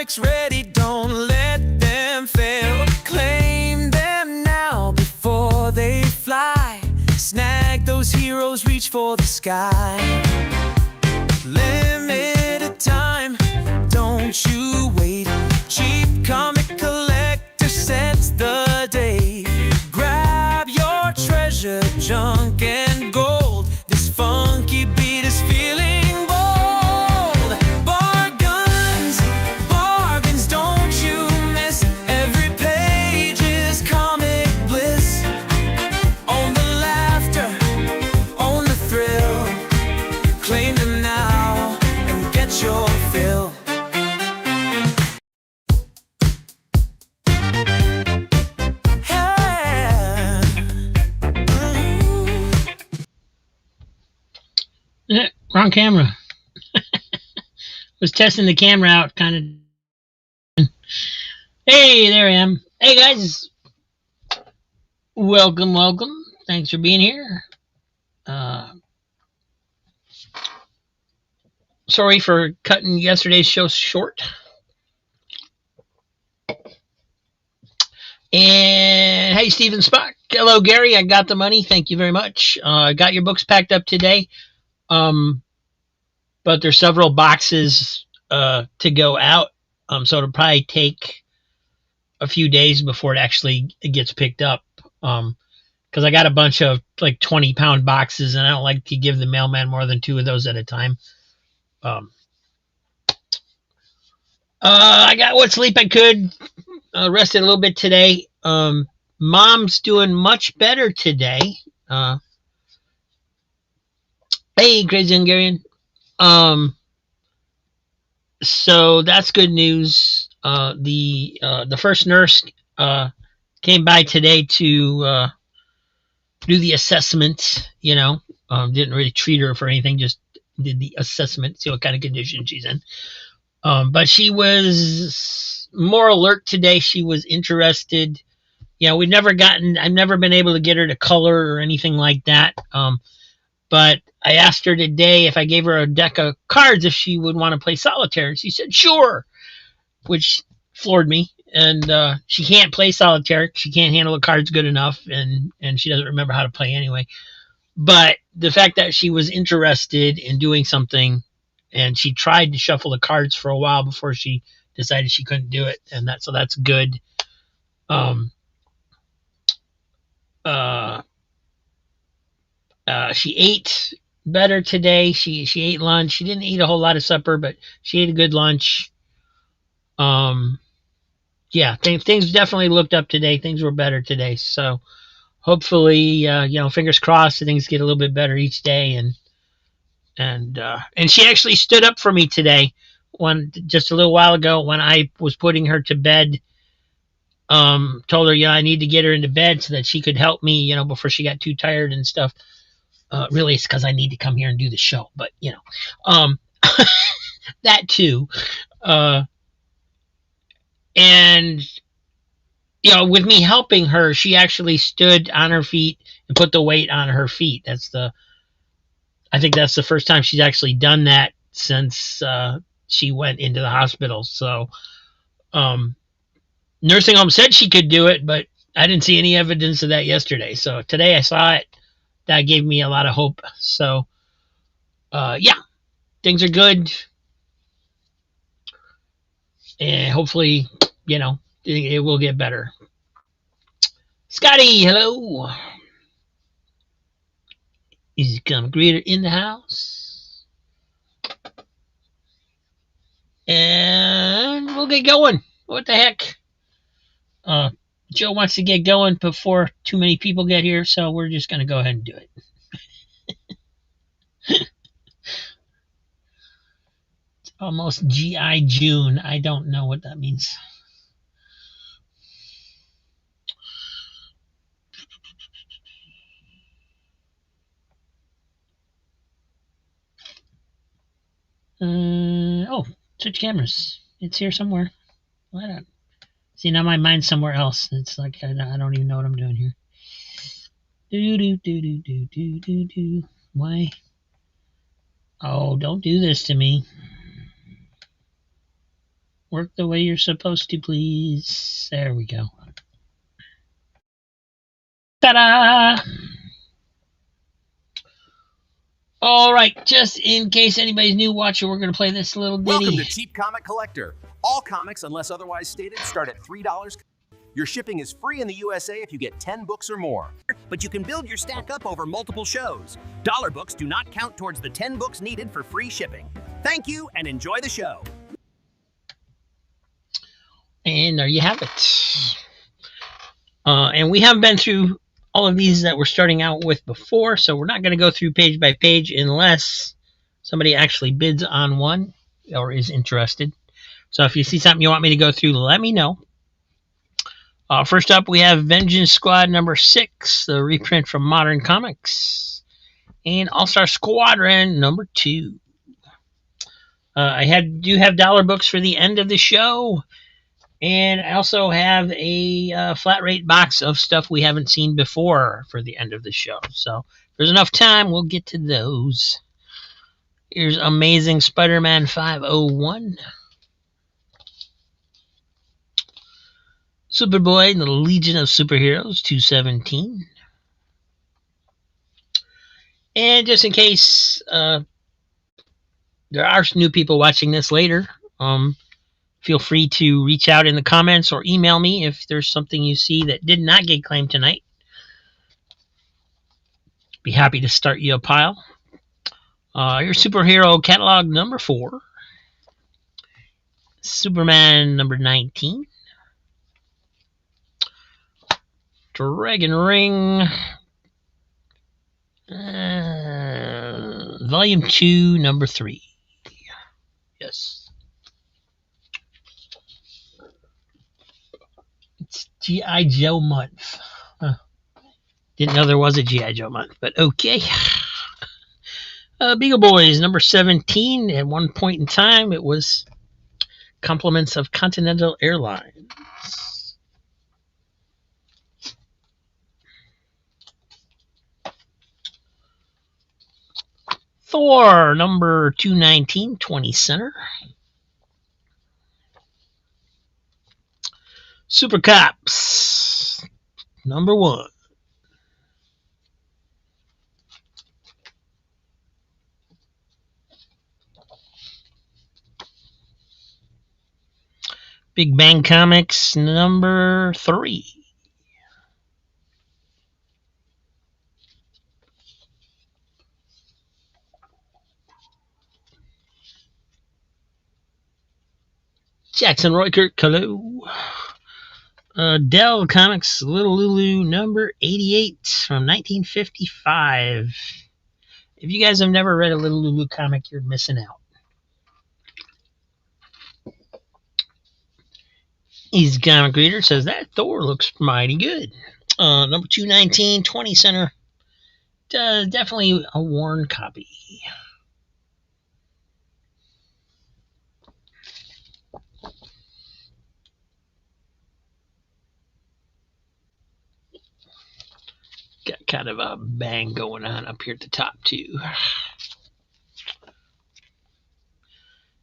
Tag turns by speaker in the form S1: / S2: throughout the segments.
S1: projects ready, don't let them fail. Claim them now before they fly. Snag those heroes, reach for the sky. Limited time, don't you wait. Cheap comic collector sets the date. Grab your treasure, junk and gold. This funky beat is feeling bold. Bargains, bargains, don't you miss. Every page is comic bliss. Own the laughter, own the thrill. Claim them now and get your fill.
S2: Wrong camera. Was testing the camera out, kind of. Hey, there I am. Hey guys, welcome. Thanks for being here. Sorry for cutting yesterday's show short. And hey, Steven Spock. Hello, Gary. I got the money. Thank you very much. I got your books packed up today. But there's several boxes to go out. So it'll probably take a few days before it actually gets picked up. Because I got a bunch of like 20-pound boxes, and I don't like to give the mailman more than 2 of those at a time. I got what sleep I could. Rested a little bit today. Mom's doing much better today. Hey, Crazy Hungarian. So that's good news. The first nurse came by today to do the assessment. Didn't really treat her for anything, just did the assessment, see what kind of condition she's in. But she was more alert today. She was interested. I've never been able to get her to color or anything like that. But I asked her today if I gave her a deck of cards if she would want to play solitaire. And she said, sure, which floored me. And she can't play solitaire. She can't handle the cards good enough, and she doesn't remember how to play anyway. But the fact that she was interested in doing something, and she tried to shuffle the cards for a while before she decided she couldn't do it, and so that's good. She ate better today. She ate lunch. She didn't eat a whole lot of supper, but she ate a good lunch. Things definitely looked up today. Things were better today. So hopefully, fingers crossed, things get a little bit better each day. And she actually stood up for me today. Just a little while ago when I was putting her to bed. Told her, I need to get her into bed so that she could help me, before she got too tired and stuff. Really, it's because I need to come here and do the show, but that too. And with me helping her, she actually stood on her feet and put the weight on her feet. I think that's the first time she's actually done that since she went into the hospital. So, nursing home said she could do it, but I didn't see any evidence of that yesterday. So today I saw it. That gave me a lot of hope. So, things are good. And hopefully, it will get better. Scotty, hello. Is Comic Reader in the house? And we'll get going. What the heck? Joe wants to get going before too many people get here, so we're just going to go ahead and do it. It's almost G.I. June. I don't know what that means. Switch cameras. It's here somewhere. Why not? See, now my mind's somewhere else. It's like I don't even know what I'm doing here. Do. Why? Oh, don't do this to me. Work the way you're supposed to, please. There we go. Ta-da! All right, just in case anybody's new watcher, we're going to play this little ditty.
S3: Welcome to Cheap Comic Collector. All comics, unless otherwise stated, start at $3. Your shipping is free in the USA if you get 10 books or more. But you can build your stack up over multiple shows. Dollar books do not count towards the 10 books needed for free shipping. Thank you and enjoy the show.
S2: And there you have it. And we haven't been through all of these that we're starting out with before, so we're not going to go through page by page unless somebody actually bids on one or is interested. So if you see something you want me to go through, let me know. First up, we have Vengeance Squad number 6, the reprint from Modern Comics, and All-Star Squadron number 2. I do have dollar books for the end of the show, and I also have a flat rate box of stuff we haven't seen before for the end of the show. So if there's enough time, we'll get to those. Here's Amazing Spider-Man 501. Superboy and the Legion of Superheroes 217. And just in case there are new people watching this later, feel free to reach out in the comments or email me if there's something you see that did not get claimed tonight. Be happy to start you a pile. Your superhero catalog number 4. Superman number 19. Dragon Ring. Volume 2, number 3. Yes. It's G.I. Joe month. Didn't know there was a G.I. Joe month, but okay. Beagle Boys, number 17. At one point in time, it was Compliments of Continental Airlines. Thor, number 219, 20 center. Super Cops, number 1. Big Bang Comics, number 3. Jackson Roykert, hello. Dell Comics, Little Lulu, number 88 from 1955. If you guys have never read a Little Lulu comic, you're missing out. Easy Comic Reader says that Thor looks mighty good. Number 219, 20 center. Definitely a worn copy. Got kind of a bang going on up here at the top too.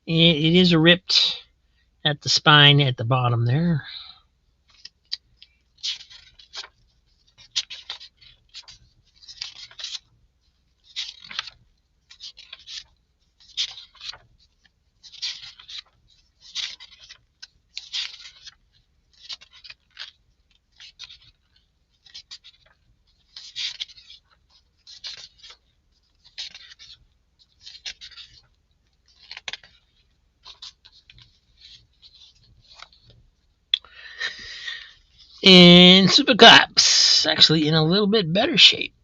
S2: It is ripped at the spine at the bottom there. And Super Cops, actually in a little bit better shape.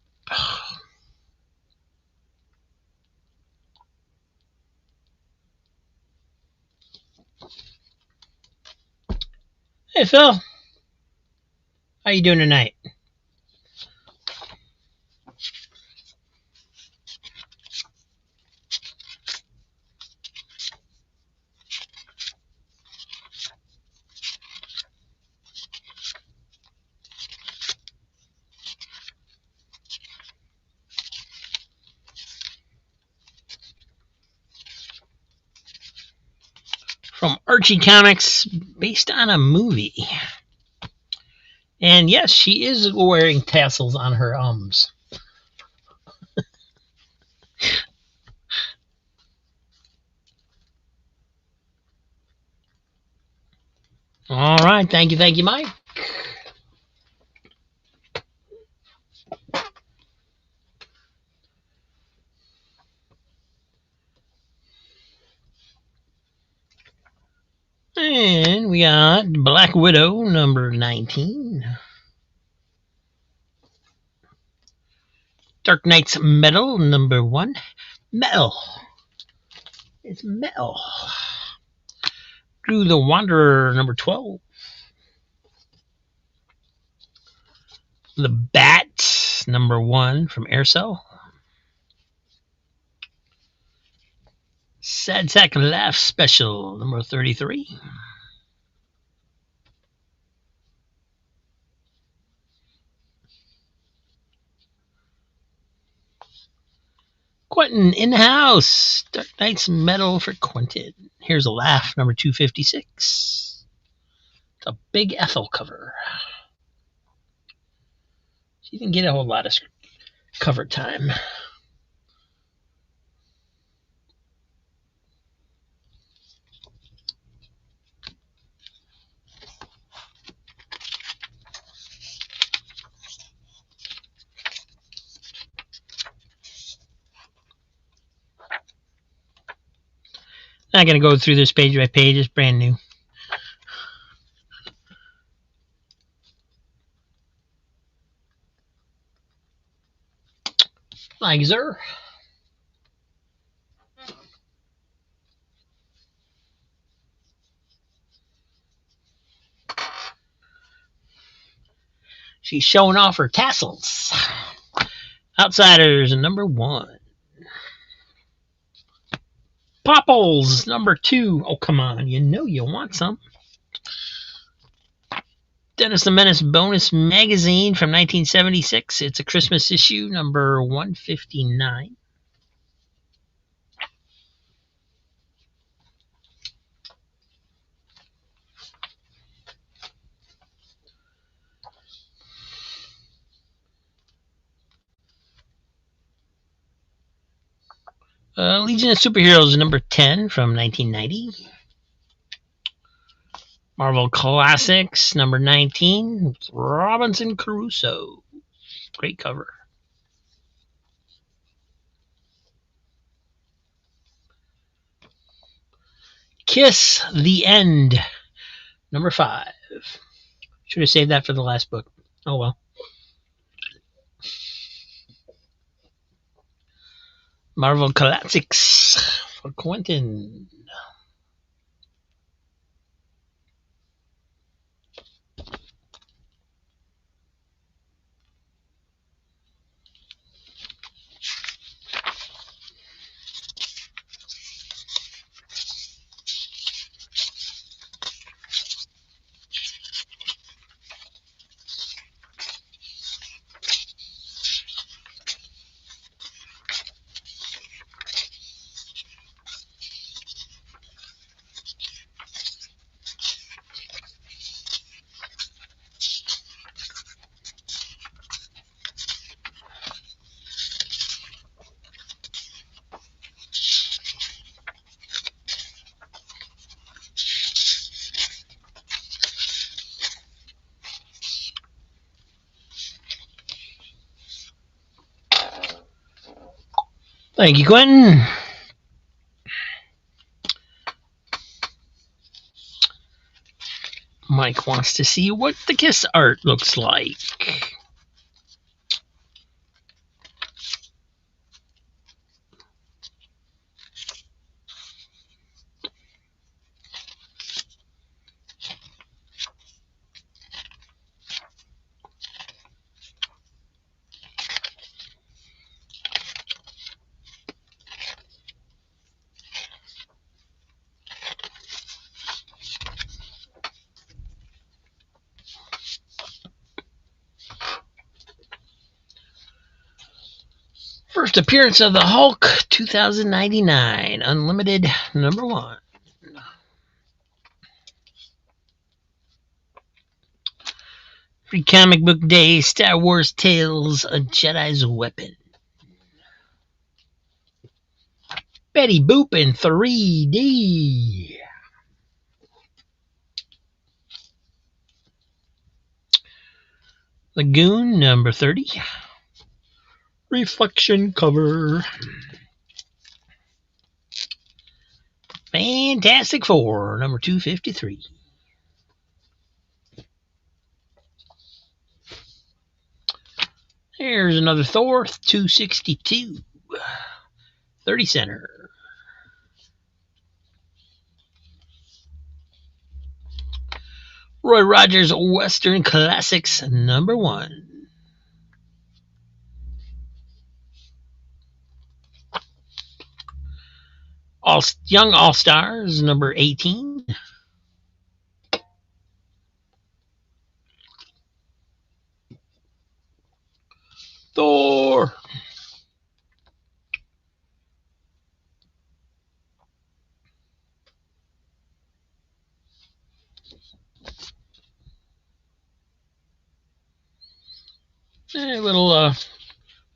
S2: Hey Phil, how you doing tonight? From Archie comics based on a movie. And yes, she is wearing tassels on her ums. All right, thank you, Mike. And we got Black Widow number 19. Dark Knight's Metal number 1. Metal. It's metal. Through the Wanderer number 12. The Bat number 1 from Aircell. Sad Sack Laugh Special number 33. Quentin in the house. Dark Knight's Metal for Quentin. Here's a Laugh number 256. It's a big Ethel cover. She didn't get a whole lot of cover time. Not going to go through this page by page. It's brand new. Flagzer. She's showing off her tassels. Outsiders number 1. Popples number 2. Oh, come on. You know you want some. Dennis the Menace bonus magazine from 1976. It's a Christmas issue number 159. Legion of Superheroes number 10 from 1990. Marvel Classics number 19. Robinson Crusoe. Great cover. Kiss the End number 5. Should have saved that for the last book. Oh well. Marvel Classics for Quentin. Thank you, Quentin. Mike wants to see what the Kiss art looks like. First appearance of the Hulk, 2099, Unlimited number 1. Free comic book day, Star Wars Tales, A Jedi's Weapon. Betty Boop in 3D. Lagoon number 30. Reflection cover. Fantastic Four number 253. There's another Thor 262. 30 center. Roy Rogers Western Classics number 1. Young All-Stars number 18. Thor. A little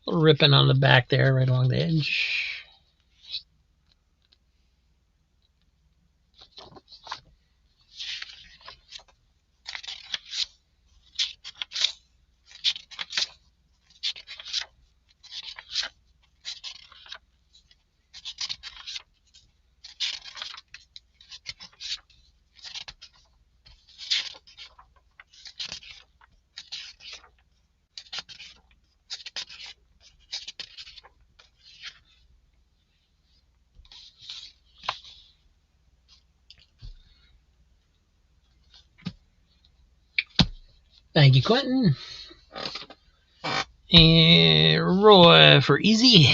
S2: ripping on the back there, right along the edge. Thank you, Quentin. And Roy for easy.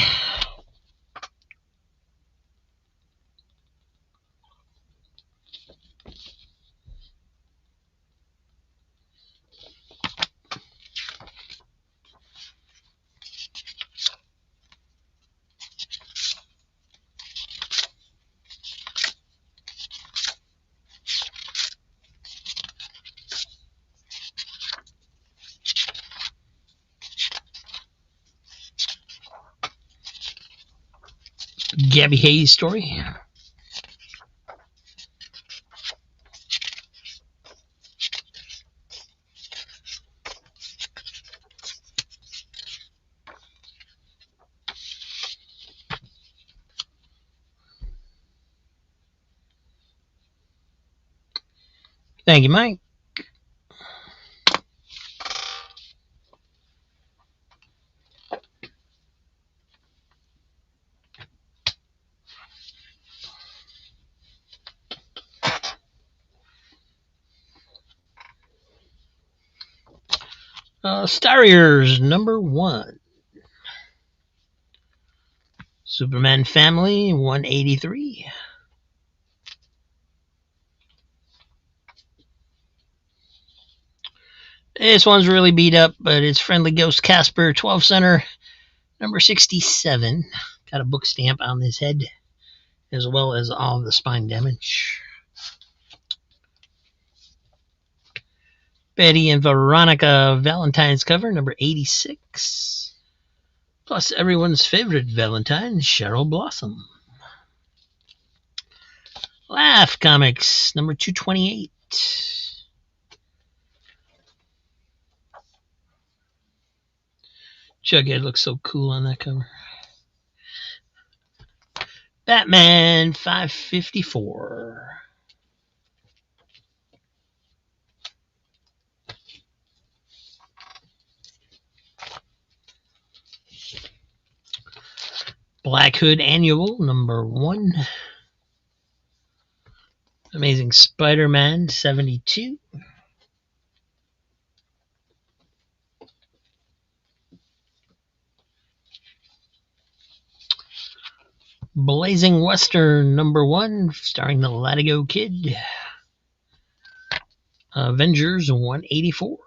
S2: Gabby Hayes story. Thank you, Mike. Starriers number 1. Superman Family 183. This one's really beat up, but it's Friendly Ghost Casper 12 center number 67. Got a book stamp on his head, as well as all of the spine damage. Betty and Veronica Valentine's cover, number 86. Plus everyone's favorite Valentine, Cheryl Blossom. Laugh Comics, number 228. Jughead looks so cool on that cover. Batman 554. Black Hood Annual, number 1. Amazing Spider-Man 72. Blazing Western number 1, starring the Latigo Kid. Avengers 184.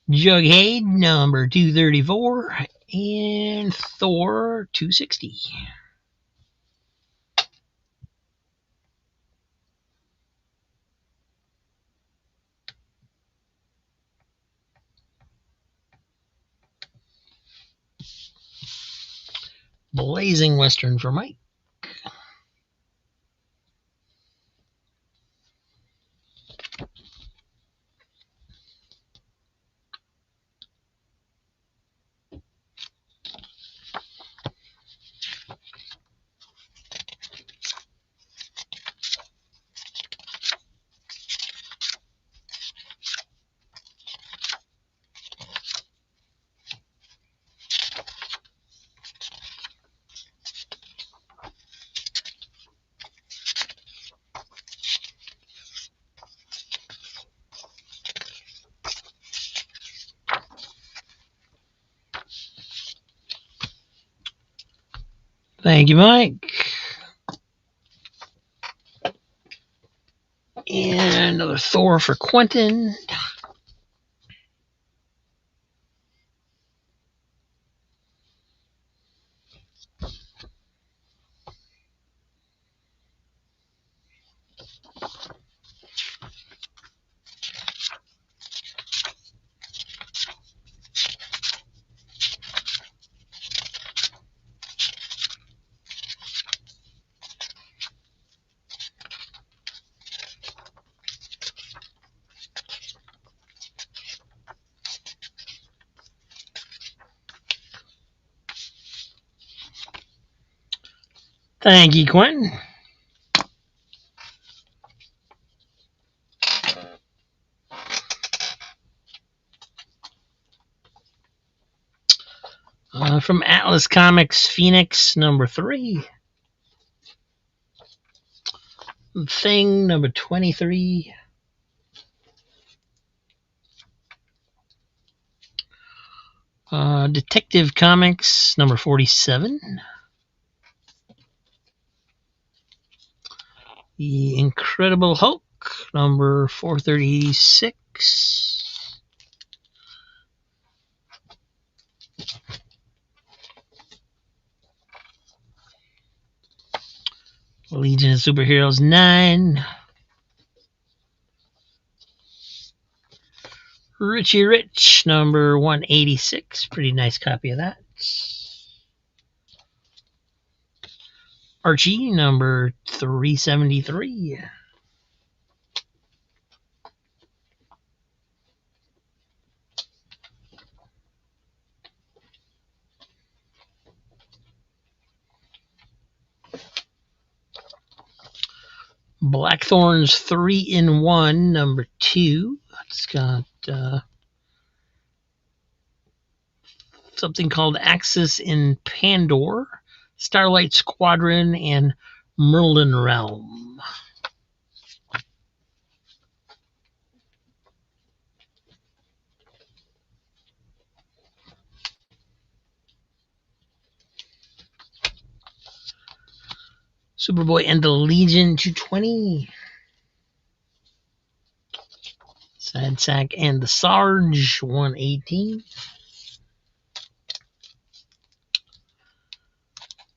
S2: Jughead number 234. And Thor 260. Blazing Western for Mike. Thank you, Mike. And another Thor for Quentin. Thank you, Quentin. From Atlas Comics, Phoenix number 3. Thing number 23. Detective Comics number 47. The Incredible Hulk number 436. Legion of Superheroes 9. Richie Rich number 186. Pretty nice copy of that. Archie number 373. Blackthorn's 3-in-1 number 2. It's got something called Axis in Pandor, Starlight Squadron, and Merlin Realm. Superboy and the Legion 220. Sad Sack and the Sarge 118.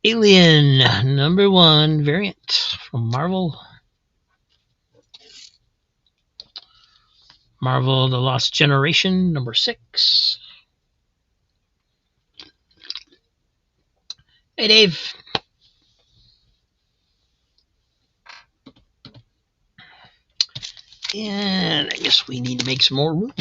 S2: Alien number 1 variant from Marvel. Marvel The Lost Generation number 6. Hey, Dave. And I guess we need to make some more room.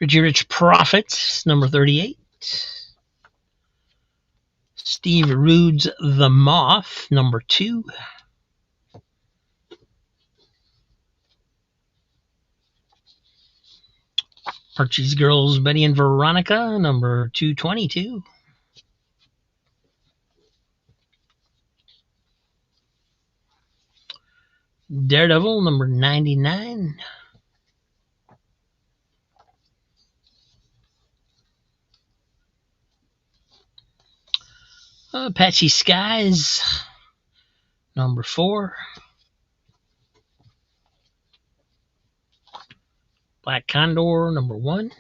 S2: Richie Rich Profits, number 38. Steve Rude's The Moth, number 2. Archie's Girls, Betty and Veronica, number 222. Daredevil, number 99. Patchy Skies, number 4. Black Condor, number 1.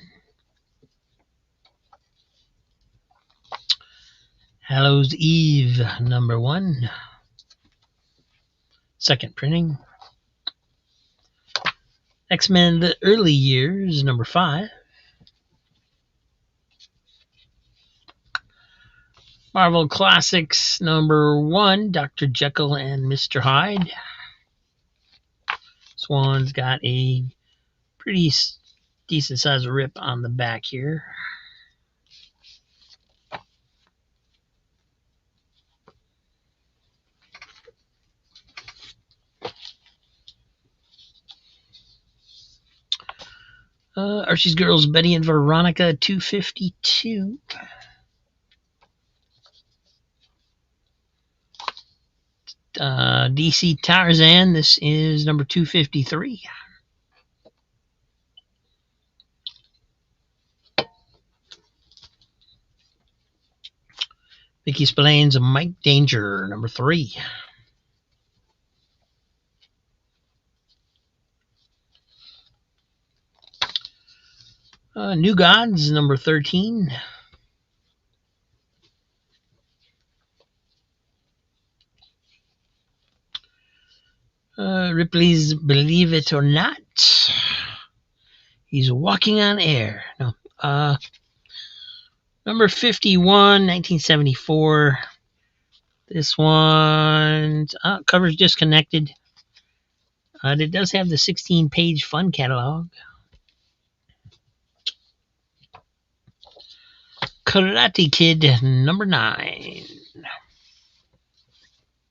S2: Hallows Eve, number 1. Second printing. X-Men The Early Years, number 5. Marvel Classics, number 1, Dr. Jekyll and Mr. Hyde. This one's got a pretty decent sized rip on the back here. Archie's Girls, Betty and Veronica, 252. DC Tarzan, this is number 253. Vicky Spillane's Mike Danger, number 3. New Gods, number 13. Ripley's Believe It or Not. He's Walking on Air. No. Number 51, 1974. This one, cover's disconnected. It does have the 16-page fun catalog. Karate Kid, number 9.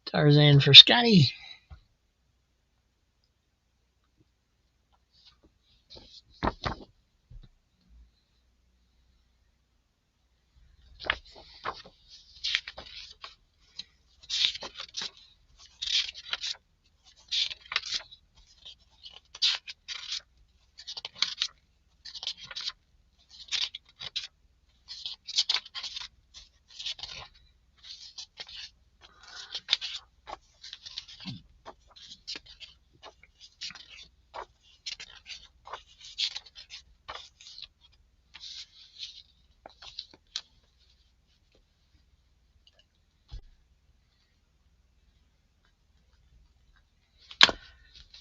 S2: Tarzan for Scotty.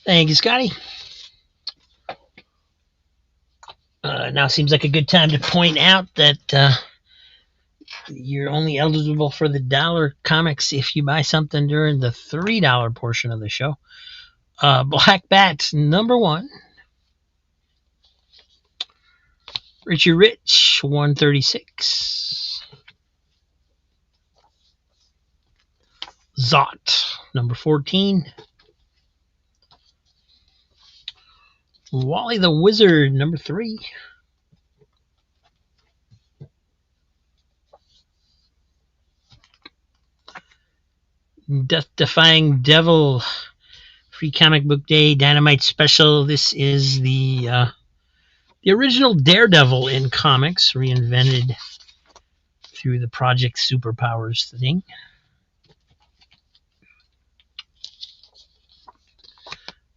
S2: Thank you, Scotty. Now seems like a good time to point out that you're only eligible for the dollar comics if you buy something during the $3 portion of the show. Black Bat, number 1. Richie Rich, 136. Zot, number 14. Wally the Wizard, number 3. Death Defying Devil, Free Comic Book Day Dynamite Special. This is the original Daredevil in comics, reinvented through the Project Superpowers thing.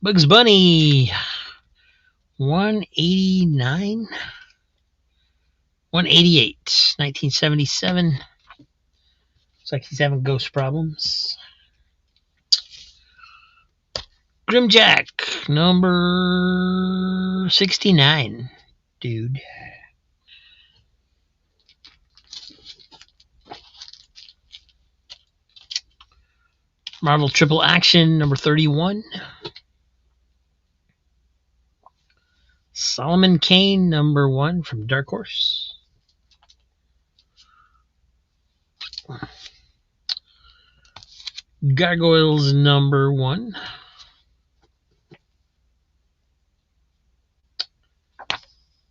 S2: Bugs Bunny, 189, 188, 1977. Looks like he's having ghost problems. Grimjack, number 69, dude. Marvel Triple Action, number 31. Solomon Kane, number 1 from Dark Horse. Gargoyles, number 1.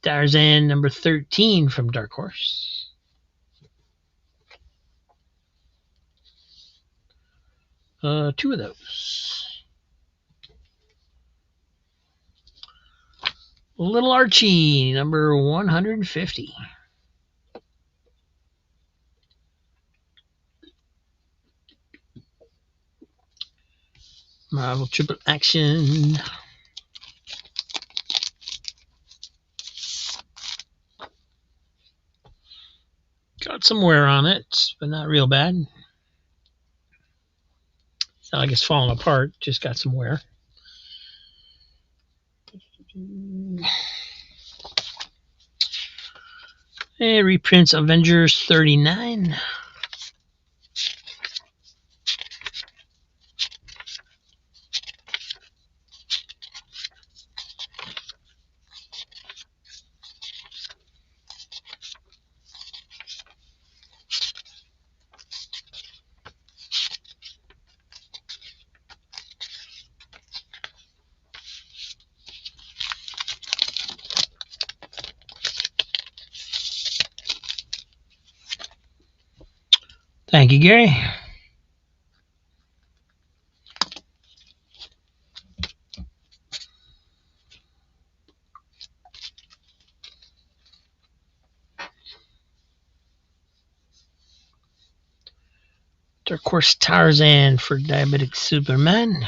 S2: Tarzan, number 13 from Dark Horse. Two of those. Little Archie, number 150. Marvel Triple Action. Got some wear on it, but not real bad. It's not like it's falling apart, just got some wear. Hey, reprints Avengers 39. Thank you, Gary. Dark Horse Tarzan for Diabetic Superman.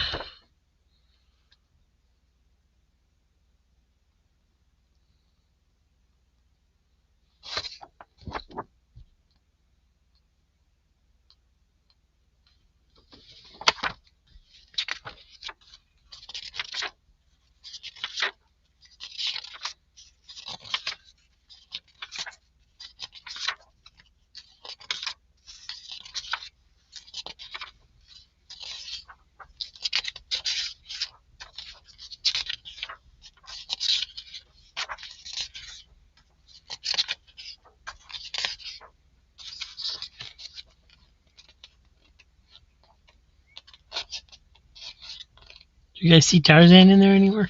S2: Do you guys see Tarzan in there anywhere?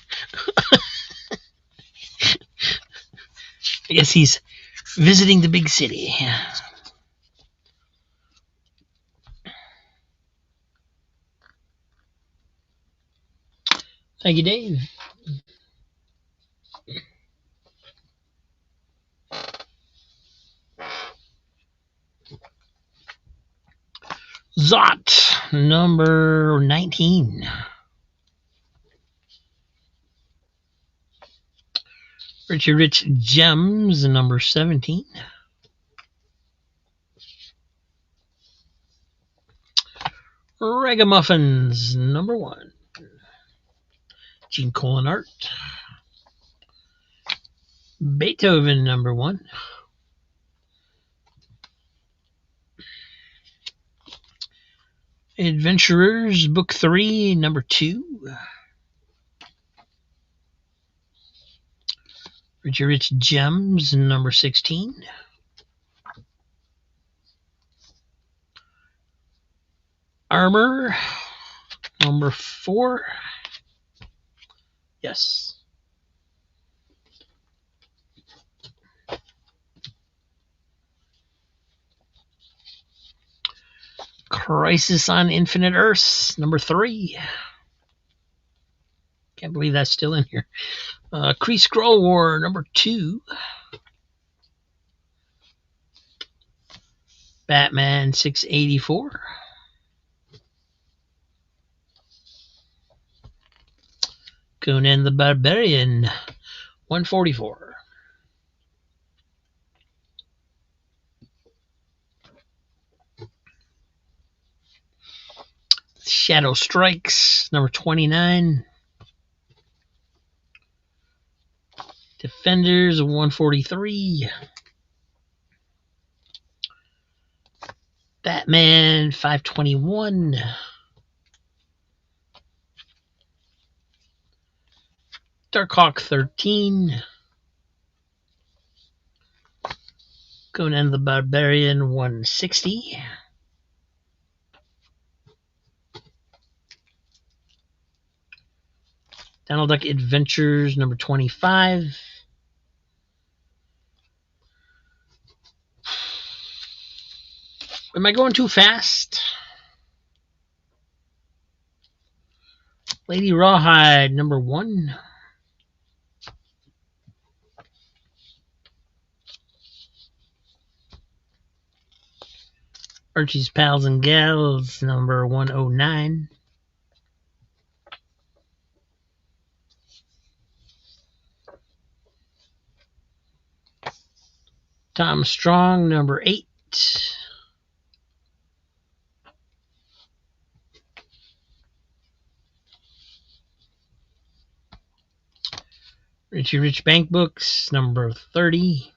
S2: I guess he's visiting the big city. Thank you, Dave. Zot, number 19. Richard Rich Gems, number 17. Ragamuffins, number 1. Gene Colan art. Beethoven, number 1. Adventurers, book 3, number 2. Richard Rich Gems, number 16. Armor, number 4. Yes. Crisis on Infinite Earths, number 3. Can't believe that's still in here. Kree Skrull War, number 2. Batman 684. Conan the Barbarian 144. Shadow Strikes, number 29. Defenders 143. Batman 521. Darkhawk 13. Conan the Barbarian 160. Donald Duck Adventures number 25. Am I going too fast? Lady Rawhide number 1. Archie's Pals and Gals number 109. Tom Strong, number 8. Richie Rich Bank Books, number 30.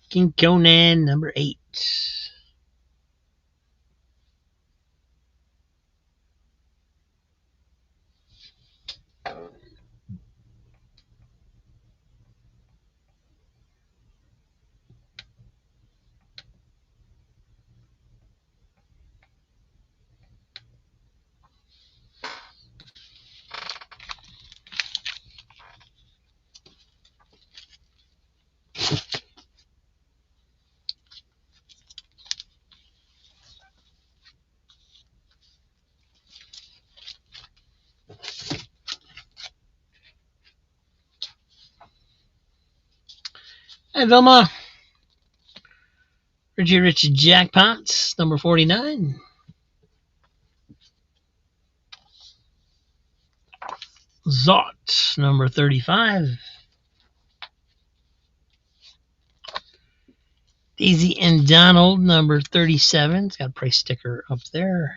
S2: King Conan, number 8. Hi, Vilma. Richie Rich Jackpots, number 49. Zot, number 35. Daisy and Donald, number 37. It's got a price sticker up there.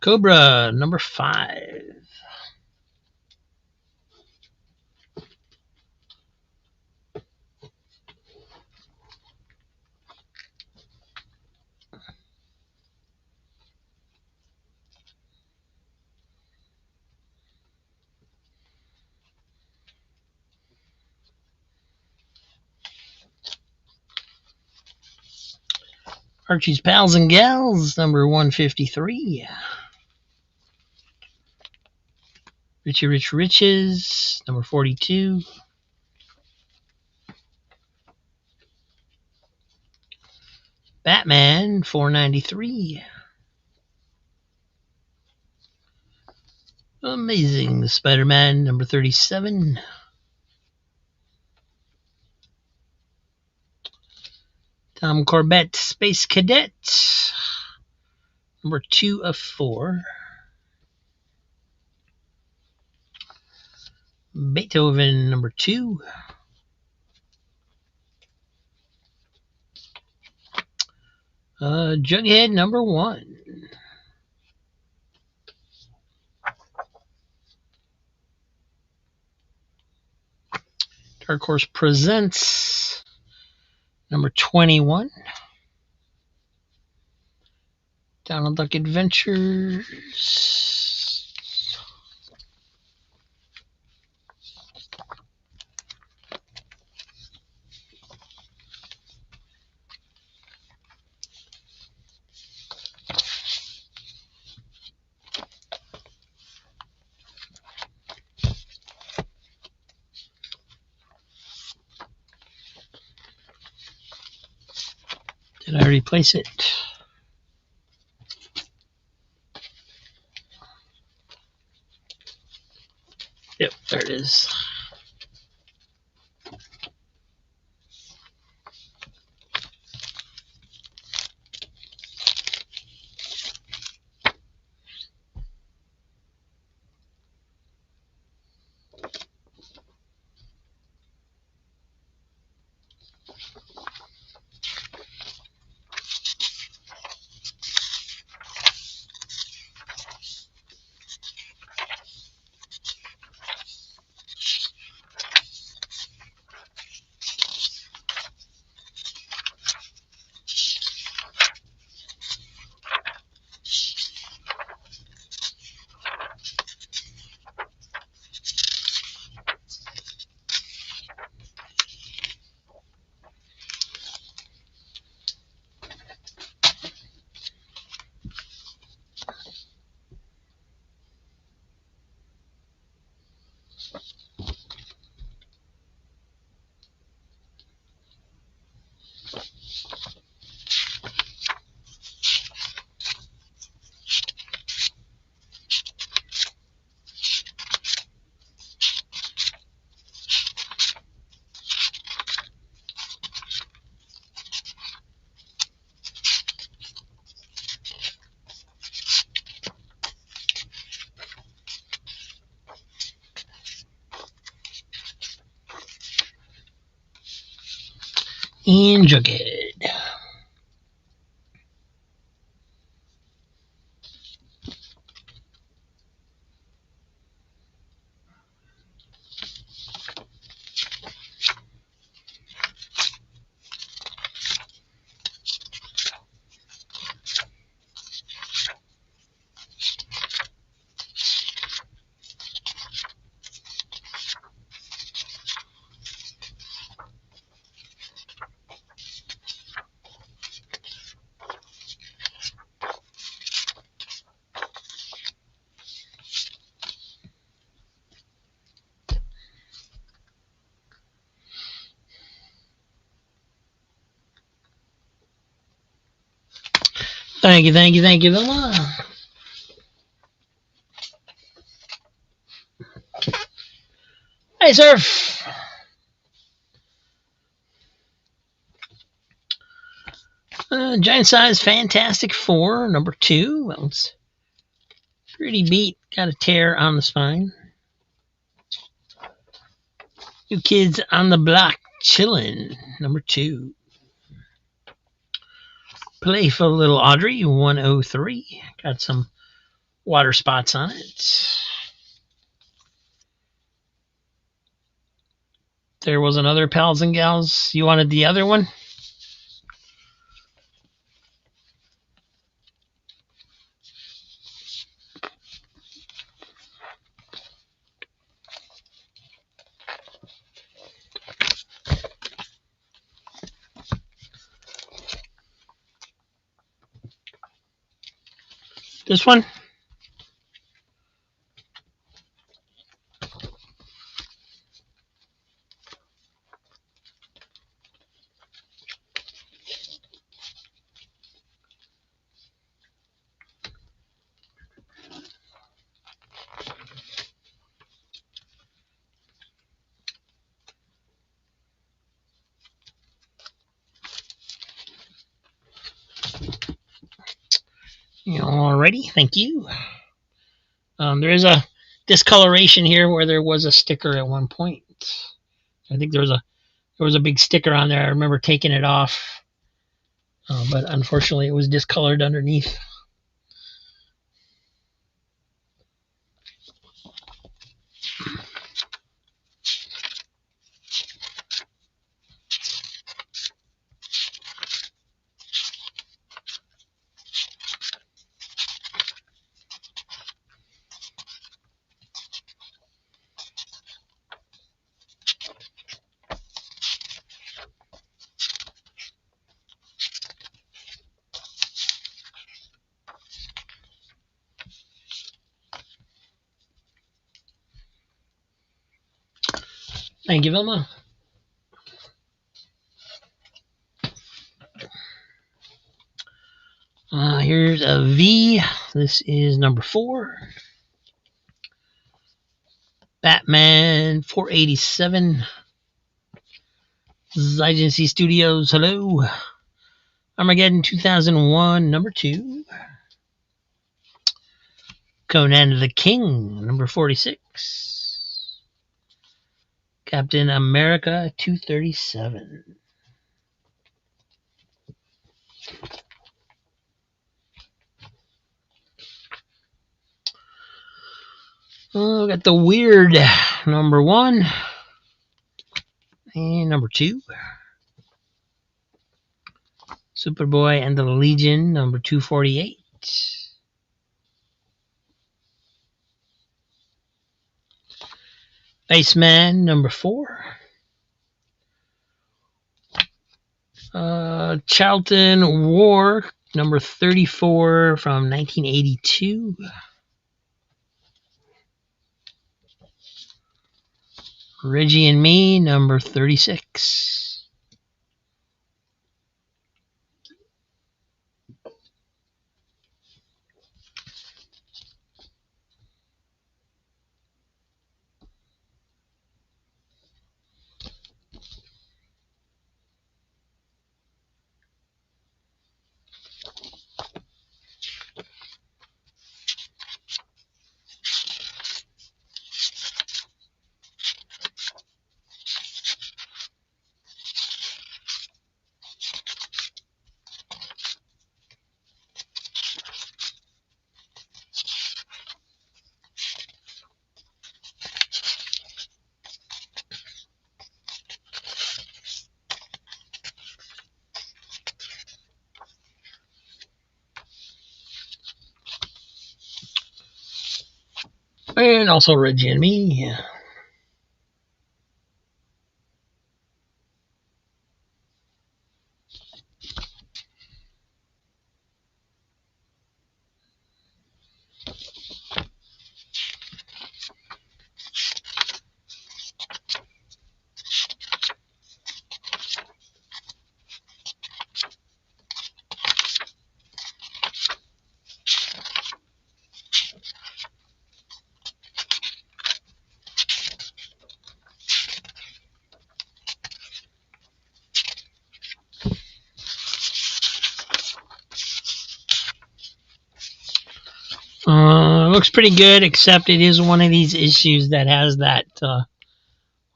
S2: Cobra, number 5. Archie's Pals and Gals, number 153. Richie Rich Riches, number 42. Batman, 493. Amazing Spider-Man, number 37. Tom Corbett, Space Cadet, number 2 of 4. Beethoven, number 2. Jughead, number 1. Dark Horse Presents, number 21. Donald Duck Adventures. Did I already place it? Yep, there it is. and Jughead. Thank you, Vilma. Hey, Surf. Giant size Fantastic Four, number 2. Well, it's pretty beat. Got a tear on the spine. New Kids on the Block, chillin', number 2. Playful Little Audrey, 103. Got some water spots on it. There was another Pals and Gals. You wanted the other one? This one? Alrighty, thank you. There is a discoloration here where there was a sticker at one point. I think there was a big sticker on there. I remember taking it off, but unfortunately it was discolored underneath. Thank you, Vilma. Here's a V. This is number 4. Batman 487. This is Agency Studios. Hello. Armageddon 2001, number 2. Conan the King, number 46. Captain America 237. We got the Weird, number 1. And number 2. Superboy and the Legion, number 248. Iceman, number 4. Charlton War, number 34 from 1982. Reggie and Me, number 36. And also Reggie and me. Looks pretty good, except it is one of these issues that has that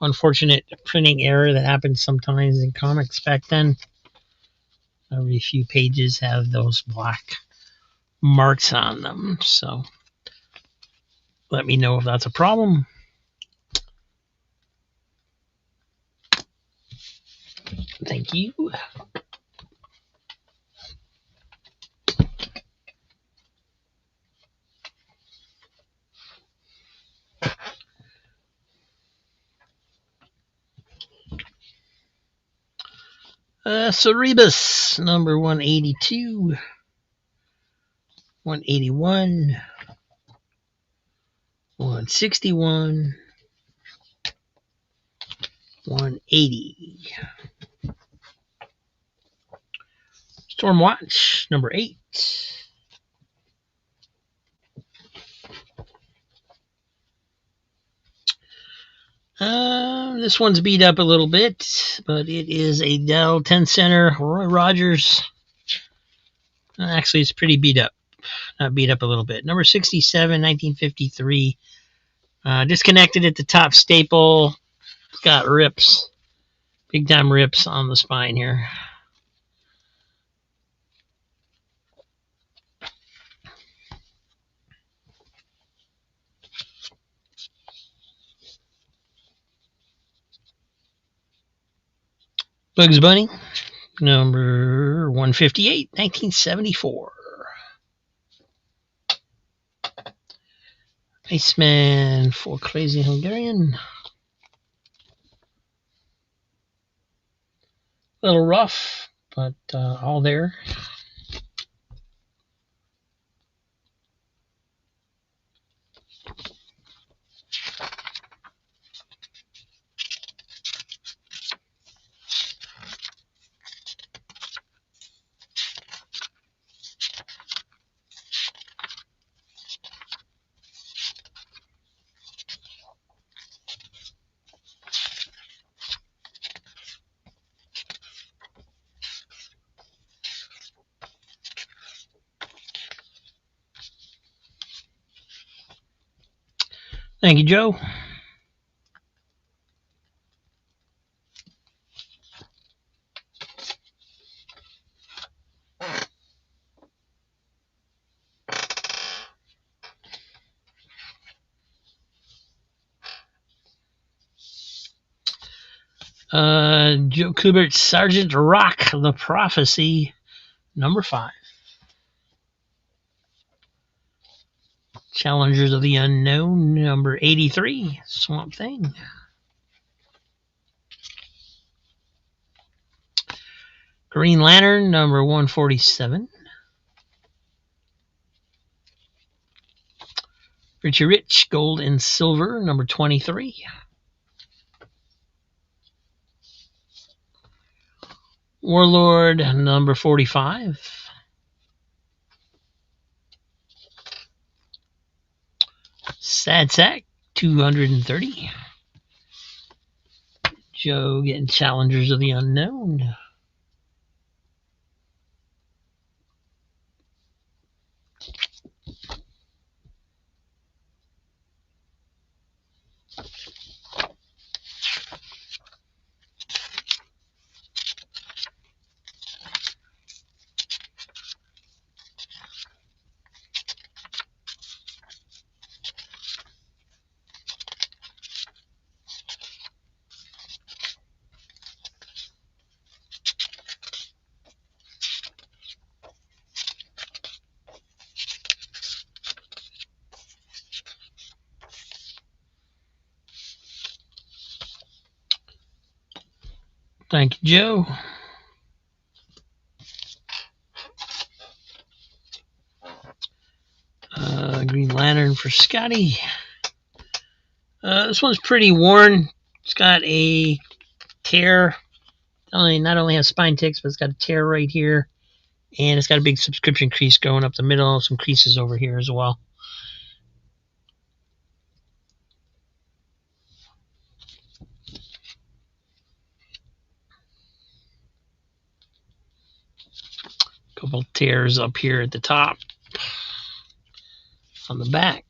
S2: unfortunate printing error that happens sometimes in comics back then. Every few pages have those black marks on them, so let me know if that's a problem. Thank you. Cerebus, number 182, 181, 161, 180. Stormwatch, number 8. This one's beat up a little bit, but it is a Dell 10 Center Roy Rogers. Actually, it's pretty beat up. Not beat up a little bit. Number 67, 1953. Disconnected at the top staple. It's got rips. Big time rips on the spine here. Bugs Bunny, number 158, 1974. Iceman for Crazy Hungarian. A little rough, but all there. Thank you, Joe. Joe Kubert, Sergeant Rock, The Prophecy, number 5. Challengers of the Unknown, number 83, Swamp Thing. Green Lantern, number 147. Richie Rich, Gold and Silver, number 23. Warlord, number 45. Sad Sack, 230. Joe getting Challengers of the Unknown. Thank you, Joe. Green Lantern for Scotty. This one's pretty worn. It's got a tear. Not only has spine ticks, but it's got a tear right here. And it's got a big subscription crease going up the middle. Some creases over here as well. Couple tears up here at the top. On the back.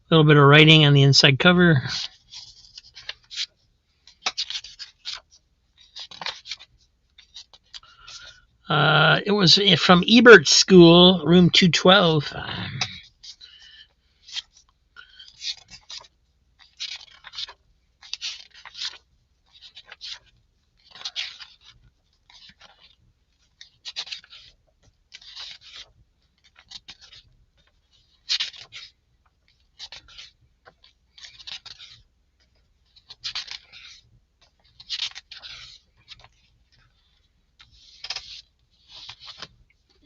S2: A little bit of writing on the inside cover. It was from Ebert's school, room 212.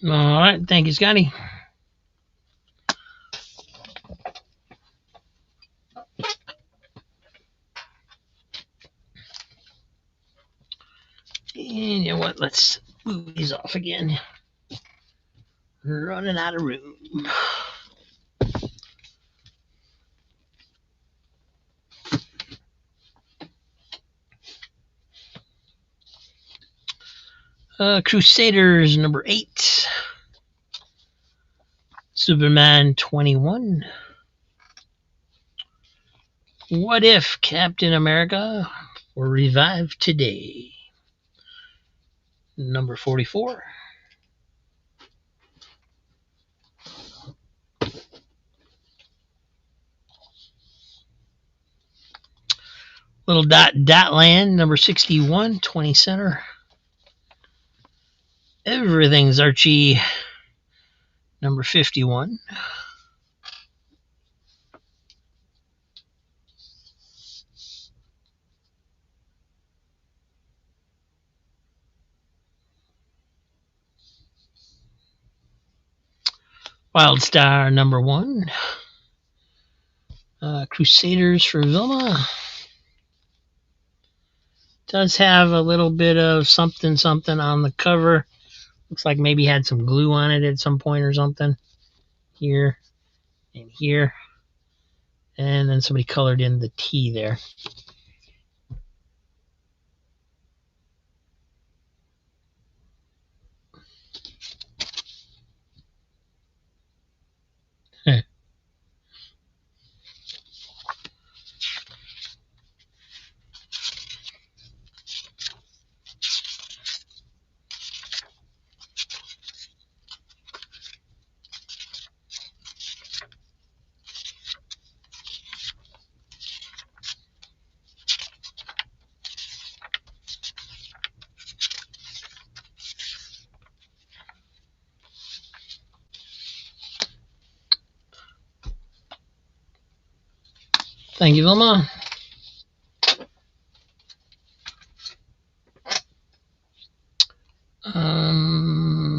S2: All right, thank you, Scotty. And you know what? Let's move these off again. Running out of room. Crusaders number 8. Superman 21. What if Captain America were revived today? Number 44. Little dot land, number 61, 20 center. Everything's Archie, number 51. Wild Star, number 1. Crusaders for Vilma. Does have a little bit of something on the cover. Looks like maybe had some glue on it at some point or something. Here and here. And then somebody colored in the T there. Thank you, Vilma.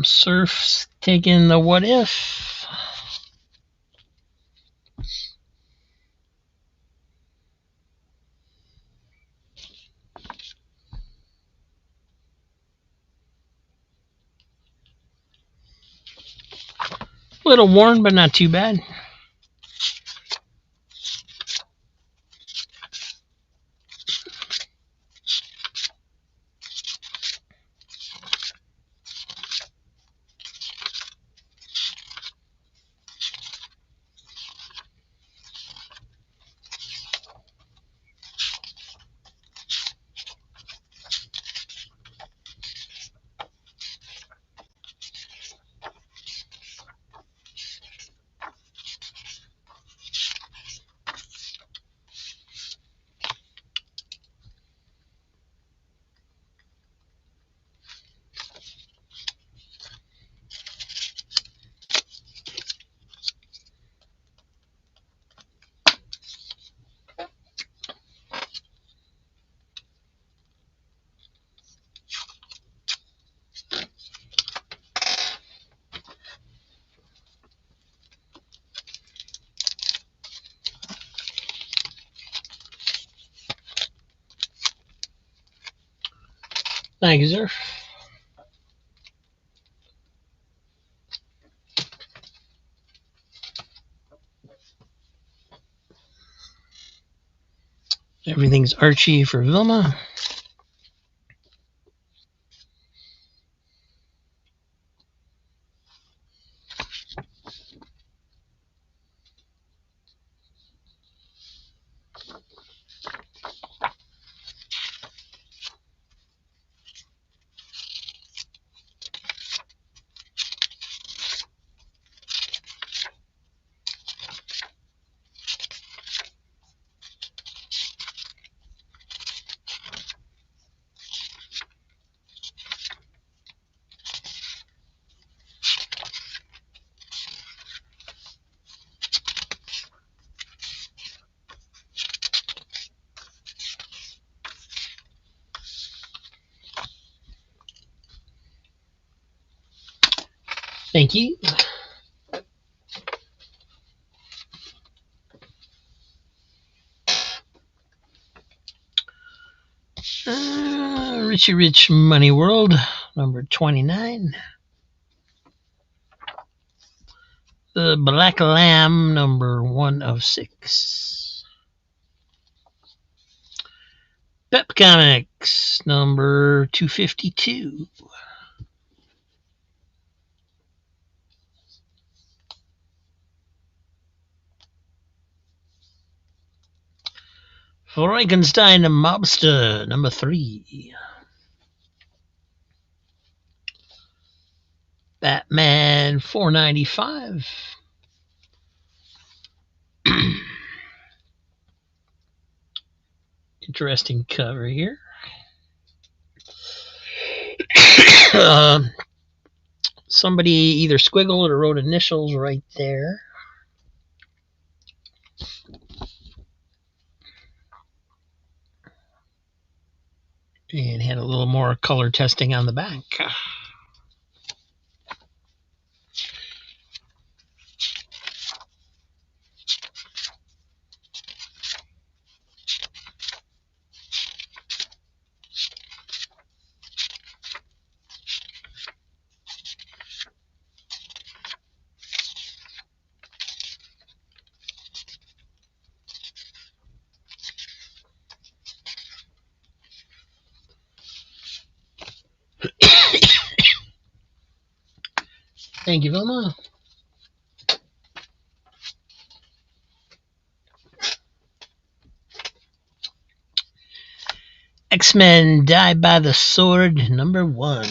S2: Surf's taking the what if. A little worn, but not too bad. Thank you, sir. Everything's Archie for Vilma. Thank you. Richie Rich Money World, number 29. The Black Lamb, number 1 of 6. Pep Comics, number 252. Frankenstein the Mobster, number 3. Batman 495. Interesting cover here. Somebody either squiggled or wrote initials right there. And had a little more color testing on the back. Thank you, Vilma. X-Men Die by the Sword, number 1.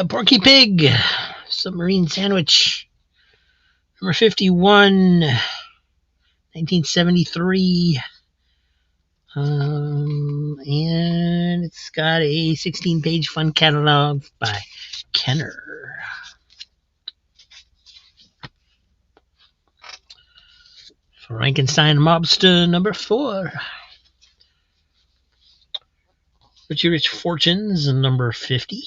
S2: Porky Pig, Submarine Sandwich, number 51, 1973. And it's got a 16-page fun catalog by Kenner. Frankenstein Mobster, number 4. Richie Rich Fortunes, number 50.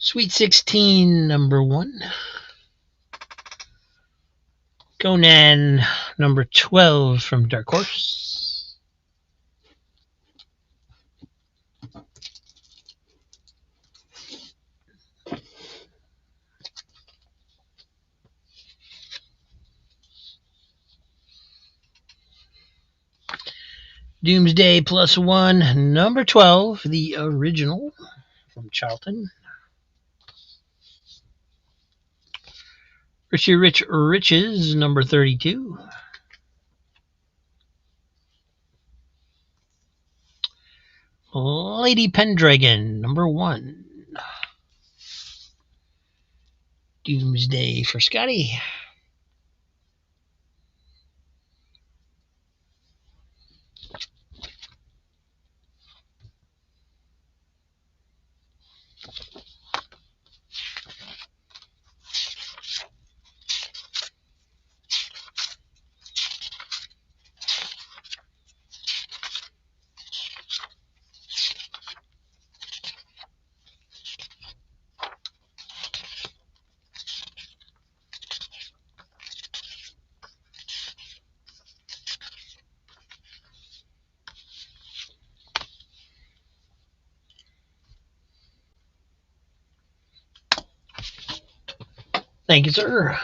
S2: Sweet 16, number 1. Conan, number 12 from Dark Horse. Doomsday Plus 1, number 12, the original from Charlton. Richie Rich Riches, number 32. Lady Pendragon, number 1. Doomsday for Scotty. Thank you, sir.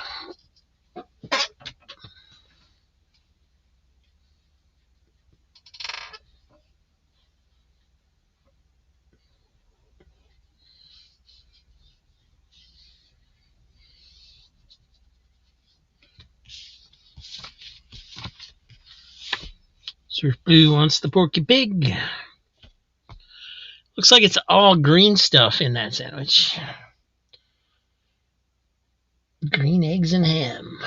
S2: Surf Blue wants the Porky Pig. Looks like it's all green stuff in that sandwich. Green eggs and ham.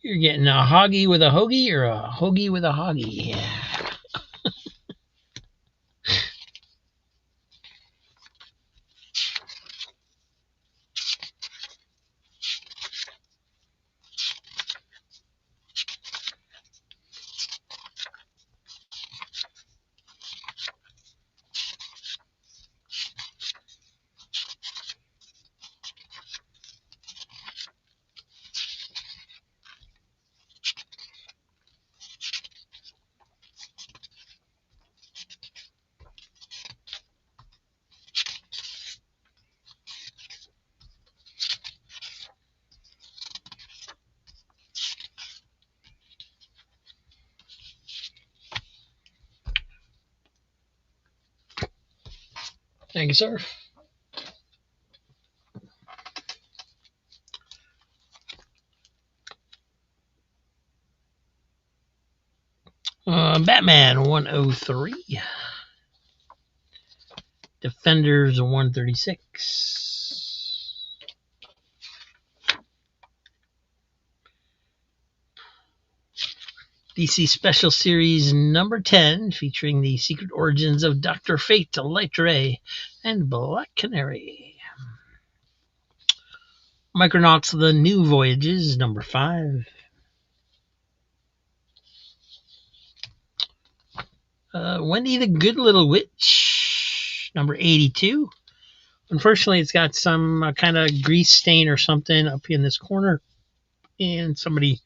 S2: You're getting a hoggy with a hoagie or a hoagie with a hoggy? Thank you, sir. Batman 103. Defenders 136. DC Special Series number 10, featuring the secret origins of Dr. Fate, Light Ray, and Black Canary. Micronauts The New Voyages number 5. Wendy the Good Little Witch number 82. Unfortunately, it's got some kind of grease stain or something up in this corner, and somebody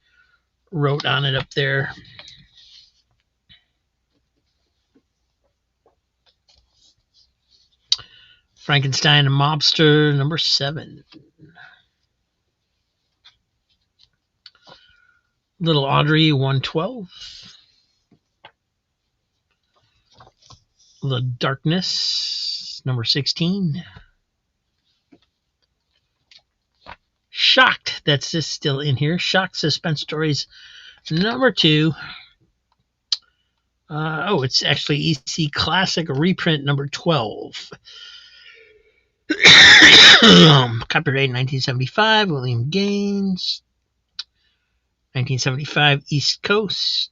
S2: wrote on it up there. Frankenstein and Mobster number 7. Little Audrey 112. The Darkness number 16. Shocked, that's this still in here. Shocked Suspense Stories number 2. It's actually EC Classic reprint number 12. Copyright 1975, William Gaines. 1975, East Coast.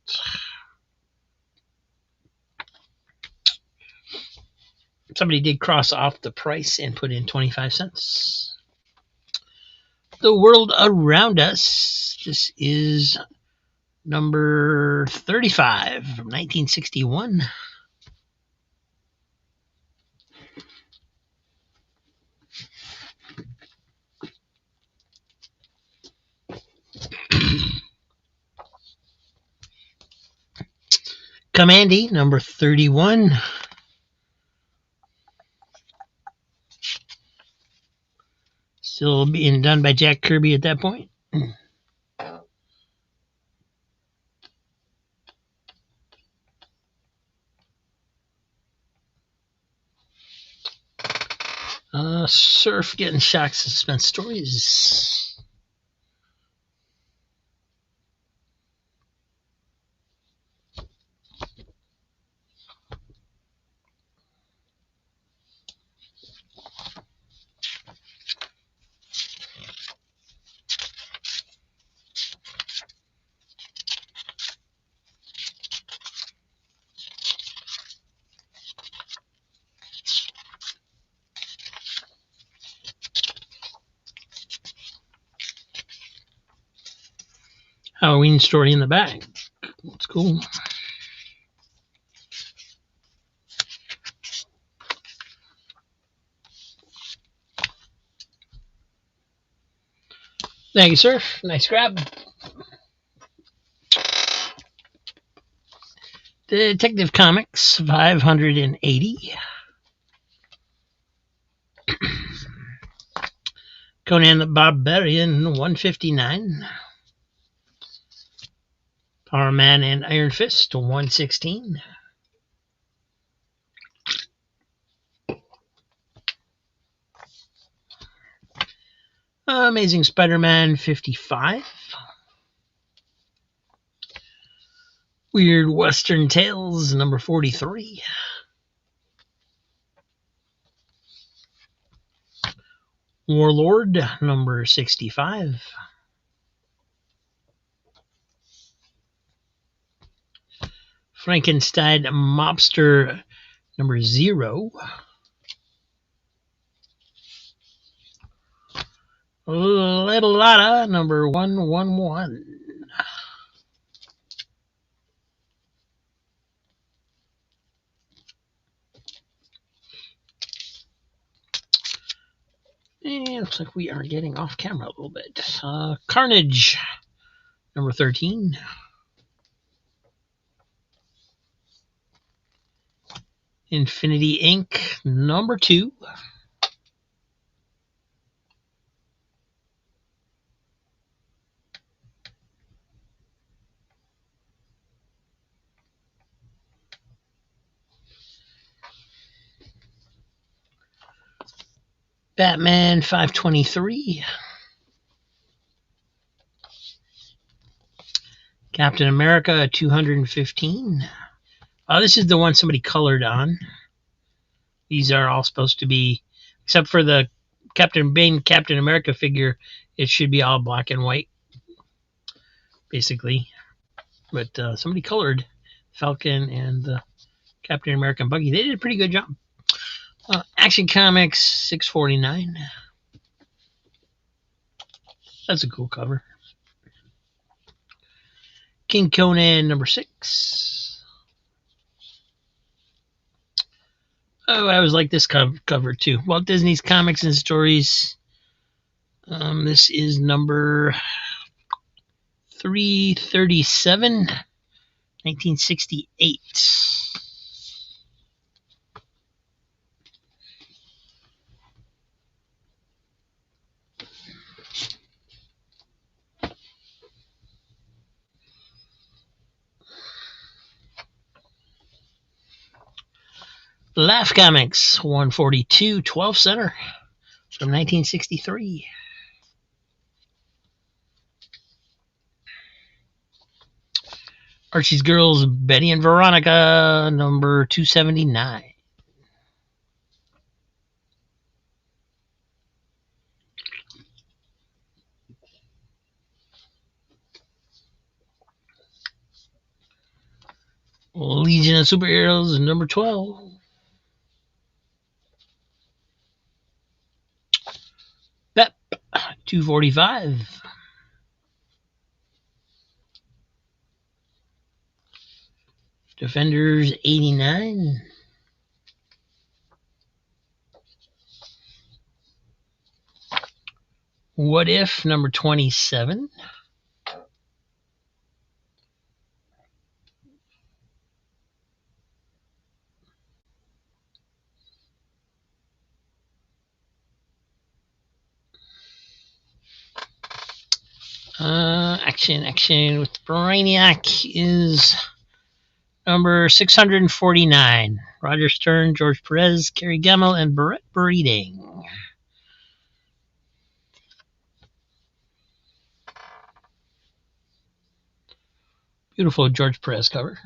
S2: Somebody did cross off the price and put in 25 cents. The World Around Us. This is number 35 from 1961. Commandy, number 31. Still being done by Jack Kirby at that point. Surf getting Shock Suspense Stories. Halloween story in the back. It's cool. Thank you, sir. Nice grab. Detective Comics 580. Conan the Barbarian 159. Power Man and Iron Fist 116. Amazing Spider-Man 55. Weird Western Tales number 43. Warlord number 65. Frankenstein Mobster number 0. Little Lotta number 111. Looks like we are getting off camera a little bit. Carnage number 13. Infinity Inc. number 2. Batman 523. Captain America 215. This is the one somebody colored on. These are all supposed to be, except for the Captain America figure, it should be all black and white, basically. But somebody colored Falcon and the Captain America and Buggy. They did a pretty good job. Action Comics 649. That's a cool cover. King Conan number 6. Oh, I always like this cover too. Walt Disney's Comics and Stories. This is number 337, 1968. Laugh Comics 142, 12 center from 1963. Archie's Girls, Betty and Veronica, number 279. Legion of Superheroes, number 12. Pep, 245. Defenders, 89. What If, number 27. Action with Brainiac is number 649. Roger Stern, George Perez, Kerry Gamble, and Brett Breeding. Beautiful George Perez cover.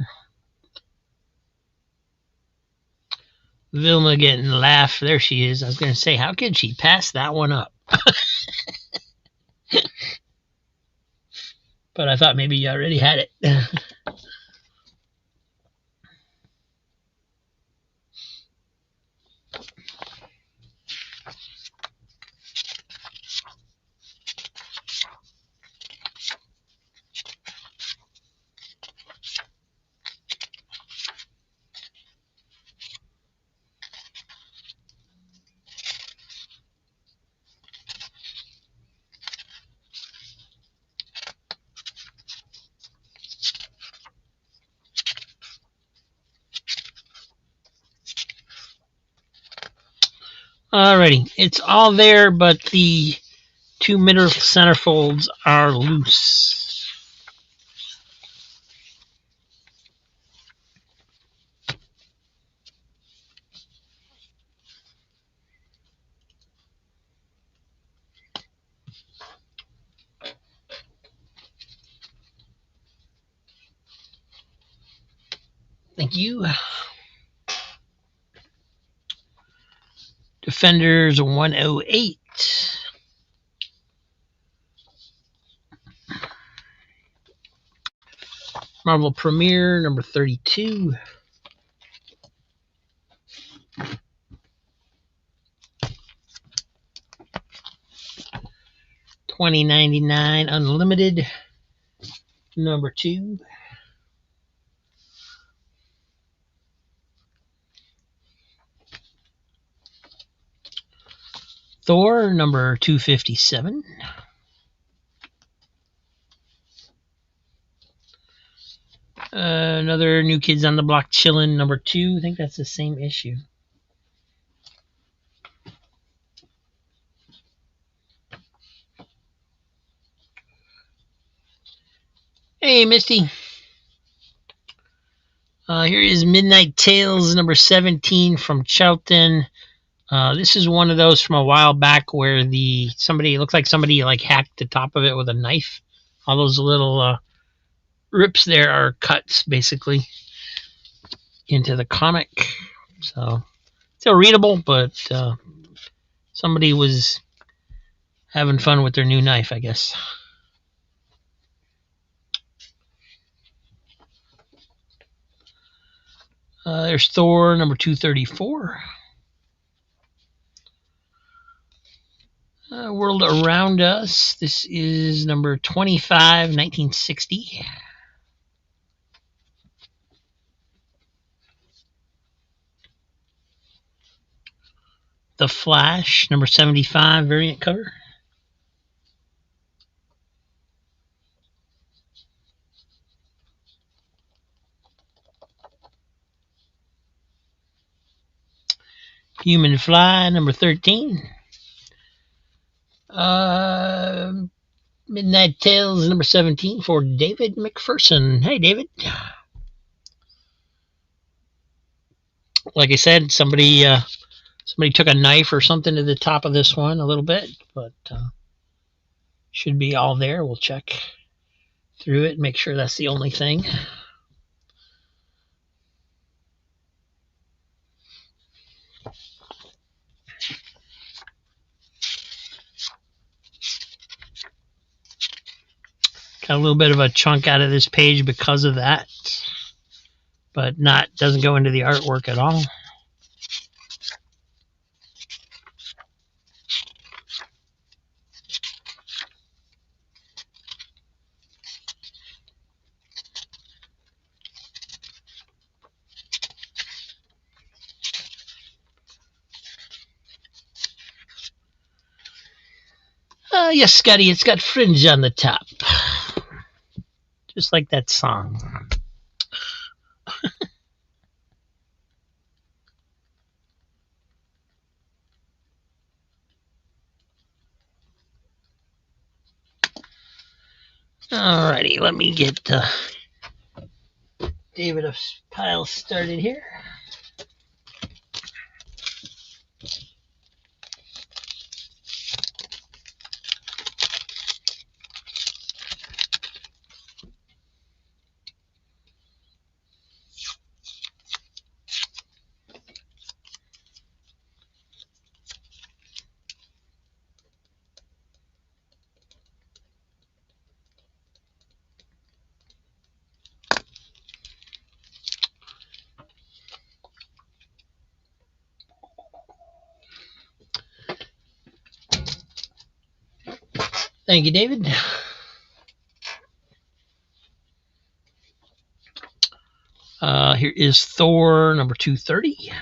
S2: Vilma getting a laugh. There she is. I was going to say, how could she pass that one up? But I thought maybe you already had it. Alrighty, it's all there, but the two middle centerfolds are loose. Thank you. Defenders 108. Marvel Premiere number 32. $20.99 Unlimited number 2. Thor number 257. Another New Kids on the Block Chillin' number 2. I think that's the same issue. Hey, Misty. Here is Midnight Tales number 17 from Charlton. This is one of those from a while back where somebody looks like somebody like hacked the top of it with a knife. All those little rips there are cuts basically into the comic. So still readable, but somebody was having fun with their new knife, I guess. There's Thor number 234. World Around Us. This is number 25, 1960. The Flash, number 75, variant cover. Human Fly, number 13. Midnight Tales, number 17 for David McPherson. Hey, David. Like I said, somebody took a knife or something to the top of this one a little bit, but should be all there. We'll check through it, make sure that's the only thing. Got a little bit of a chunk out of this page because of that, but doesn't go into the artwork at all. Yes, Scotty, it's got fringe on the top. Just like that song. Alrighty, let me get David a pile started here. Thank you, David. Here is Thor number 230.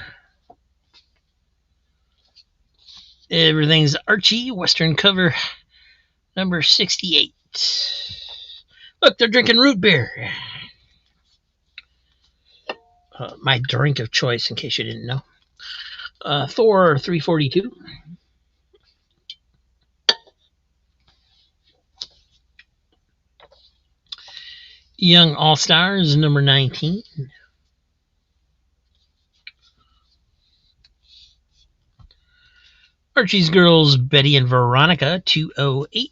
S2: Everything's Archie, Western cover number 68. Look, they're drinking root beer. My drink of choice, in case you didn't know. Thor 342. Young All Stars number 19. Archie's Girls Betty and Veronica 208.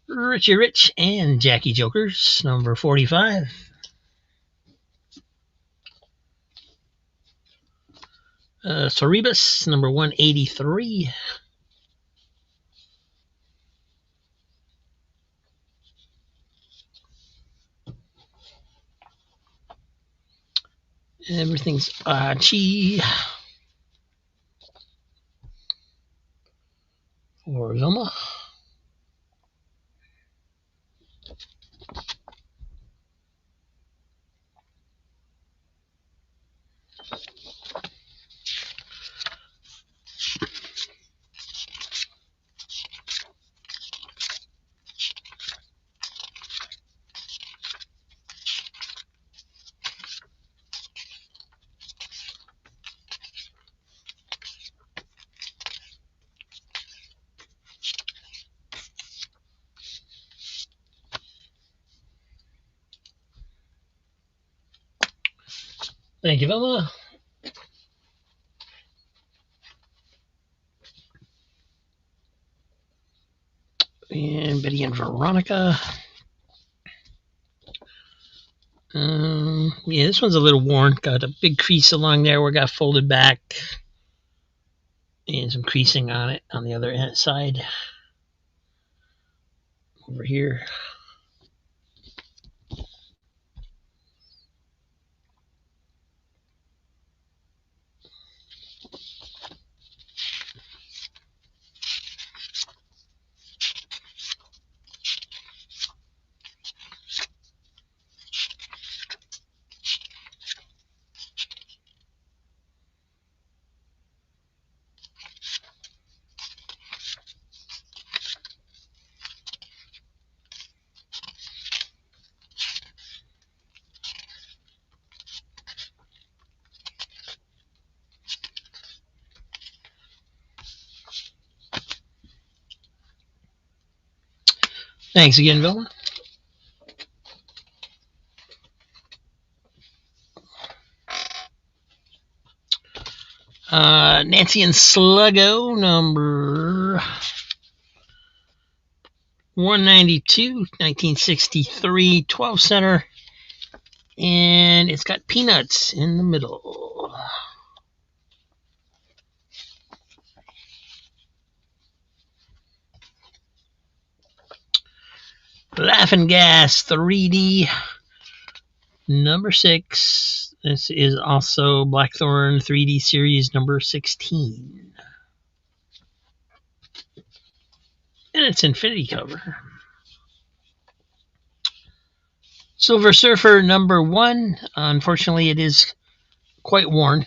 S2: Richie Rich and Jackie Jokers number 45. Cerebus number 183. Everything's Archie. Or Vilma. Thank you, Vilma. And Betty and Veronica. Yeah, this one's a little worn. Got a big crease along there where it got folded back. And some creasing on it on the other side. Over here. Thanks again, Vilma. Nancy and Sluggo, number 192, 1963, 12 center. And it's got peanuts in the middle. Laughing Gas 3D, number 6. This is also Blackthorn 3D series number 16. And it's Infinity cover. Silver Surfer number 1. Unfortunately, it is quite worn.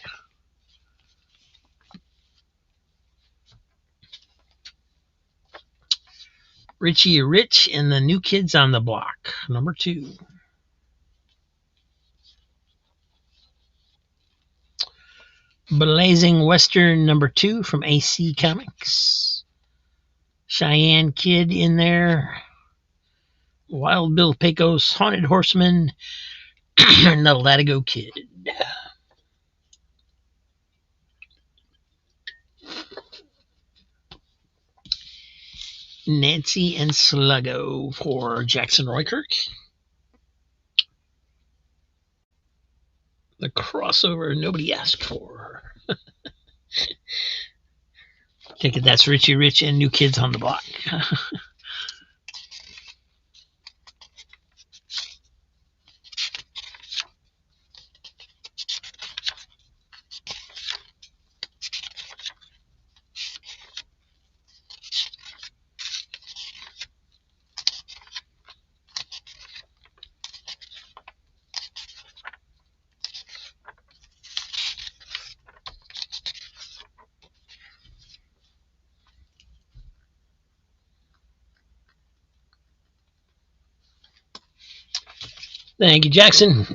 S2: Richie Rich and the New Kids on the Block, number 2. Blazing Western number 2 from AC Comics. Cheyenne Kid in there. Wild Bill Pecos, Haunted Horseman, and the Latigo Kid. Nancy and Sluggo for Jackson Roykirk. The crossover nobody asked for. Take it, that's Richie Rich and New Kids on the Block. Thank you, Jackson.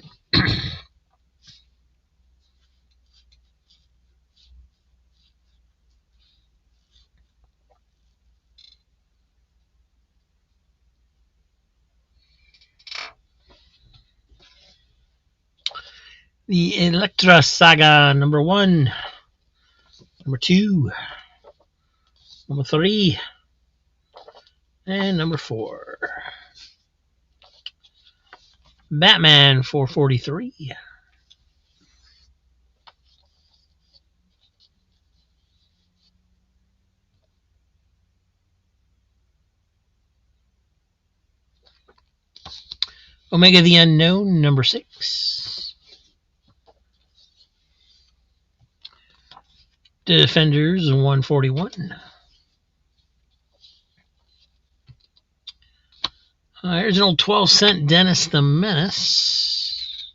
S2: The Electra Saga number 1, number 2, number 3, and number 4. Batman 443. Omega the Unknown number 6. Defenders 141. Here's an old 12-cent Dennis the Menace.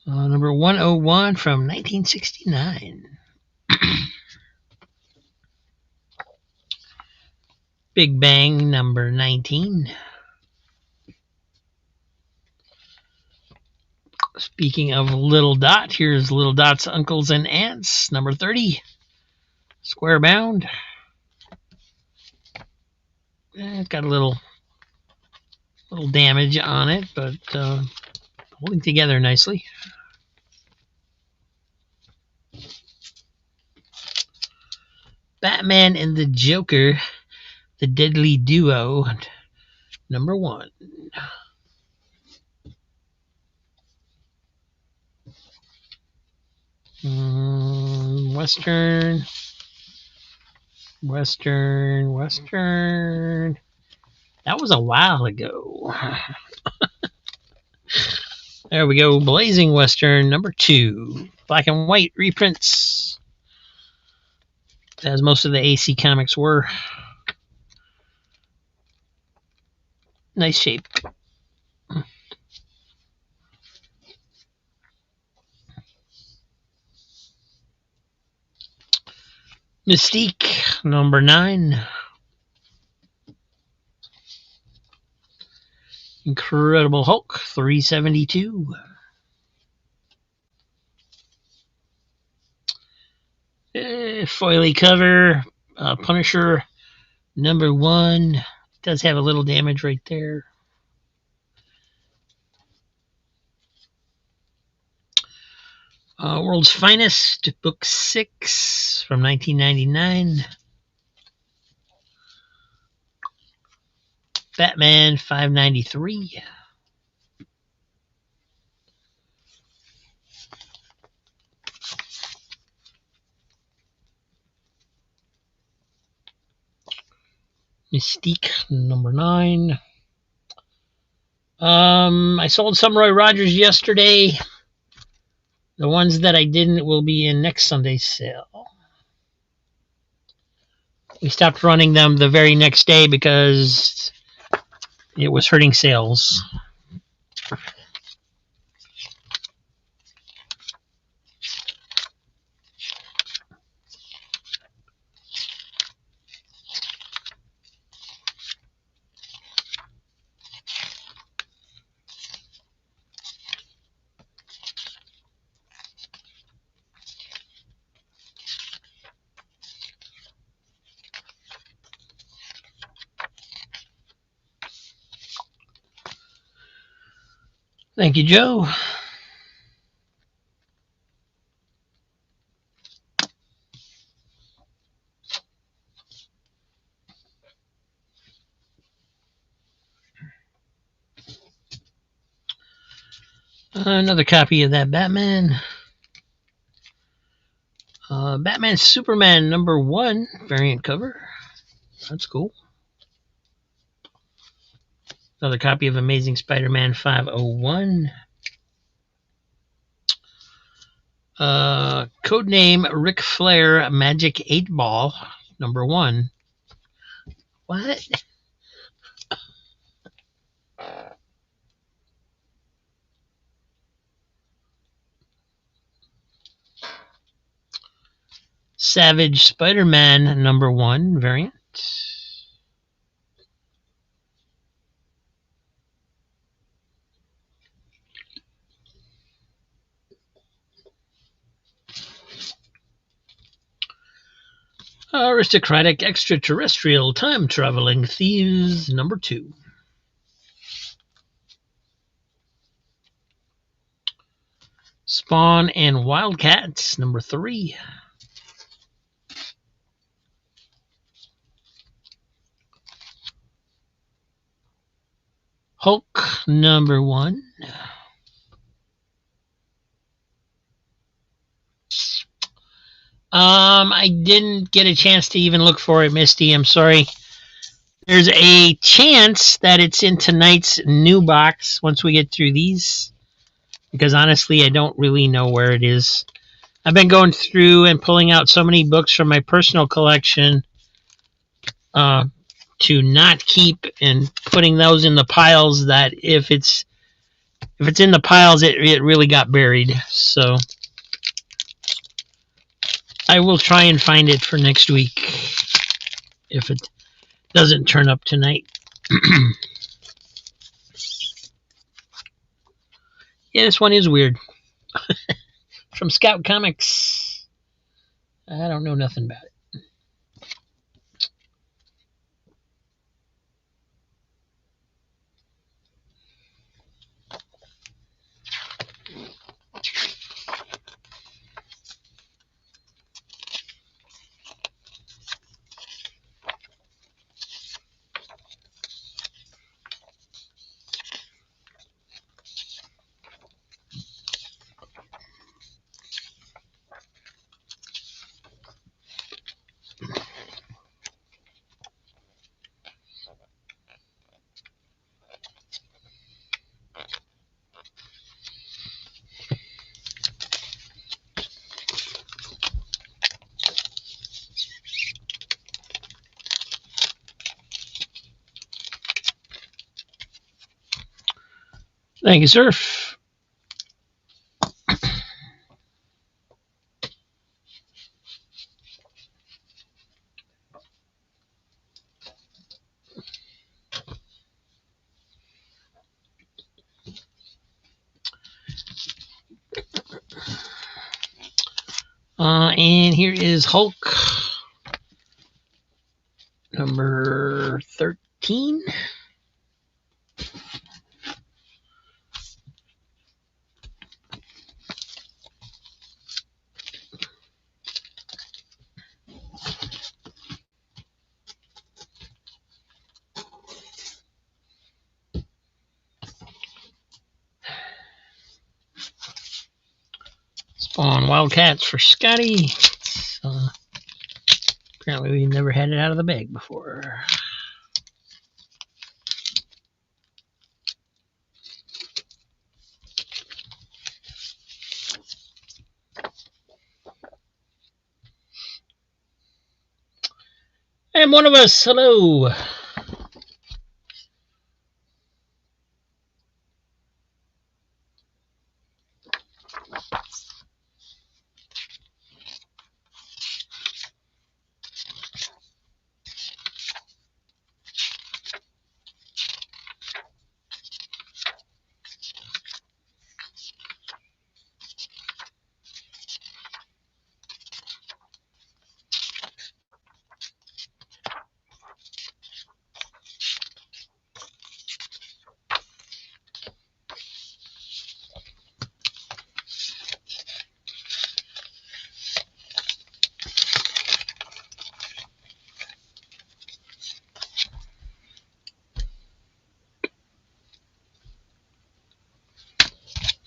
S2: Number 101 from 1969. Big Bang number 19. Speaking of Little Dot, here's Little Dot's Uncles and Aunts number 30. Square bound. It's got a little damage on it, but holding together nicely. Batman and the Joker, the Deadly Duo, number 1. Western. That was a while ago. There we go. Blazing Western number 2. Black and white reprints, as most of the AC comics were. Nice shape. Mystique number 9. Incredible Hulk 372. Foily cover. Punisher number 1. Does have a little damage right there. World's Finest, book 6 from 1999. Batman 593. Mystique number 9. I sold some Roy Rogers yesterday. The ones that I didn't will be in next Sunday's sale. We stopped running them the very next day because it was hurting sales. Thank you, Joe. Another copy of that Batman. Batman Superman number 1 variant cover. That's cool. Another copy of Amazing Spider-Man 501. Codename Ric Flair Magic 8 Ball number 1. What? Savage Spider-Man number 1 variant. Aristocratic Extraterrestrial Time Traveling Thieves number 2. Spawn and Wildcats, number 3. Hulk, number 1. I didn't get a chance to even look for it, Misty. I'm sorry. There's a chance that it's in tonight's new box once we get through these, because honestly, I don't really know where it is. I've been going through and pulling out so many books from my personal collection to not keep, and putting those in the piles that if it's in the piles, it really got buried. So I will try and find it for next week if it doesn't turn up tonight. Yeah, this one is weird. From Scout Comics. I don't know nothing about it. Thank you, sir. And here is Hulk, number 13. Spawn Wildcats for Scotty. Apparently we never had it out of the bag before. And one of us, hello.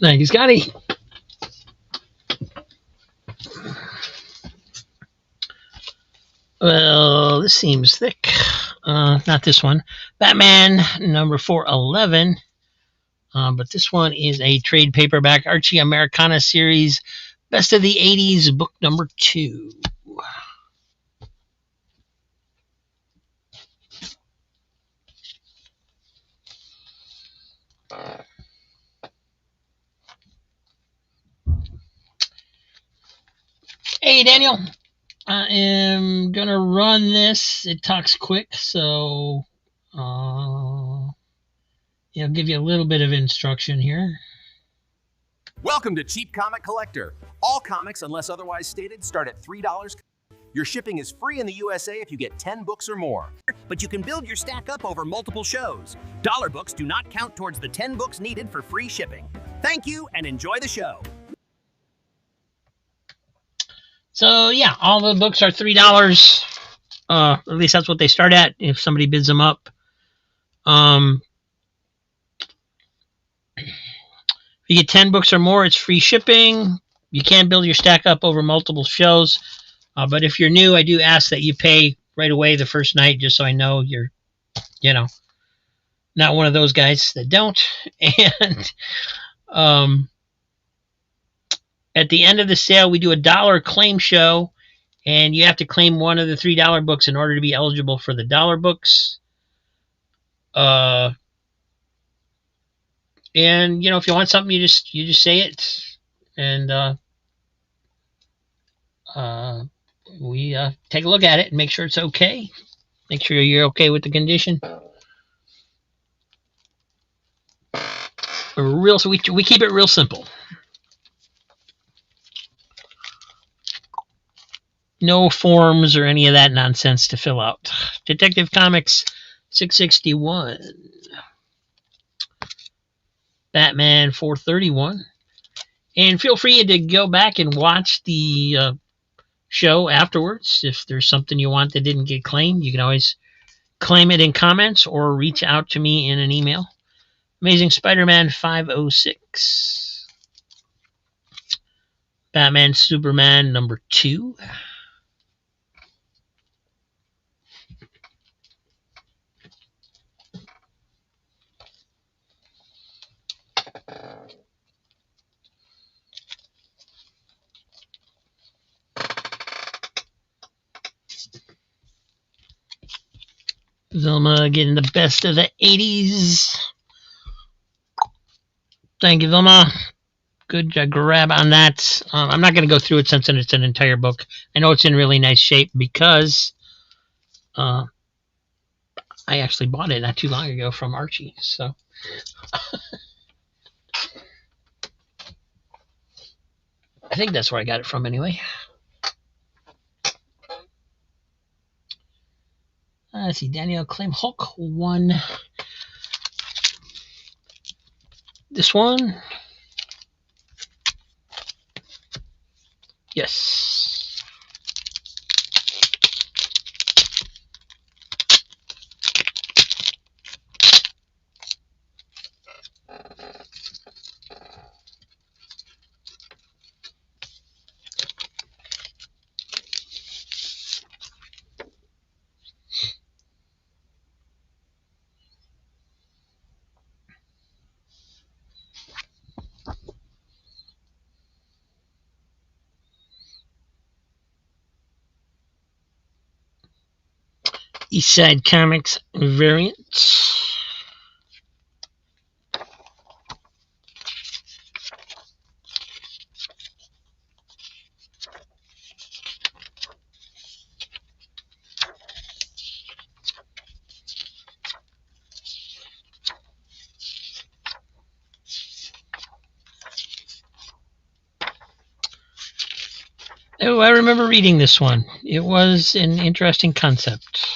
S2: Thank you, Scotty. Well, this seems thick. Not this one. Batman, number 411. But this one is a trade paperback Archie Americana series, Best of the 80s, book number 2. Hey, Daniel. I am going to run this. It talks quick, so I'll give you a little bit of instruction here.
S3: Welcome to Cheap Comic Collector. All comics, unless otherwise stated, start at $3. Your shipping is free in the USA if you get 10 books or more. But you can build your stack up over multiple shows. Dollar books do not count towards the 10 books needed for free shipping. Thank you and enjoy the show.
S2: So yeah, all the books are $3. At least that's what they start at if somebody bids them up. If you get 10 books or more, it's free shipping. You can build your stack up over multiple shows. But if you're new, I do ask that you pay right away the first night, just so I know you're, not one of those guys that don't. And at the end of the sale, we do a dollar claim show, and you have to claim one of the $3 books in order to be eligible for the dollar books. And if you want something, you just say it, and we take a look at it and make sure it's okay. Make sure you're okay with the condition. So we keep it real simple. No forms or any of that nonsense to fill out. Detective Comics 661. Batman 431. And feel free to go back and watch the show afterwards. If there's something you want that didn't get claimed, you can always claim it in comments or reach out to me in an email. Amazing Spider-Man 506. Batman Superman number 2. Vilma getting the best of the 80s. Thank you, Vilma. Good grab on that. I'm not going to go through it since it's an entire book. I know it's in really nice shape because I actually bought it not too long ago from Archie. So I think that's where I got it from anyway. Let's see. Daniel claim Hulk 1. This one. Yes. East Side Comics variant. Oh, I remember reading this one. It was an interesting concept.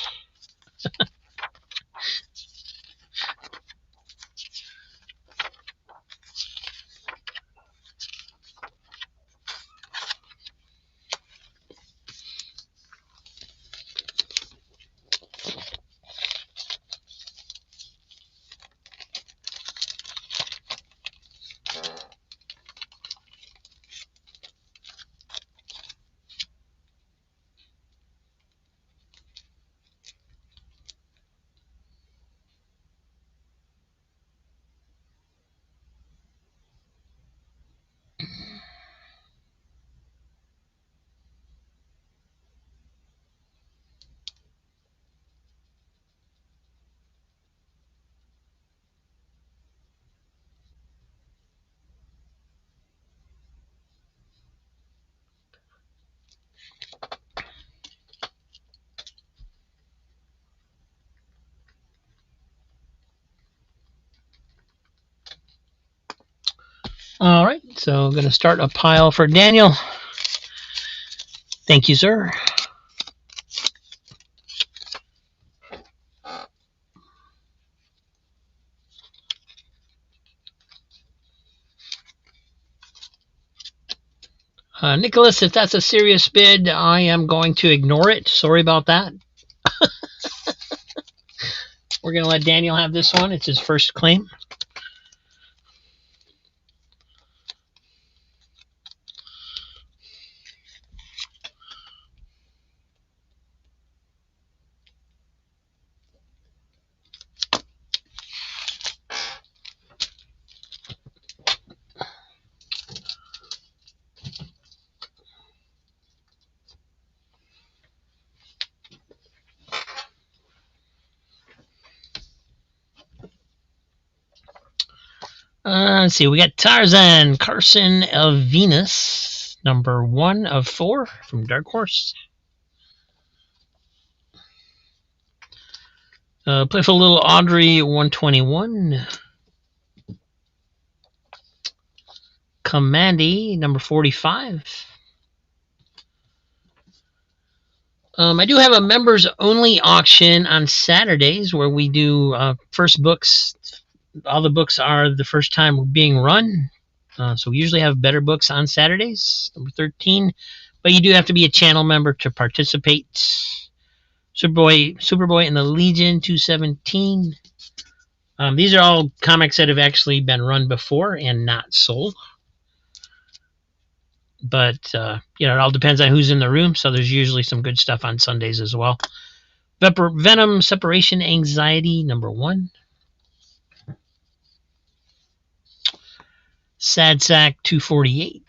S2: All right, so I'm going to start a pile for Daniel. Thank you, sir. Nicholas, if that's a serious bid, I am going to ignore it. Sorry about that. We're going to let Daniel have this one. It's his first claim. Let's see. We got Tarzan Carson of Venus, number 1 of 4 from Dark Horse. Playful Little Audrey 121. Commandy number 45. I do have a members only auction on Saturdays where we do first books. All the books are the first time being run. So we usually have better books on Saturdays, number 13. But you do have to be a channel member to participate. Superboy and the Legion 217. These are all comics that have actually been run before and not sold. But, it all depends on who's in the room. So there's usually some good stuff on Sundays as well. Venom Separation Anxiety, number 1. Sad Sack 248.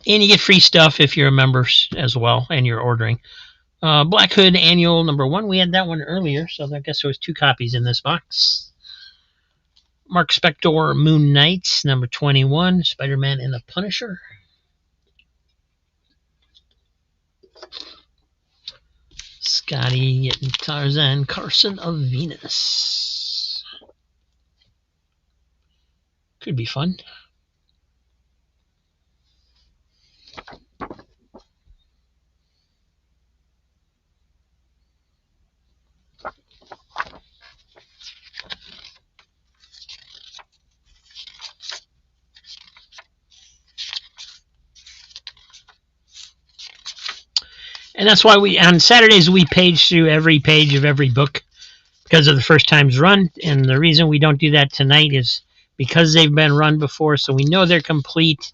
S2: And you get free stuff if you're a member as well and you're ordering. Black Hood Annual number 1. We had that one earlier, so I guess there was 2 copies in this box. Mark Spector Moon Knight number 21. Spider-Man and the Punisher. Scotty getting Tarzan Carson of Venus. Could be fun. And that's why on Saturdays we page through every page of every book because of the first times run. And the reason we don't do that tonight is because they've been run before, so we know they're complete.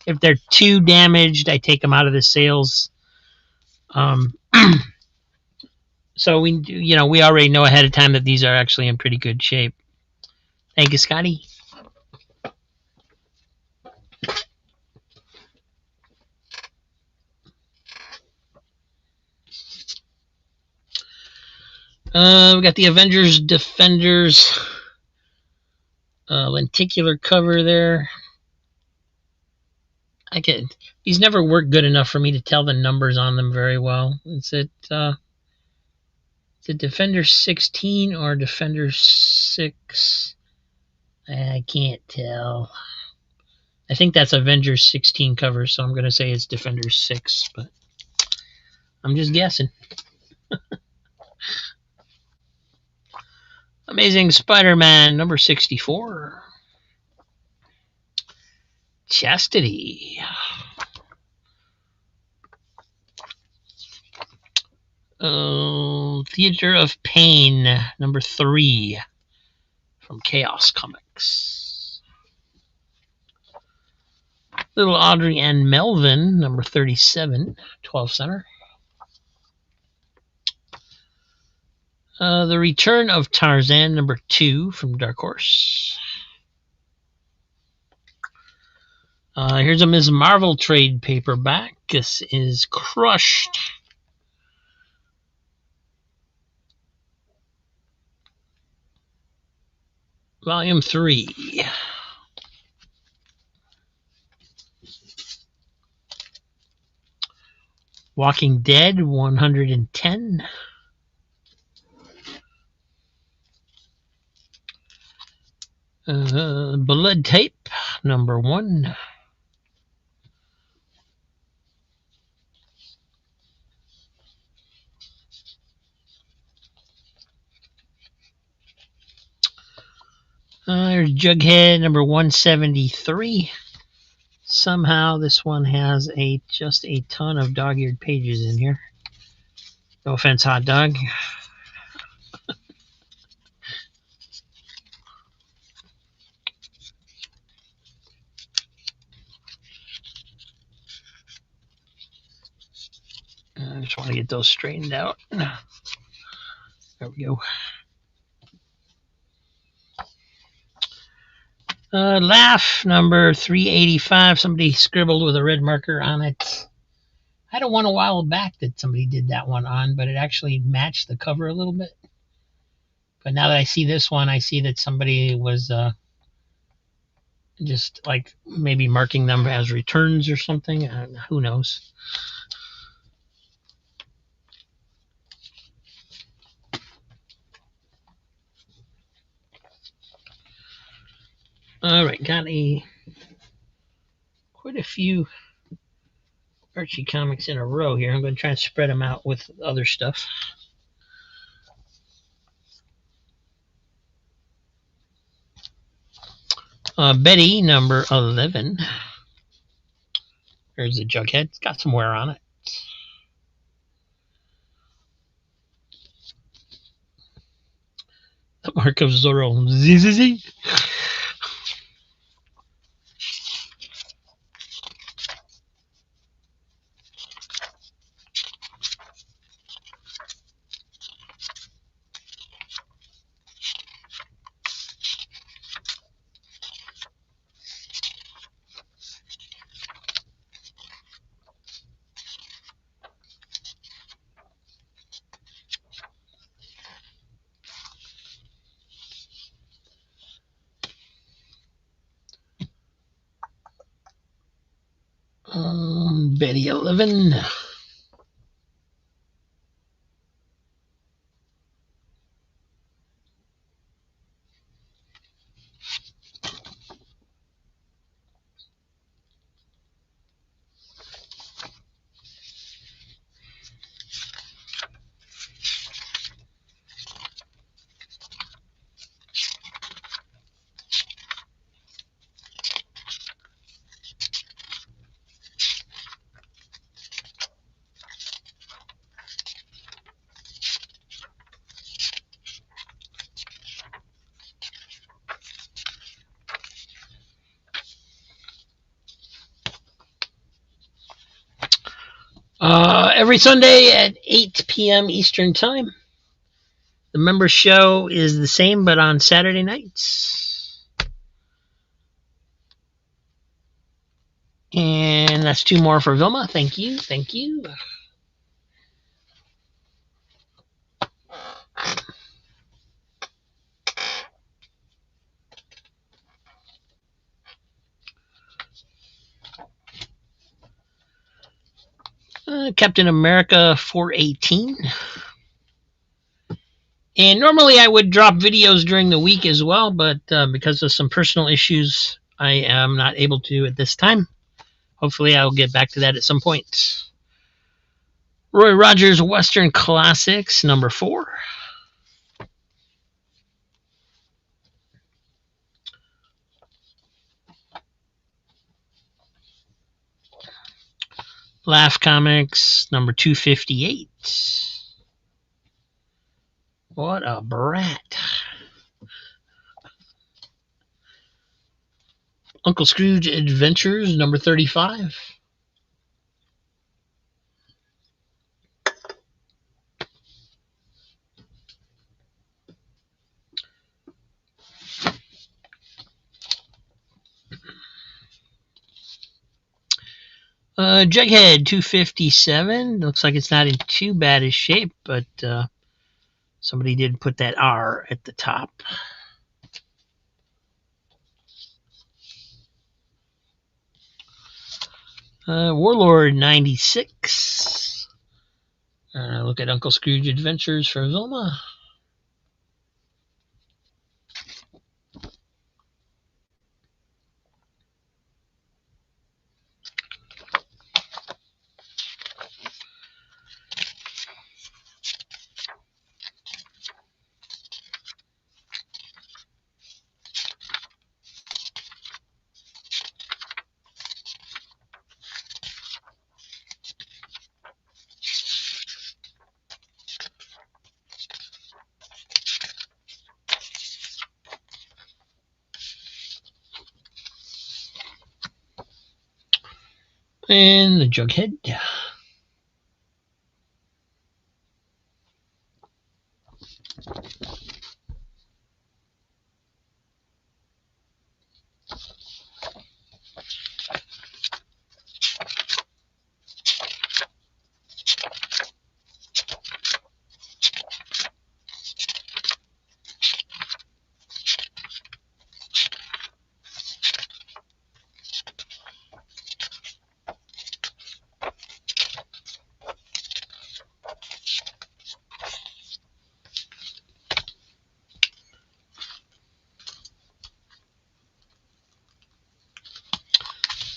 S2: If they're too damaged, I take them out of the sales. So we already know ahead of time that these are actually in pretty good shape. Thank you, Scotty. We got the Avengers Defenders lenticular cover there. These never work good enough for me to tell the numbers on them very well. Is it Defender 16 or Defender 6? I can't tell. I think that's Avengers 16 cover, so I'm going to say it's Defender 6, but I'm just guessing. Amazing Spider-Man number 64. Chastity. Theater of Pain number 3 from Chaos Comics. Little Audrey and Melvin number 37, 12 center. The Return of Tarzan number 2 from Dark Horse. Here's a Ms. Marvel trade paperback. This is Crushed. Volume 3. Walking Dead 110. Blood Tape number 1. There's Jughead number 173. Somehow this one has just a ton of dog-eared pages in here. No offense, hot dog. I just want to get those straightened out. There we go. Laugh number 385. Somebody scribbled with a red marker on it. I had one a while back that somebody did that one on, but it actually matched the cover a little bit. But now that I see this one, I see that somebody was just like maybe marking them as returns or something. Who knows? All right, got quite a few Archie comics in a row here. I'm going to try and spread them out with other stuff. Betty number 11. There's the Jughead. It's got some wear on it. The mark of Zorro. Zzz. Betty 11. Every Sunday at 8 p.m. Eastern Time. The member show is the same, but on Saturday nights. And that's two more for Vilma. Thank you. Thank you. Captain America 418. And normally I would drop videos during the week as well, but because of some personal issues, I am not able to at this time. Hopefully I'll get back to that at some point. Roy Rogers Western Classics number 4. Laugh Comics number 258. What a brat. Uncle Scrooge Adventures number 35. Jughead 257. Looks like it's not in too bad a shape, but somebody did put that R at the top. Warlord 96. Look at Uncle Scrooge Adventures for Vilma. And the Jughead.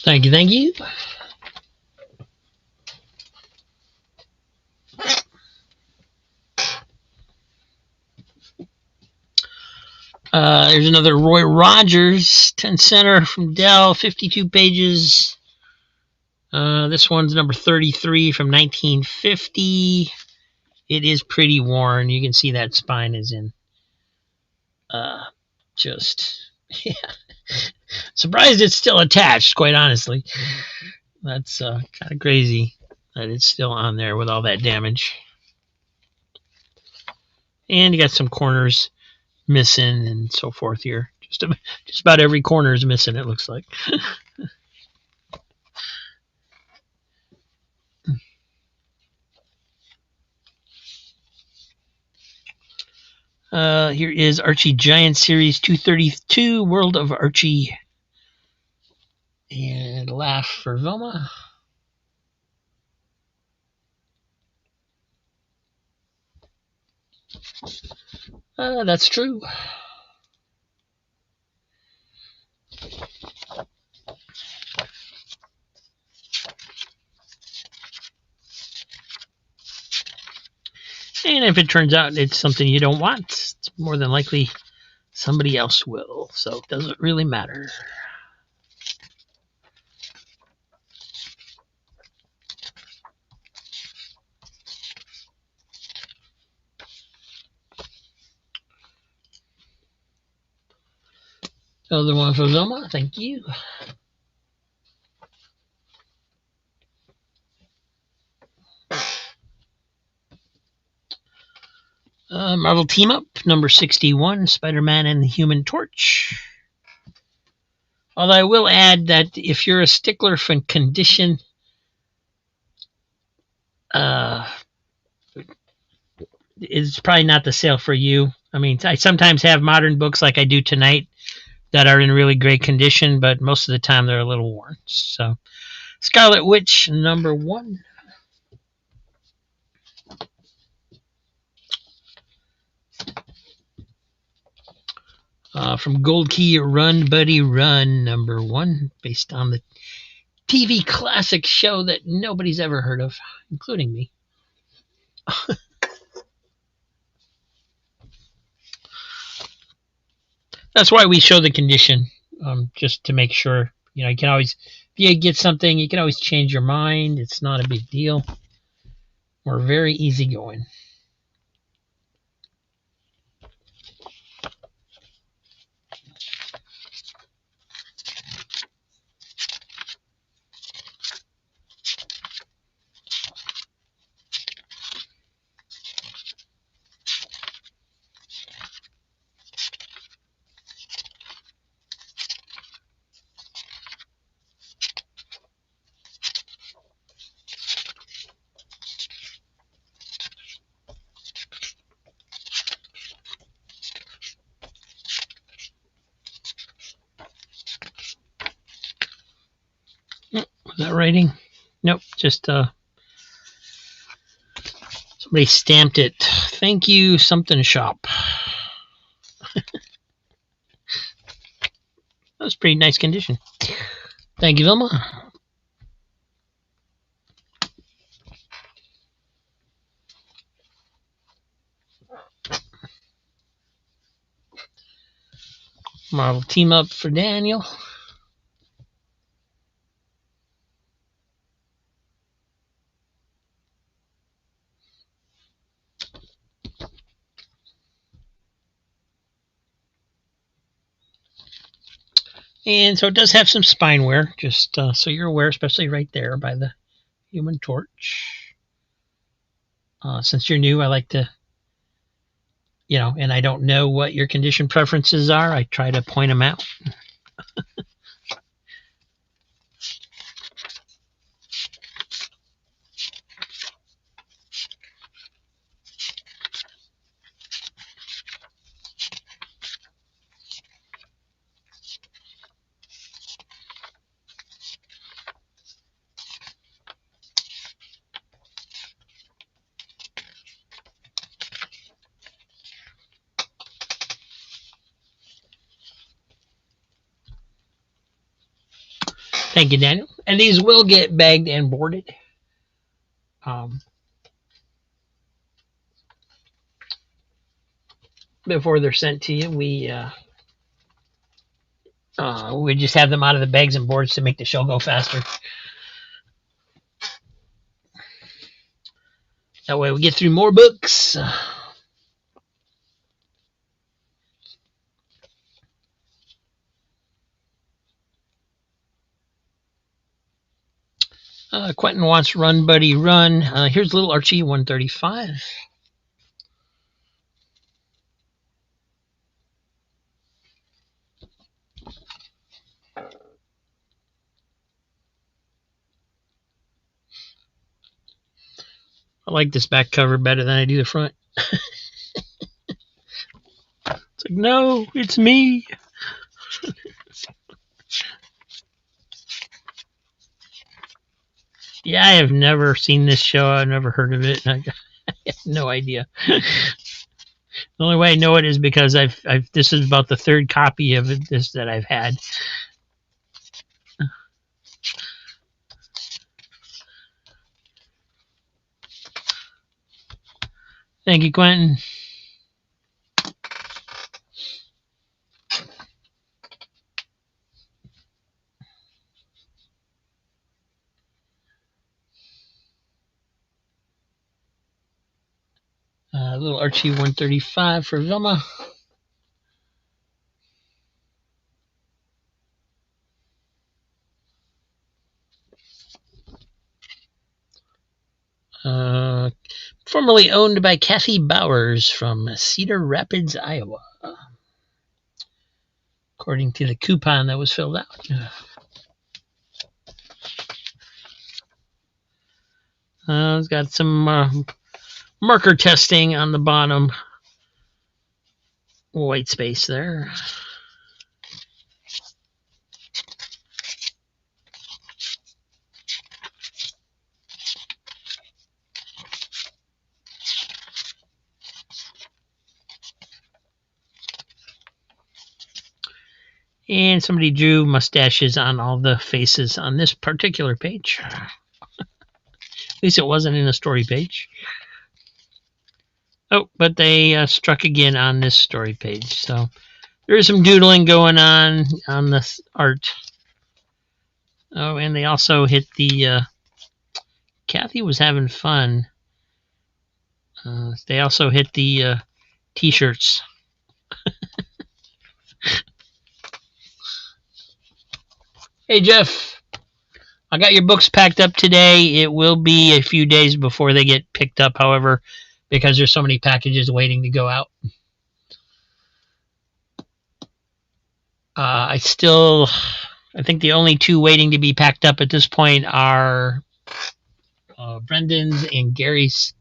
S2: Thank you, thank you. There's another Roy Rogers 10 center from Dell, 52 pages. This one's number 33 from 1950. It is pretty worn. You can see that spine is in. Yeah. Surprised it's still attached, quite honestly. That's kind of crazy that it's still on there with all that damage. And you got some corners missing and so forth here. Just about every corner is missing, it looks like. Here is Archie Giant Series 232, World of Archie. And laugh for Velma. That's true. And if it turns out it's something you don't want, it's more than likely somebody else will. So it doesn't really matter. Another one for Velma. Thank you. Marvel Team Up, number 61, Spider-Man and the Human Torch. Although I will add that if you're a stickler for condition, it's probably not the sale for you. I mean, I sometimes have modern books like I do tonight that are in really great condition, but most of the time they're a little worn. So, Scarlet Witch, number 1. From Gold Key, Run Buddy Run, number 1, based on the TV classic show that nobody's ever heard of, including me. That's why we show the condition, just to make sure. You know, you can always, if you get something, you can always change your mind. It's not a big deal. We're very easygoing. Was that writing? Nope, just somebody stamped it. Thank you, something shop. That was pretty nice condition. Thank you, Vilma. Marvel Team Up for Daniel. And so it does have some spine wear, just so you're aware, especially right there by the Human Torch. Since you're new, I like to, and I don't know what your condition preferences are, I try to point them out. Thank you, Daniel. And these will get bagged and boarded. Before they're sent to you, we just have them out of the bags and boards to make the show go faster. That way we get through more books. Quentin wants Run Buddy Run. Here's little Archie 135. I like this back cover better than I do the front. It's like, no, it's me. Yeah, I have never seen this show. I've never heard of it. I have no idea. The only way I know it is because this is about the third copy of this that I've had. Thank you, Quentin. Little Archie 135 for Vilma. Formerly owned by Kathy Bowers from Cedar Rapids, Iowa. According to the coupon that was filled out. It's got some marker testing on the bottom. White space there. And somebody drew mustaches on all the faces on this particular page. At least it wasn't in a story page. Oh, but they struck again on this story page. So there is some doodling going on this art. Oh, and they also hit the... Kathy was having fun. They also hit the t-shirts. Hey, Jeff. I got your books packed up today. It will be a few days before they get picked up, however, because there's so many packages waiting to go out. I think the only two waiting to be packed up at this point are Brendan's and Gary's.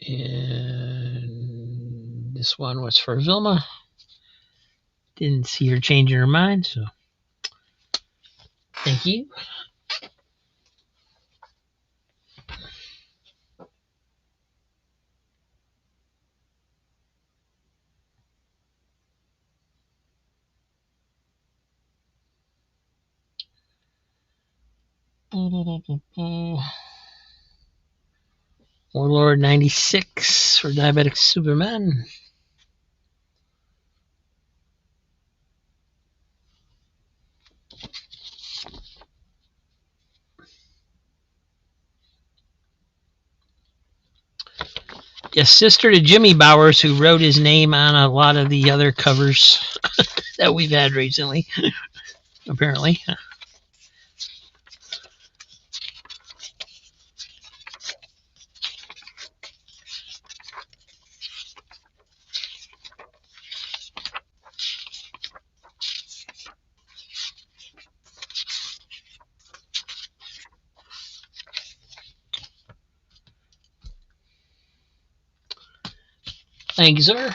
S2: And this one was for Vilma. Didn't see her changing her mind, so thank you. Warlord 96 for Diabetic Superman. a sister to Jimmy Bowers, who wrote his name on a lot of the other covers that we've had recently, apparently. Thank you, sir.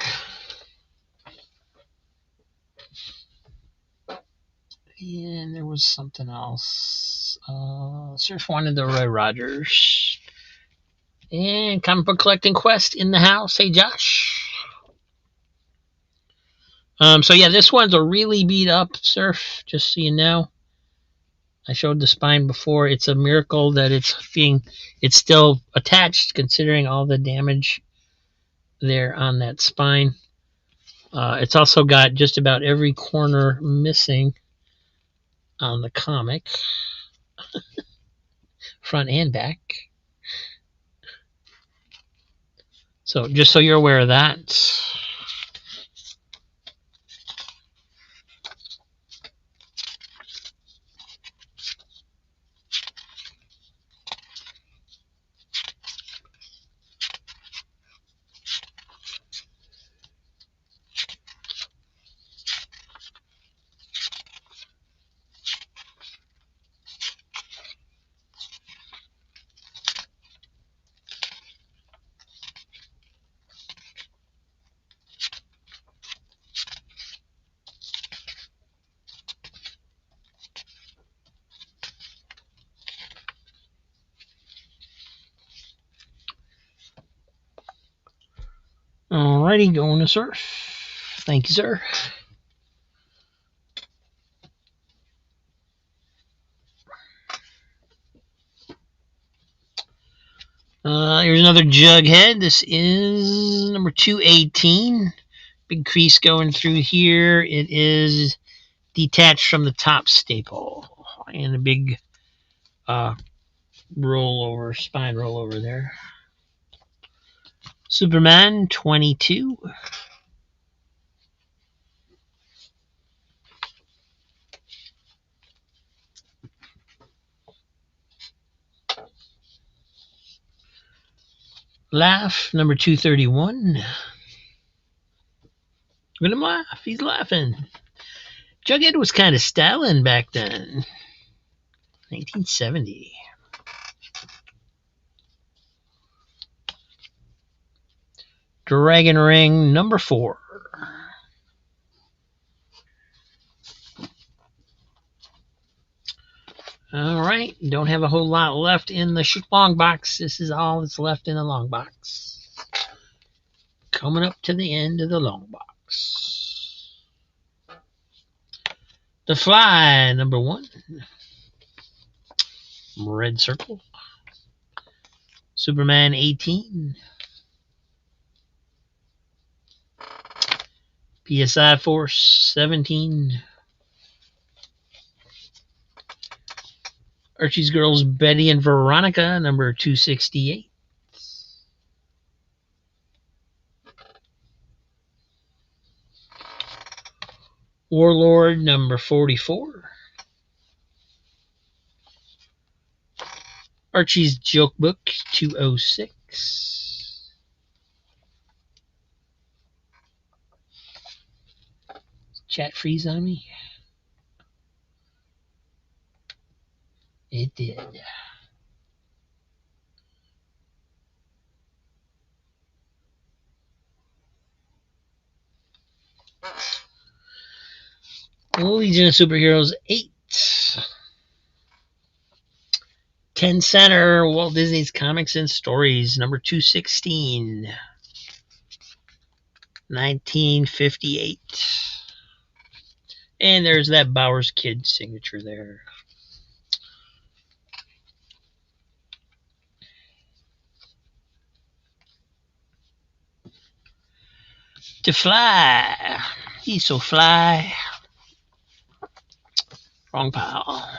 S2: And there was something else. Surf wanted the Roy Rogers. And comic book collecting quest in the house. Hey, Josh. So yeah, this one's a really beat up Surf, just so you know. I showed the spine before. It's a miracle that it's still attached, considering all the damage there on that spine. It's also got just about every corner missing on the comic, front and back. So just so you're aware of that. Alrighty, going to Surf. Thank you, sir. Here's another Jughead. This is number 218. Big crease going through here. It is detached from the top staple. And a big spine rollover there. Superman 22. Laugh, number 231. Look at him laugh. He's laughing. Jughead was kind of styling back then. 1970. Dragon Ring, number 4. All right, don't have a whole lot left in the long box. This is all that's left in the long box. Coming up to the end of the long box. The Fly, number 1. Red circle. Superman 18. PSI Force 17. Archie's Girls Betty and Veronica, number 268. Warlord, number 44. Archie's Joke Book, 206. Chat freeze on me? It did. Legion of Superheroes 8. 10 Center, Walt Disney's Comics and Stories, number 216. 1958. And there's that Bowers Kid signature there. To Fly. He's so fly. Wrong pile.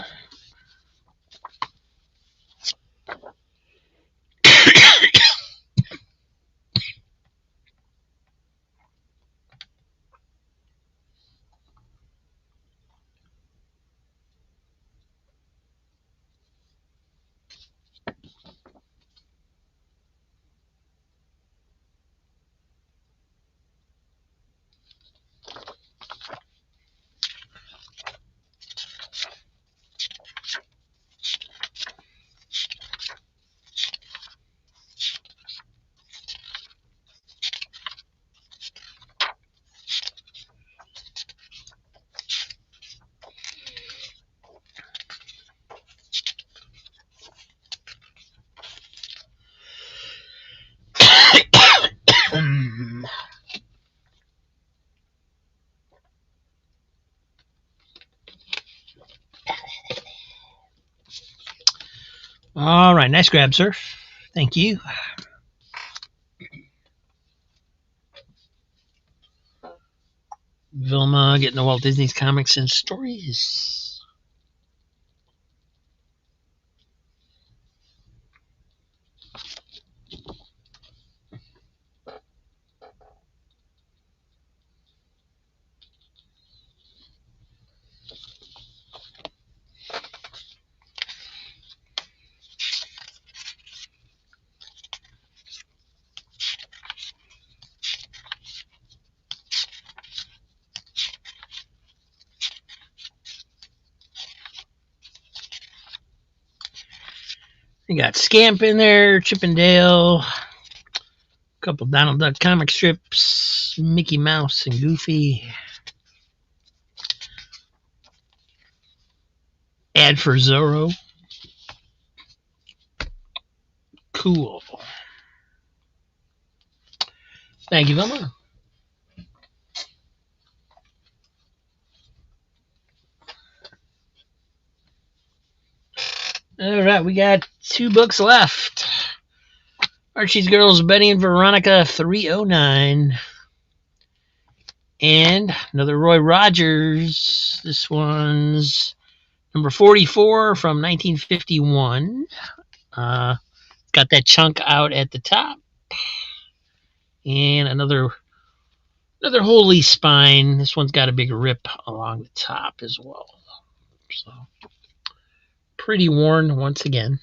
S2: All right, nice grab, sir. Thank you. Vilma getting the Walt Disney's Comics and Stories. You got Scamp in there, Chippendale, a couple Donald Duck comic strips, Mickey Mouse and Goofy. Ad for Zorro. Cool. Thank you, Vilma. All right, we got 2 books left. Archie's Girls, Betty and Veronica 309. And another Roy Rogers. This one's number 44 from 1951. Got that chunk out at the top. And another Holy Spine. This one's got a big rip along the top as well. So pretty worn once again.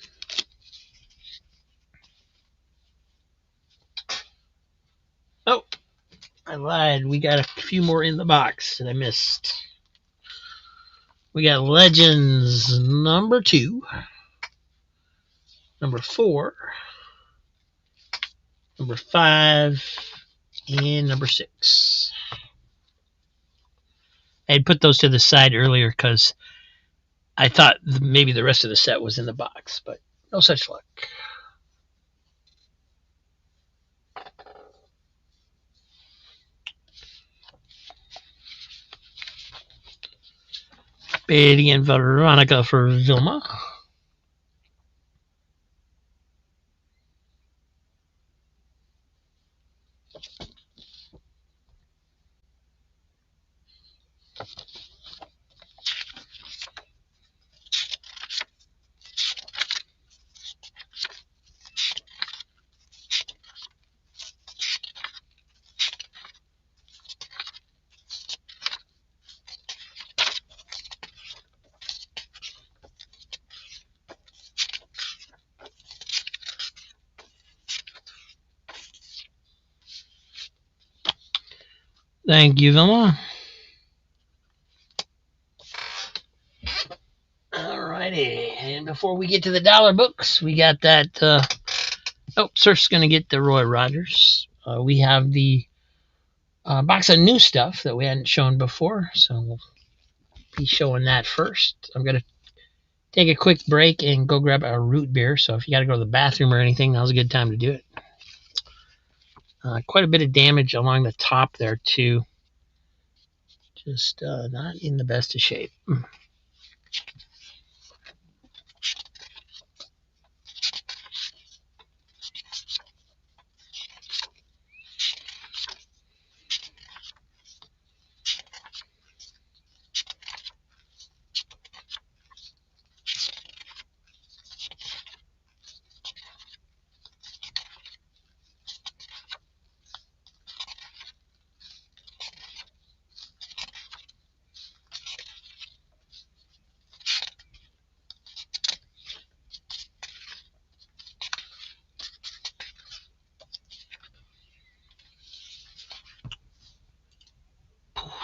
S2: Oh, I lied. We got a few more in the box that I missed. We got Legends number 2, number 4, number 5, and number 6. I had put those to the side earlier because I thought maybe the rest of the set was in the box, but no such luck. Betty and Veronica for Vilma. Thank you, Vilma. Alrighty, and before we get to the dollar books, we got that. Surf's gonna get the Roy Rogers. We have the box of new stuff that we hadn't shown before, so we'll be showing that first. I'm gonna take a quick break and go grab a root beer. So if you got to go to the bathroom or anything, now's a good time to do it. Quite a bit of damage along the top there too. Just not in the best of shape.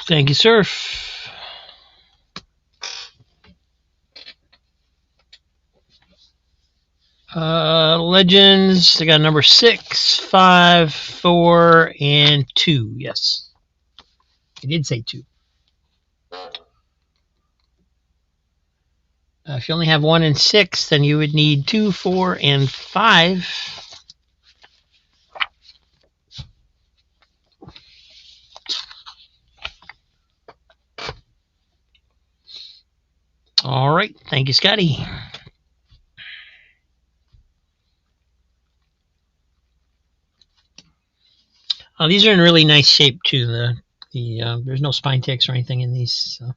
S2: Thank you, Surf. Legends, they got number 6, 5, 4, and 2. Yes. I did say 2. If you only have 1 and 6, then you would need 2, 4, and 5. All right. Thank you, Scotty. These are in really nice shape too. There's no spine ticks or anything in these, so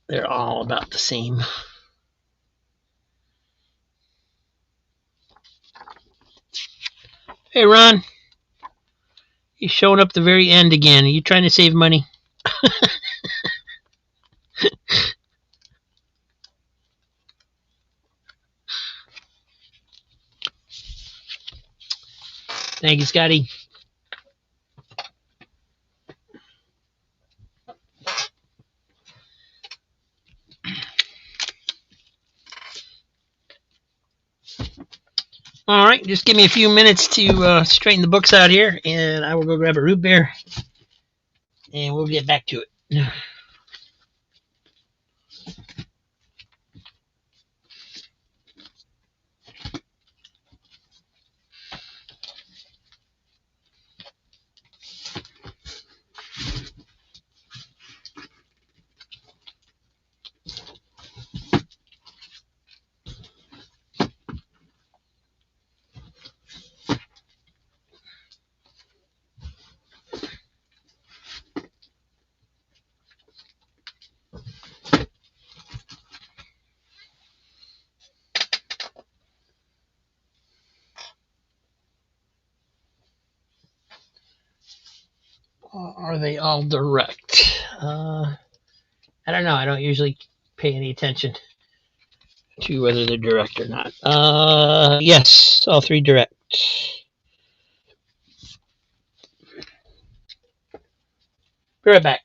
S2: they're all about the same. Hey, Ron, you showing up the very end again. Are you trying to save money? Thank you, Scotty. All right, just give me a few minutes to straighten the books out here, and I will go grab a root beer, and we'll get back to it. Are they all direct? I don't know. I don't usually pay any attention to whether they're direct or not. Yes, all three direct. Be right back.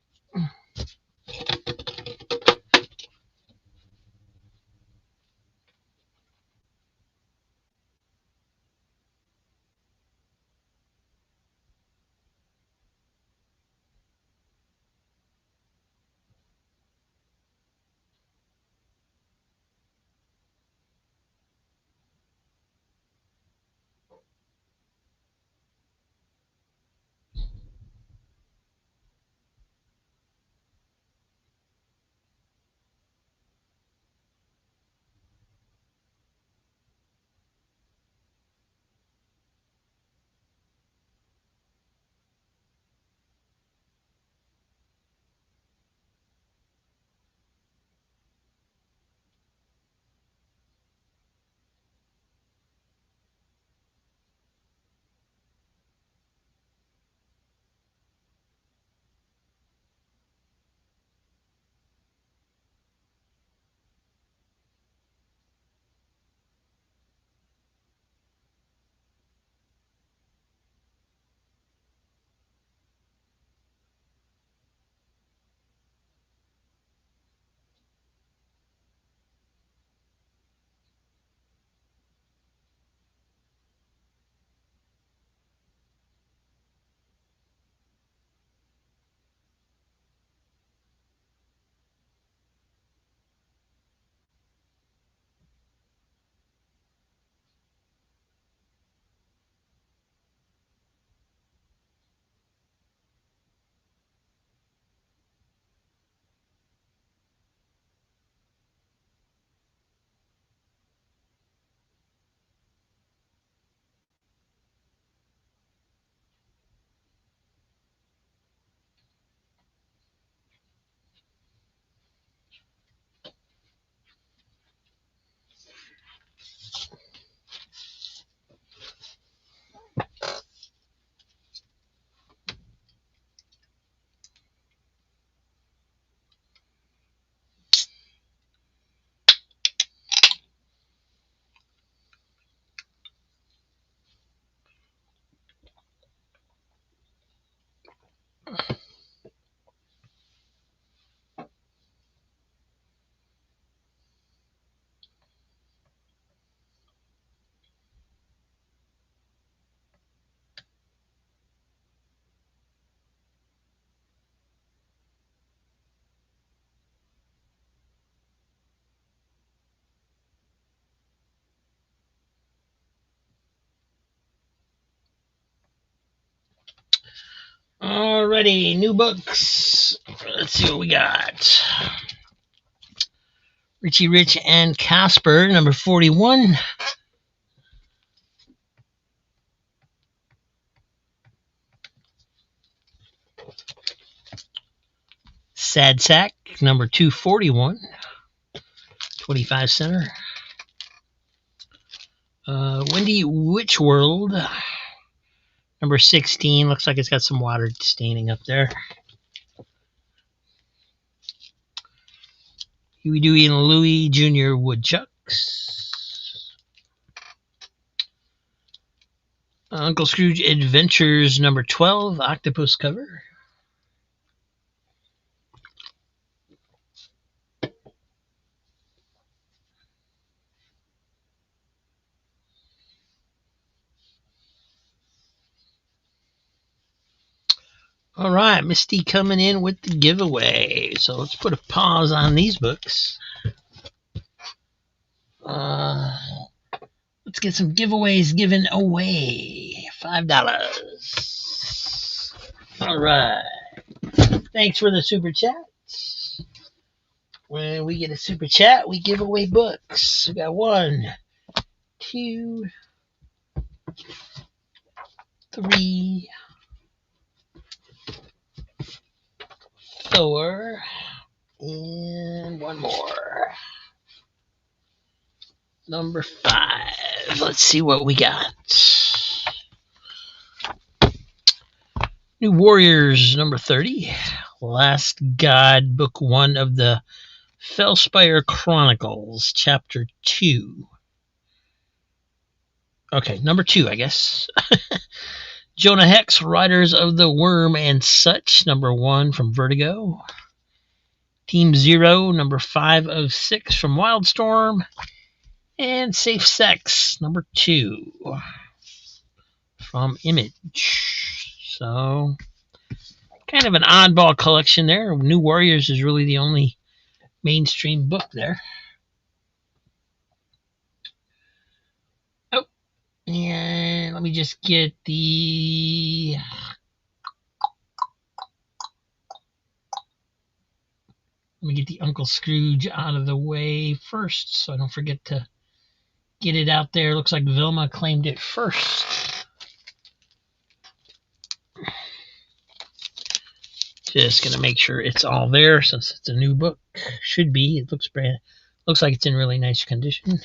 S2: Alrighty, new books. Let's see what we got. Richie Rich and Casper, number 41. Sad Sack, number 241, 25 center. Windy Witch World, number 16. Looks like it's got some water staining up there. Huey, Dewey, and Louie Jr. Woodchucks. Uncle Scrooge Adventures, number 12, octopus cover. All right, Misty coming in with the giveaway. So let's put a pause on these books. Let's get some giveaways given away. $5. All right. Thanks for the super chats. When we get a super chat, we give away books. We got 1, 2, 3, 4, and 1 more. Number 5. Let's see what we got. New Warriors, number 30. Last God, book 1 of the Fellspire Chronicles, chapter 2. Okay, number 2, I guess. Jonah Hex, Riders of the Worm and Such, number 1 from Vertigo. Team 0, number 5 of 6 from Wildstorm. And Safe Sex, number 2 from Image. So, kind of an oddball collection there. New Warriors is really the only mainstream book there. Oh, and let me just get the... Let me get the Uncle Scrooge out of the way first, so I don't forget to get it out there. Looks like Vilma claimed it first. Just gonna make sure it's all there since it's a new book. Should be. It looks like it's in really nice condition.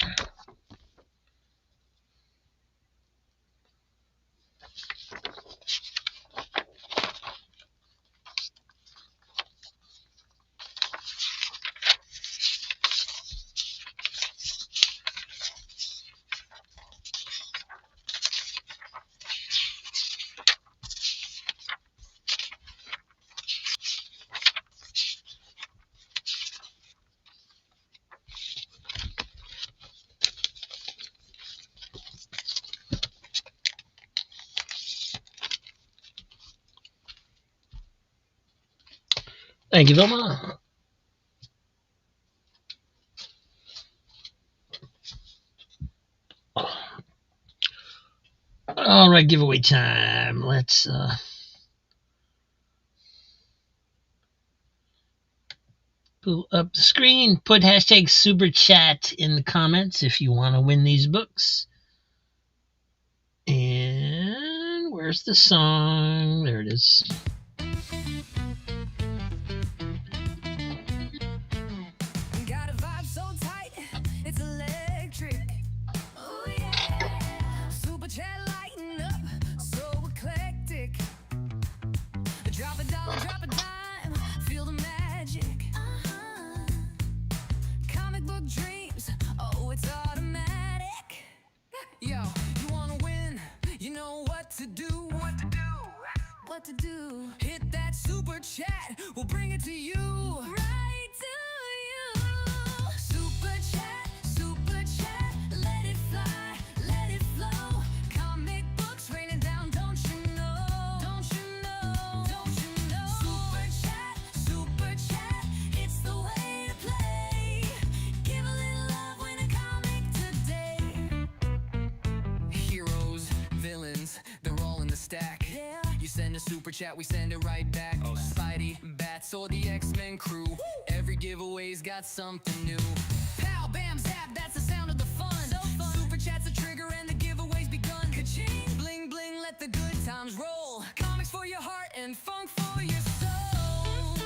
S2: Thank you, Vilma. All right, giveaway time. Let's pull up the screen. Put hashtag super chat in the comments if you want to win these books. And where's the song? There it is.
S1: Drop a dime, feel the magic. Comic book dreams, oh, it's automatic. Yo, you wanna win, you know what to do. What to do. Hit that super chat, we'll bring it to you. Right to you. Super chat, let it fly, let it flow. Comic books raining down, don't you know? Super chat, it's the way to play. Give a little love, win a comic today. Heroes, villains, they're all in the stack. Yeah. You send a super chat, we send it right back. Oh, Spidey, Bats, or the X-Men crew. Woo! Every giveaway's got something new. Pow, bam, zap, that's the sound of the fun. So fun. Super chat's a trigger and the giveaway's begun. Ka-ching, bling, bling, let the good times roll. Comics for your heart and funk for your soul.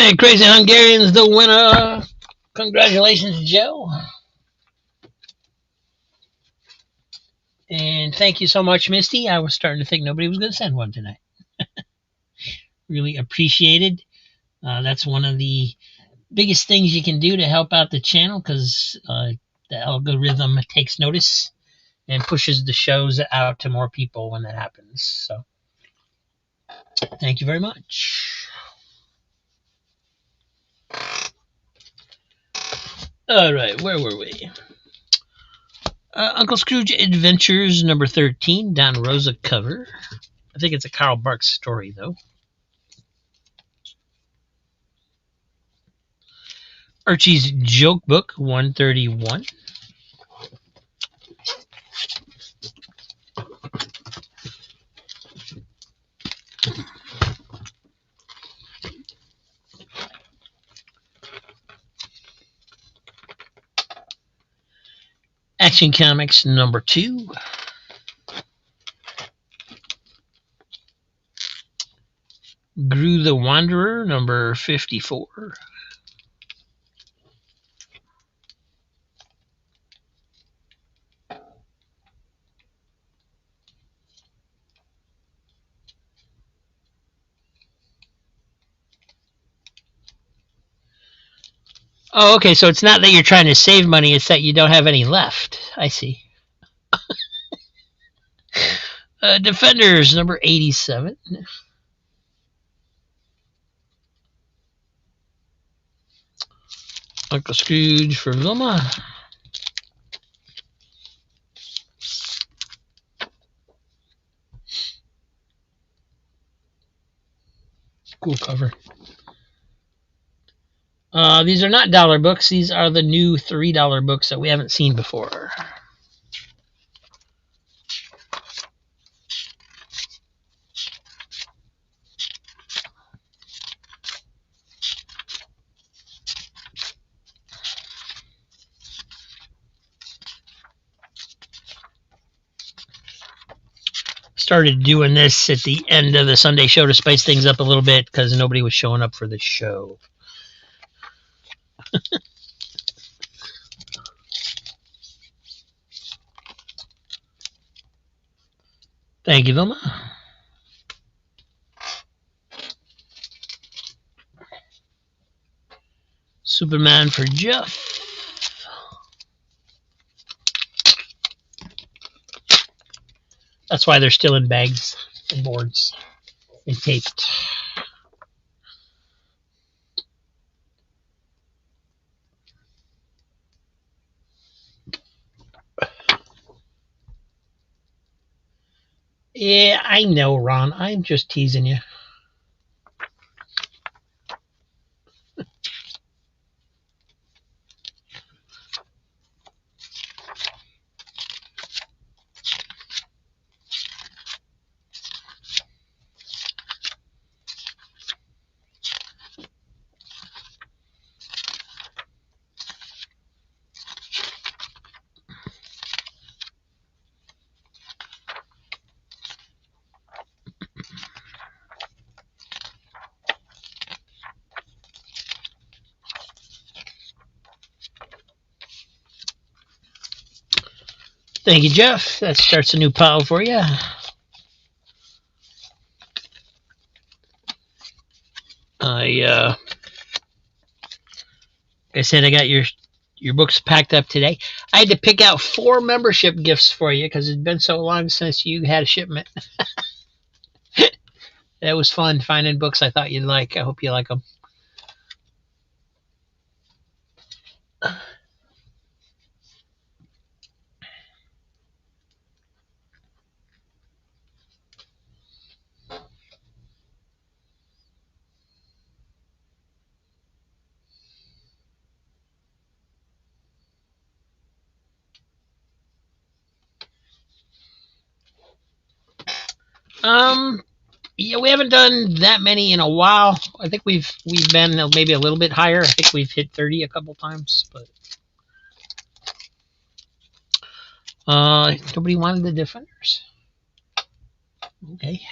S2: And Crazy Hungarian's the winner. Congratulations, Joe. And thank you so much, Misty. I was starting to think nobody was going to send one tonight. Really appreciated. That's one of the biggest things you can do to help out the channel, because the algorithm takes notice and pushes the shows out to more people when that happens. So thank you very much. All right, where were we? Uncle Scrooge Adventures number 13, Don Rosa cover. I think it's a Carl Barks story, though. Archie's Joke Book 131. Action Comics number 2. Gru the Wanderer number 54. Oh, okay, so it's not that you're trying to save money, it's that you don't have any left. I see. Defenders number 87. Uncle Scrooge for Vilma. Cool cover. These are not dollar books. These are the new $3 books that we haven't seen before. Started doing this at the end of the Sunday show to spice things up a little bit because nobody was showing up for the show. Thank you, Vilma. Superman for Jeff. That's why they're still in bags and boards and taped. Yeah, I know, Ron. I'm just teasing you. Thank you, Jeff. That starts a new pile for you. I said I got your books packed up today. I had to pick out 4 membership gifts for you because it's been so long since you had a shipment. It was fun finding books I thought you'd like. I hope you like them. Yeah, we haven't done that many in a while. I think we've been maybe a little bit higher. I think we've hit 30 a couple times, but nobody wanted the Defenders. Okay.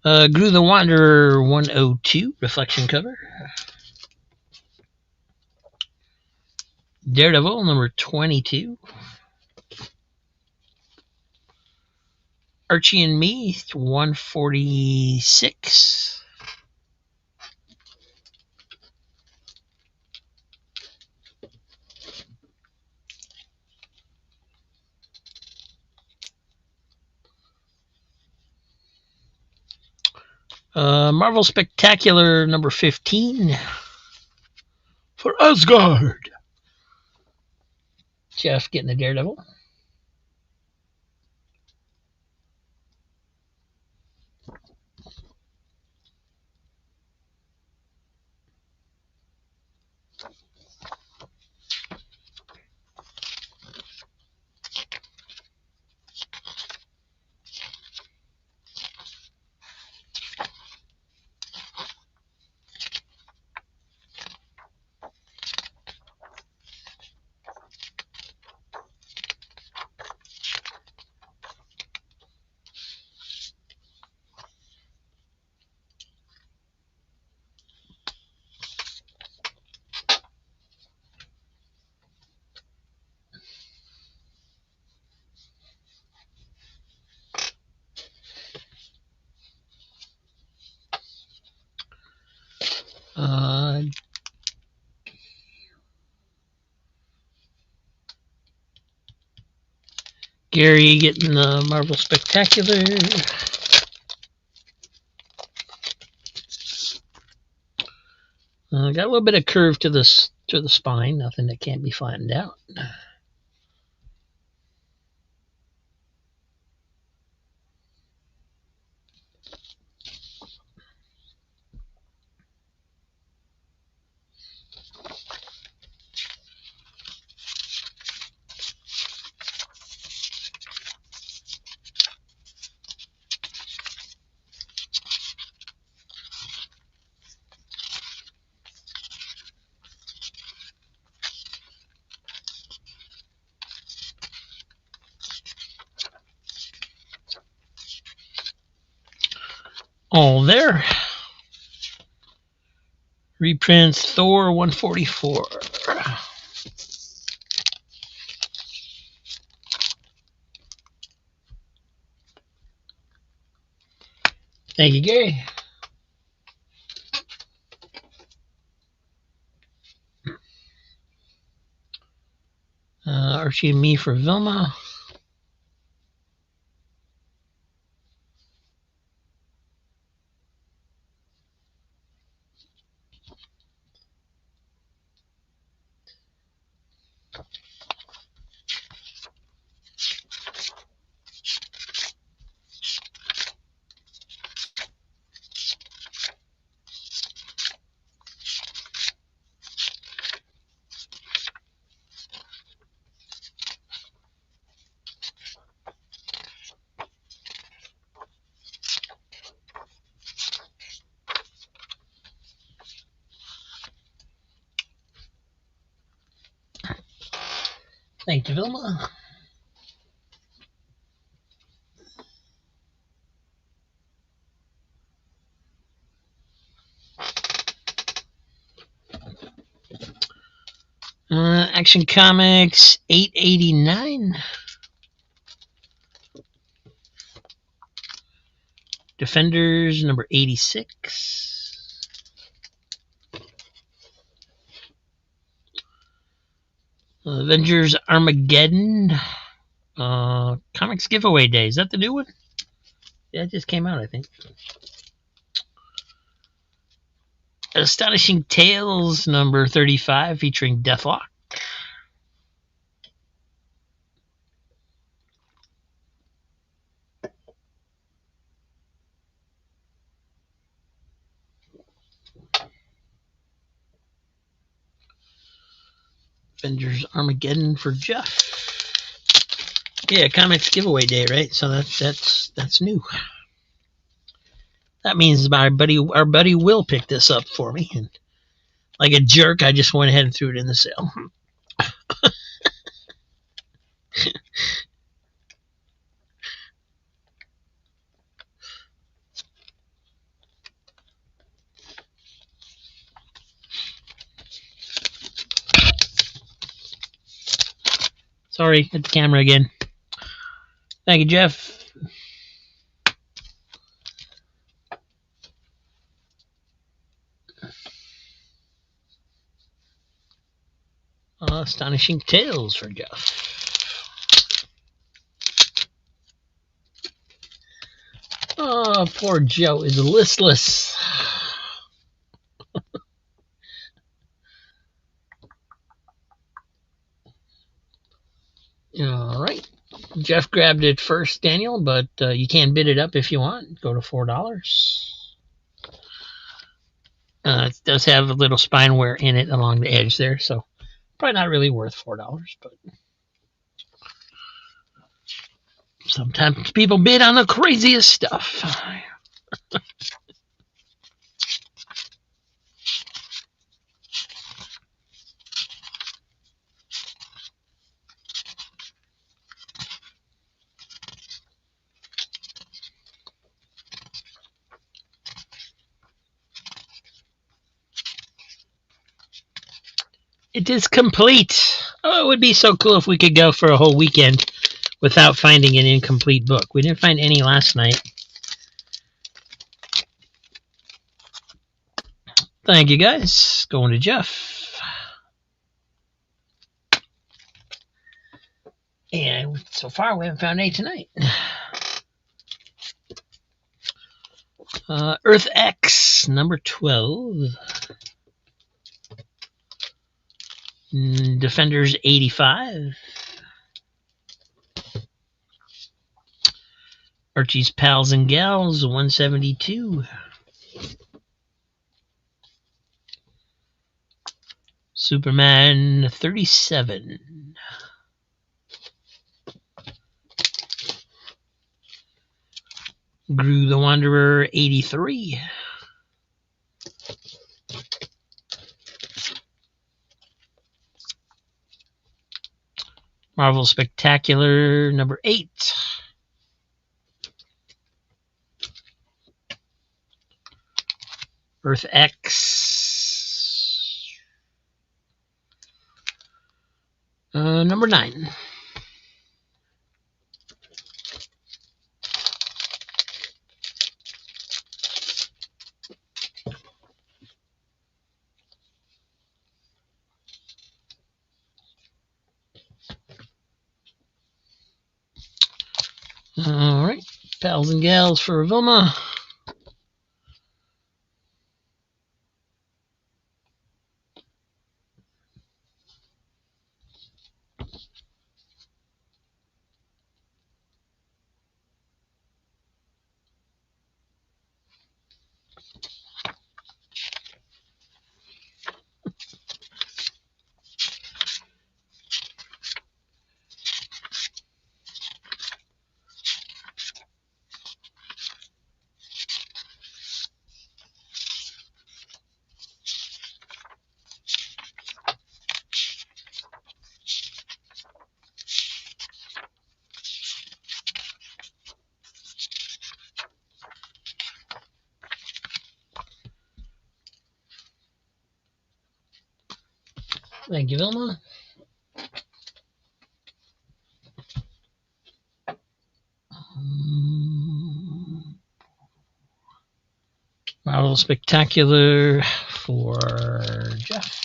S2: Gru the Wanderer 102 reflection cover. Daredevil number 22. Archie and Me 146. Marvel Spectacular number 15 for Asgard. Jeff getting the Daredevil. Gary getting the Marvel Spectacular. Got a little bit of curve to the spine, nothing that can't be flattened out. All there. Reprints Thor 144. Thank you, Gary. Archie and Me for Vilma. Thank you, Vilma. Action Comics 889. Defenders number 86. Avengers Armageddon. Comics Giveaway Day. Is that the new one? Yeah, it just came out, I think. Astonishing Tales number 35 featuring Deathlock. Avengers Armageddon for Jeff. Yeah, Comics Giveaway Day, right? So that's new. That means our buddy Will pick this up for me, and like a jerk, I just went ahead and threw it in the sale. Sorry, hit the camera again. Thank you, Jeff. Astonishing tales for Jeff. Oh, poor Joe is listless. All right. Jeff grabbed it first, Daniel, but you can bid it up if you want. Go to $4. It does have a little spine wear in it along the edge there, so probably not really worth $4, but sometimes people bid on the craziest stuff. It is complete. Oh, it would be so cool if we could go for a whole weekend without finding an incomplete book. We didn't find any last night. Thank you, guys. Going to Jeff. And so far, we haven't found any tonight. Earth X, number 12. Defenders 85. Archie's Pals and Gals 172. Superman 37. Gru the Wanderer 83. Marvel Spectacular number 8. Earth X number 9. All right, Pals and Gals for Vilma. Thank you, Vilma. Marvel Spectacular for Jeff.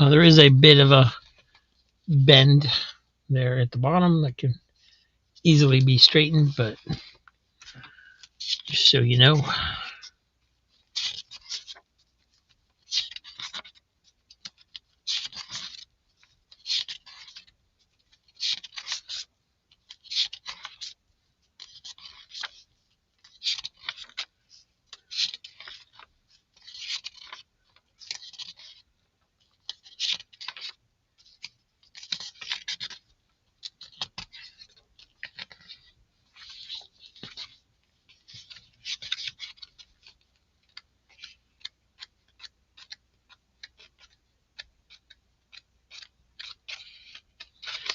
S2: There is a bit of a bend there at the bottom that can easily be straightened, but just so you know.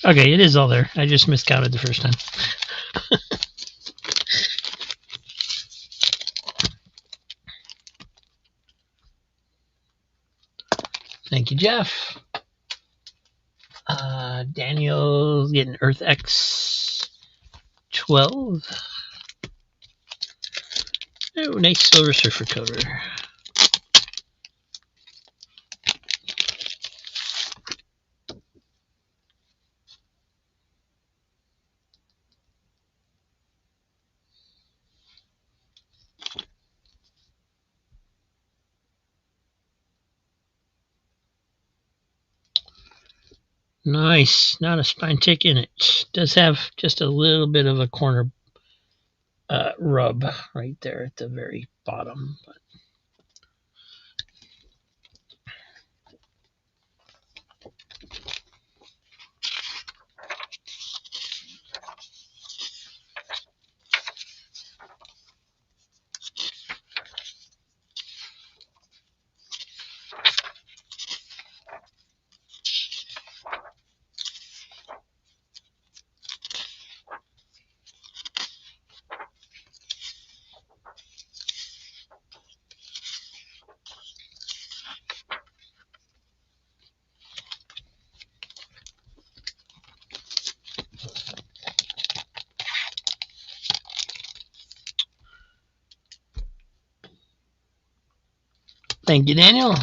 S2: Okay, it is all there. I just miscounted the first time. Thank you, Jeff. Daniel's getting Earth X 12. Oh, nice Silver Surfer cover. Nice. Not a spine tick in it. Does have just a little bit of a corner rub right there at the very bottom. But thank you, Daniel.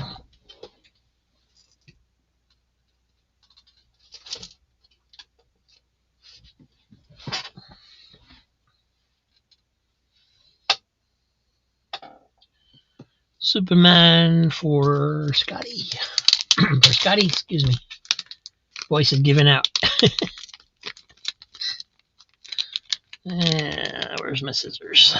S2: Superman for Scotty. For Scotty, excuse me. Voice is giving out. Where's my scissors?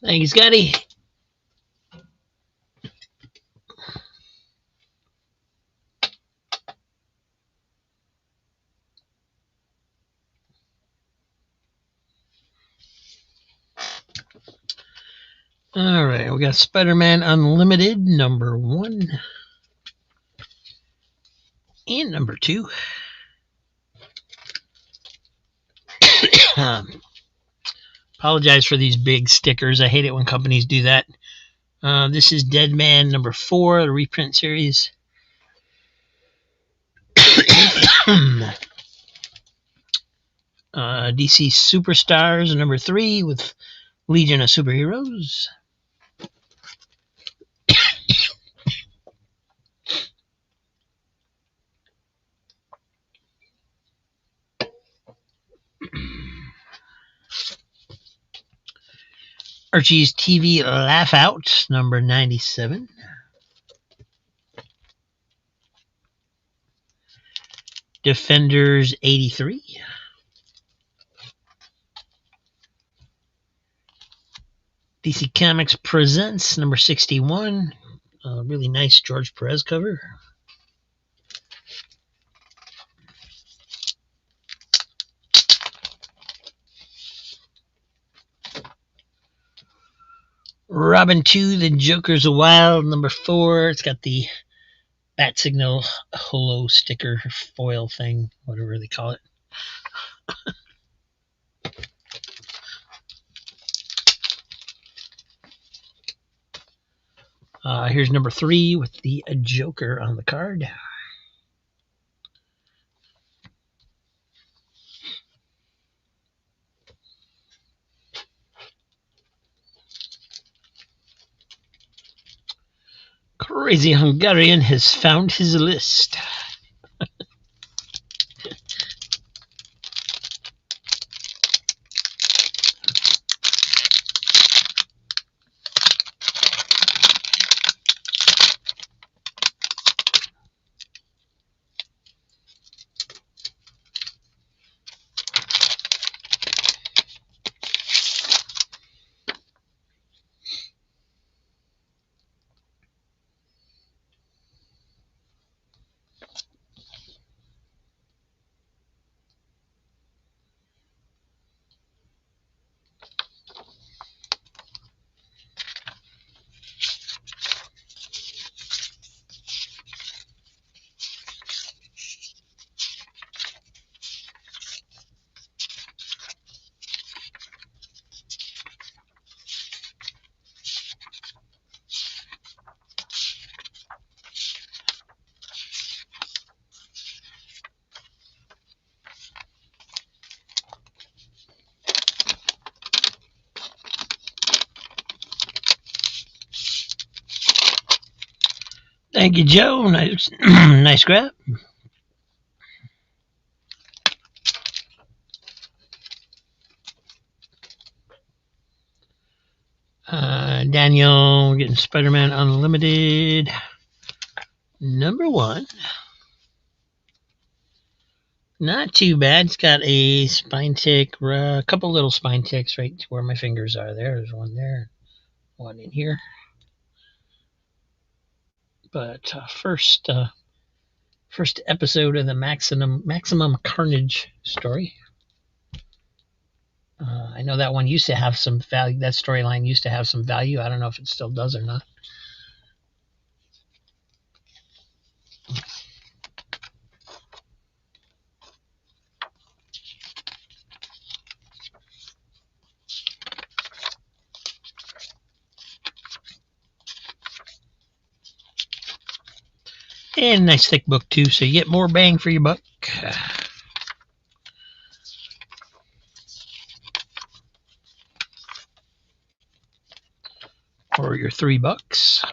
S2: Thank you, Scotty. All right, we got Spider-Man Unlimited #1 and #2. Apologize for these big stickers. I hate it when companies do that. This is Dead Man #4, the reprint series. DC Superstars #3 with Legion of Superheroes. Archie's TV Laugh Out #97. Defenders 83. DC Comics Presents #61. Really nice George Perez cover. Robin 2, The Joker's a Wild #4. It's got the Bat Signal holo sticker foil thing, whatever they call it. Here's number 3 with the Joker on the card. Crazy Hungarian has found his list. Thank you, Joe. Nice, nice grab. Daniel getting Spider-Man Unlimited. Number 1. Not too bad. It's got a spine tick, a couple little spine ticks right where my fingers are. There's one there, one in here. But first episode of the Maximum Carnage story. I know that one used to have some value. That storyline used to have some value. I don't know if it still does or not. And a nice thick book too, so you get more bang for your buck. Or your $3.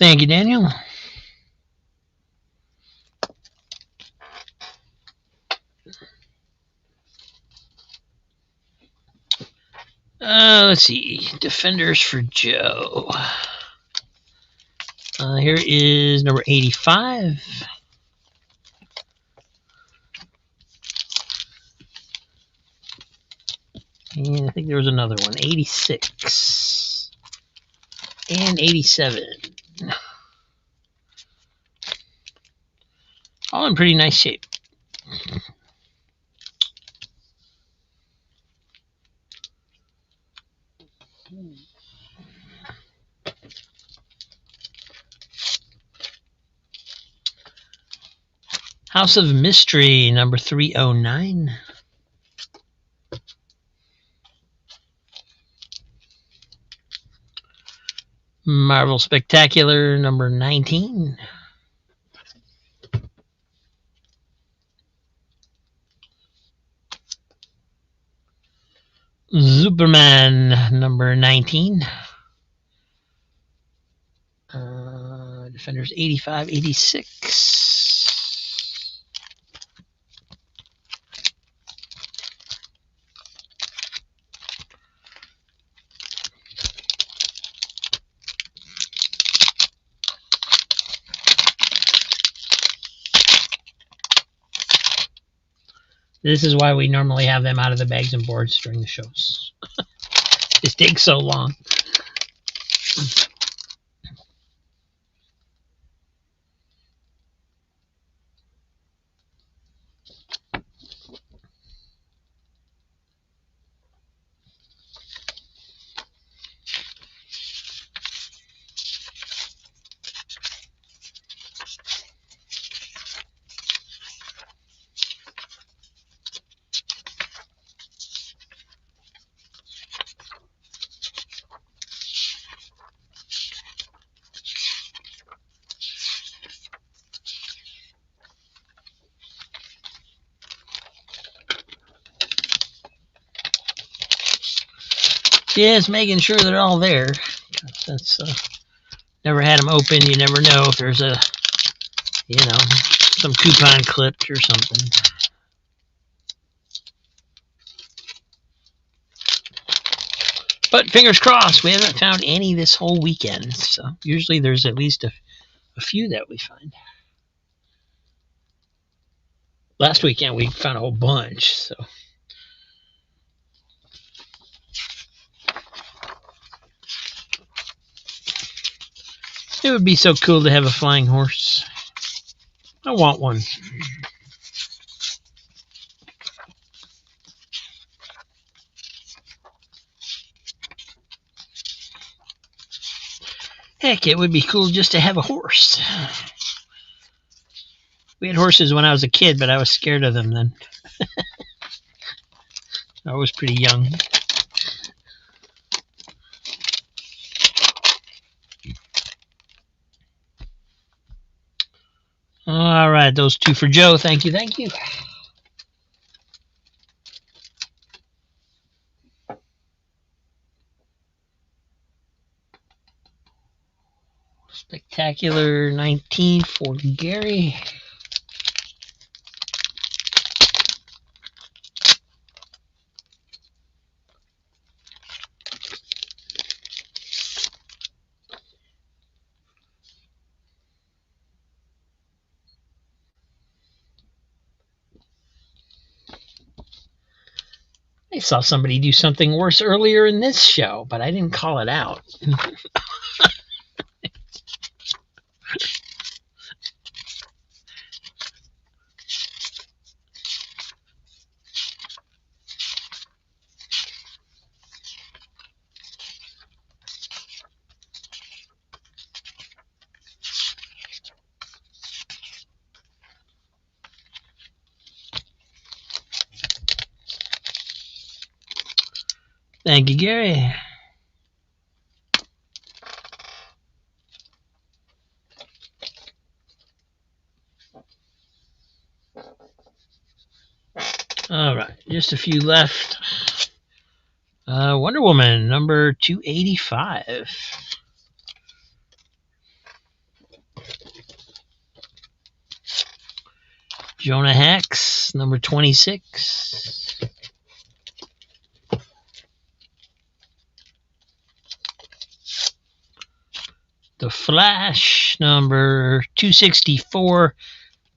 S2: Thank you, Daniel. Let's see. Defenders for Joe. Here is number 85. And I think there was another one, 86. And 87. All in pretty nice shape. House of Mystery, number 309. Marvel Spectacular, number 19. Superman, number 19. Defenders 85, 86. This is why we normally have them out of the bags and boards during the shows. It takes so long. Just making sure they're all there. Since never had them open, you never know if there's a, some coupon clipped or something. But fingers crossed, we haven't found any this whole weekend. So usually there's at least a few that we find. Last weekend we found a whole bunch. So. It would be so cool to have a flying horse. I want one. Heck, it would be cool just to have a horse. We had horses when I was a kid, but I was scared of them then. I was pretty young. All right, those two for Joe. Thank you, thank you. Spectacular 19 for Gary. I saw somebody do something worse earlier in this show, but I didn't call it out. Thank you, Gary. All right, just a few left. Wonder Woman, number 285. Jonah Hex, number 26. The Flash, number 264.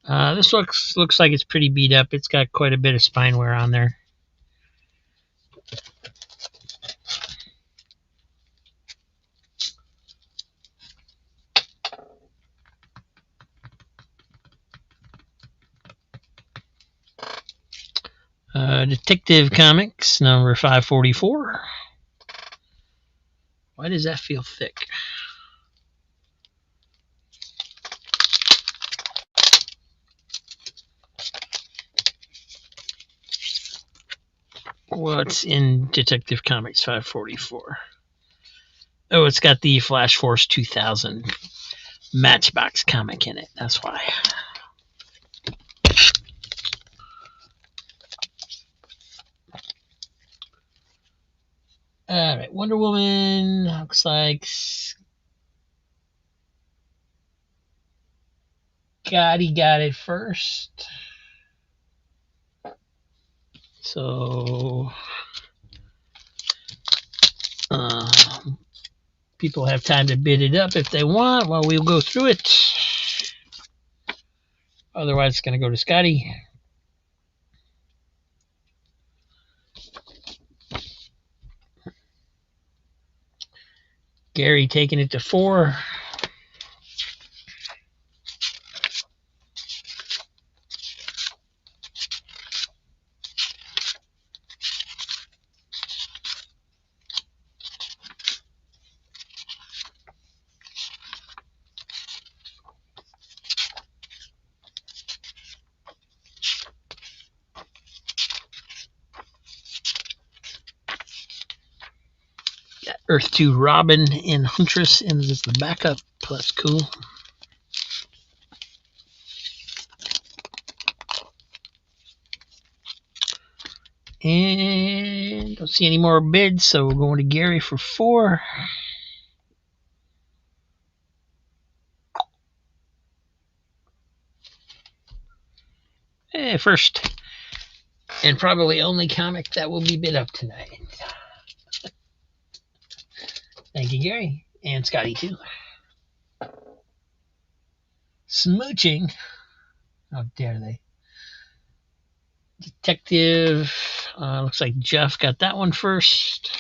S2: This looks like it's pretty beat up. It's got quite a bit of spine wear on there. Detective Comics, number 544. Why does that feel thick? What's in Detective Comics 544? Oh, it's got the Flash Force 2000 Matchbox comic in it. That's why. All right, Wonder Woman looks like Scotty got it first. So people have time to bid it up if they want while we'll go through it. Otherwise, it's going to go to Scotty. Gary taking it to 4. Got Earth 2 Robin and Huntress, and this is the backup. That's cool. And don't see any more bids, so we're going to Gary for 4. First and probably only comic that will be bid up tonight. Thank you, Gary. And Scotty, too. Smooching. How dare they? Detective. Looks like Jeff got that one first.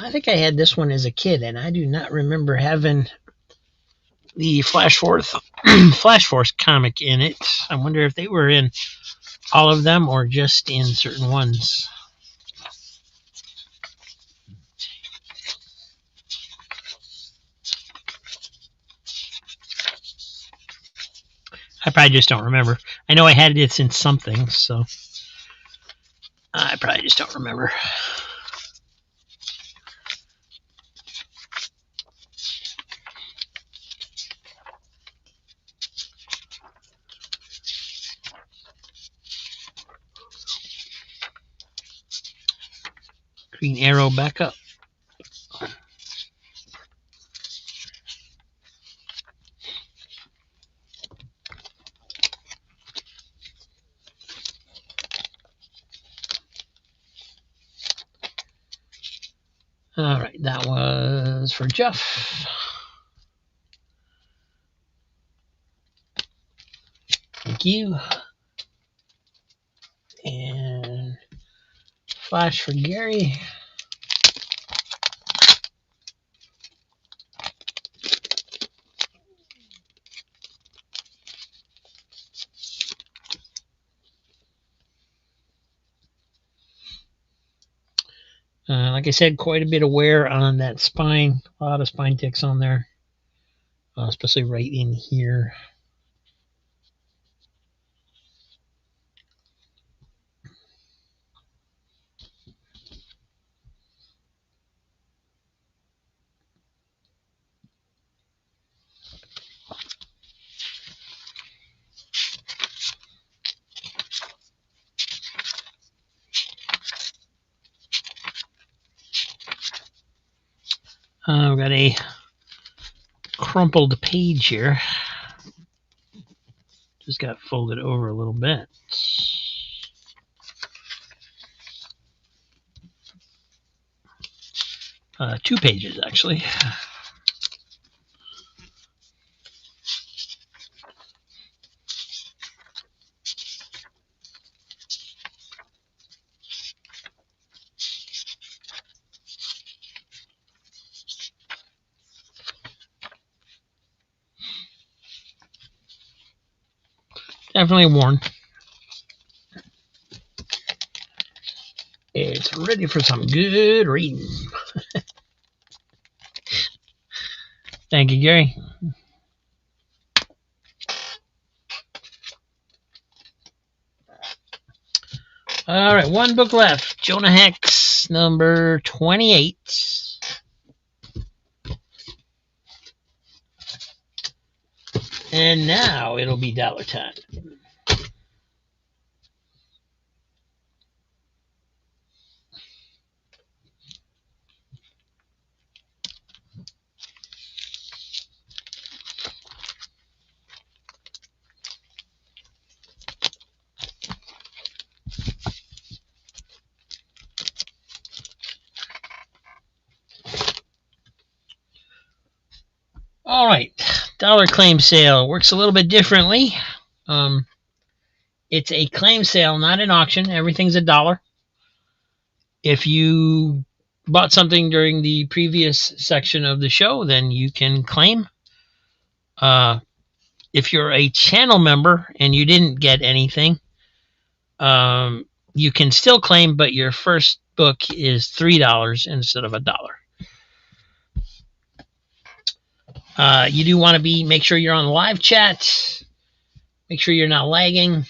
S2: I think I had this one as a kid, and I do not remember having the Flash Force comic in it. I wonder if they were in all of them or just in certain ones. I probably just don't remember. I know I had it in something, so I probably just don't remember. Green Arrow back up. All right, that was for Jeff. Thank you. And Flash for Gary. Like I said, quite a bit of wear on that spine. A lot of spine ticks on there, especially right in here. We've got a crumpled page here. Just got folded over a little bit. 2 pages, actually. Definitely worn. It's ready for some good reading. Thank you, Gary. All right, 1 book left. Jonah Hex, number 28. And now it'll be dollar time. All right, Dollar claim sale works a little bit differently. It's a claim sale, not an auction. Everything's $1. If you bought something during the previous section of the show, then you can claim. If you're a channel member and you didn't get anything, you can still claim, but your first book is $3 instead of $1. You do want to make sure you're on live chat. Make sure you're not lagging.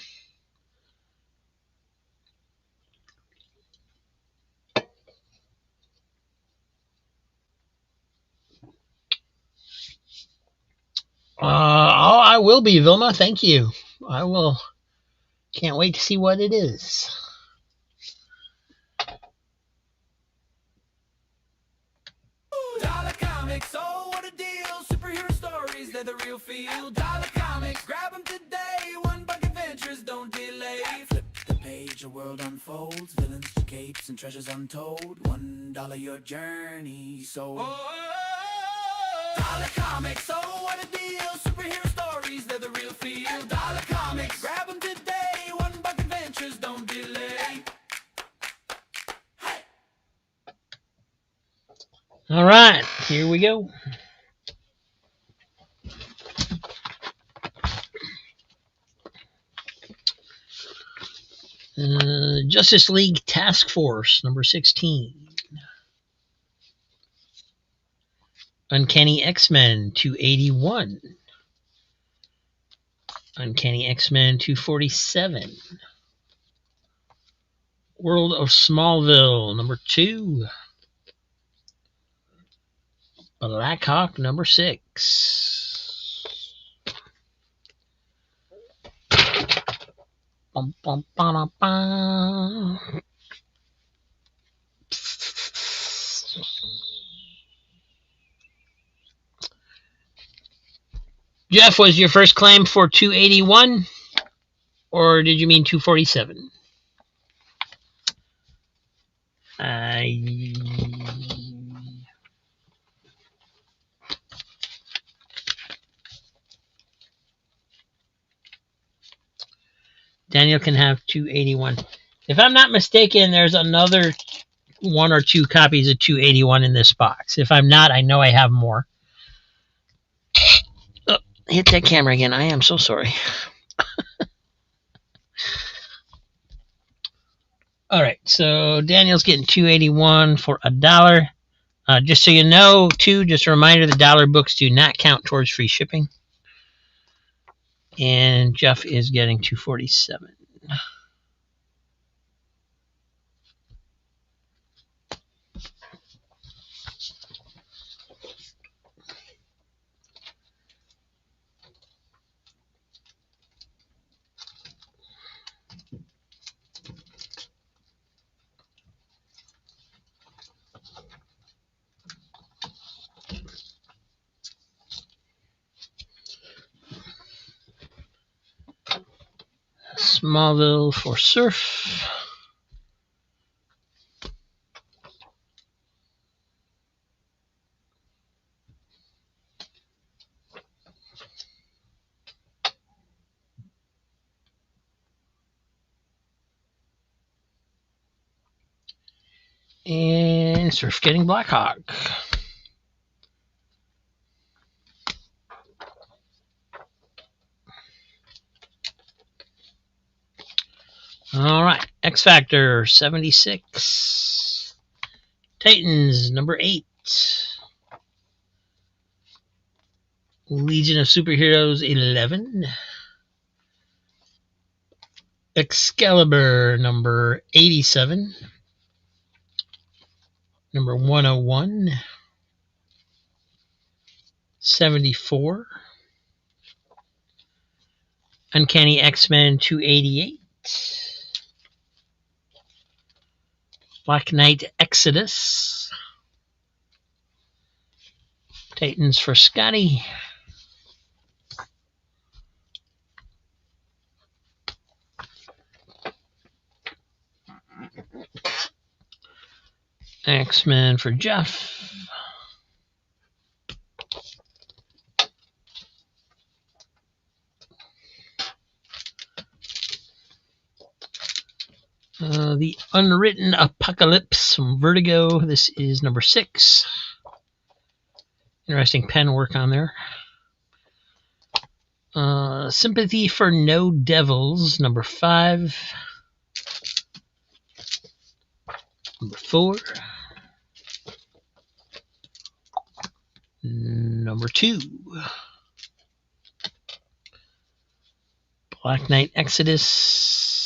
S2: I will be, Vilma. Thank you. I will. Can't wait to see what it is.
S1: Dollar Comics, oh what a deal! Superhero stories, they're the real feel. Dollar Comics, grab them today. $1 adventures, don't delay. Flip the page, a world unfolds. Villains, capes, and treasures untold. $1 your journey, so. Dollar Comics, oh what a deal! Superhero stories, they're the real feel. Dollar Comics, grab them today. $1 adventures, don't delay.
S2: All right, here we go. Justice League Task Force number 16. Uncanny X-Men 281. Uncanny X-Men 247. World of Smallville number 2. Black Hawk number 6. Bum, bum, ba, ba. Jeff, was your first claim for 281? Or did you mean 247? Daniel can have 281. If I'm not mistaken, there's another 1 or 2 copies of 281 in this box. If I'm not, I know I have more. Oh, hit that camera again. I am so sorry. All right, so Daniel's getting 281 for $1. Just so you know, too, just a reminder, the dollar books do not count towards free shipping. And Jeff is getting 247. Smallville for Surf. And Surf getting Black Hawk. All right, X Factor 76. Titans number 8. Legion of Superheroes 11. Excalibur number 87. Number 101. 74. Uncanny X-Men 288. Black Knight Exodus. Titans for Scotty. X-Men for Jeff. The Unwritten Apocalypse from Vertigo. This is number 6. Interesting pen work on there. Sympathy for No Devils, number 5. Number 4. Number 2. Black Knight Exodus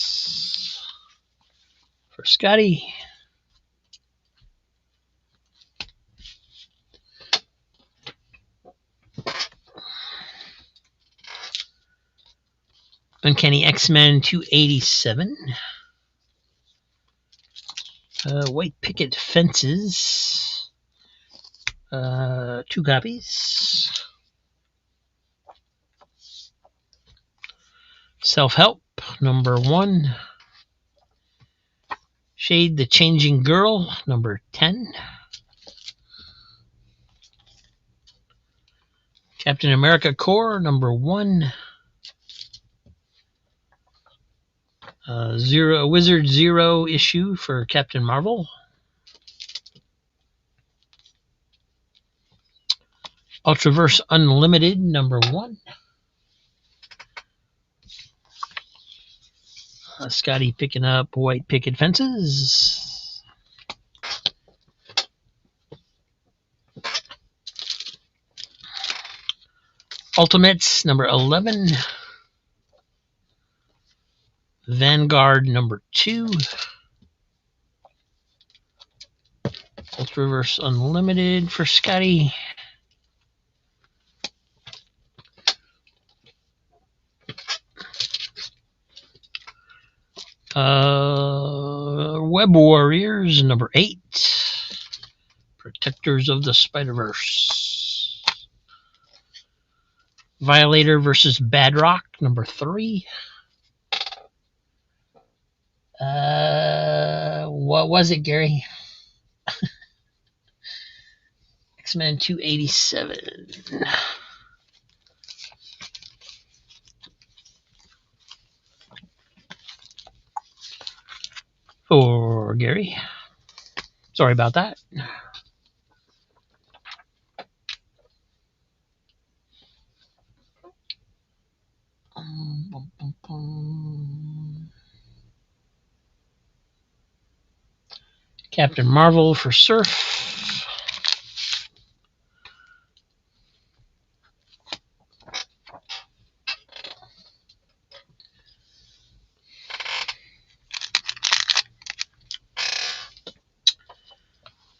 S2: for Scotty. Uncanny X-Men 287. White Picket Fences. 2 copies. Self-Help, number 1. Shade the Changing Girl, number 10. Captain America Corps, number 1. Wizard Zero issue for Captain Marvel. Ultraverse Unlimited, number 1. Scotty picking up White Picket Fences. Ultimates, number 11. Vanguard, number 2. Ultraverse Unlimited for Scotty. Web Warriors, number 8. Protectors of the Spider-Verse. Violator versus Badrock, number 3. What was it, Gary? X-Men 287. For Gary. Sorry about that. Captain Marvel for Surf.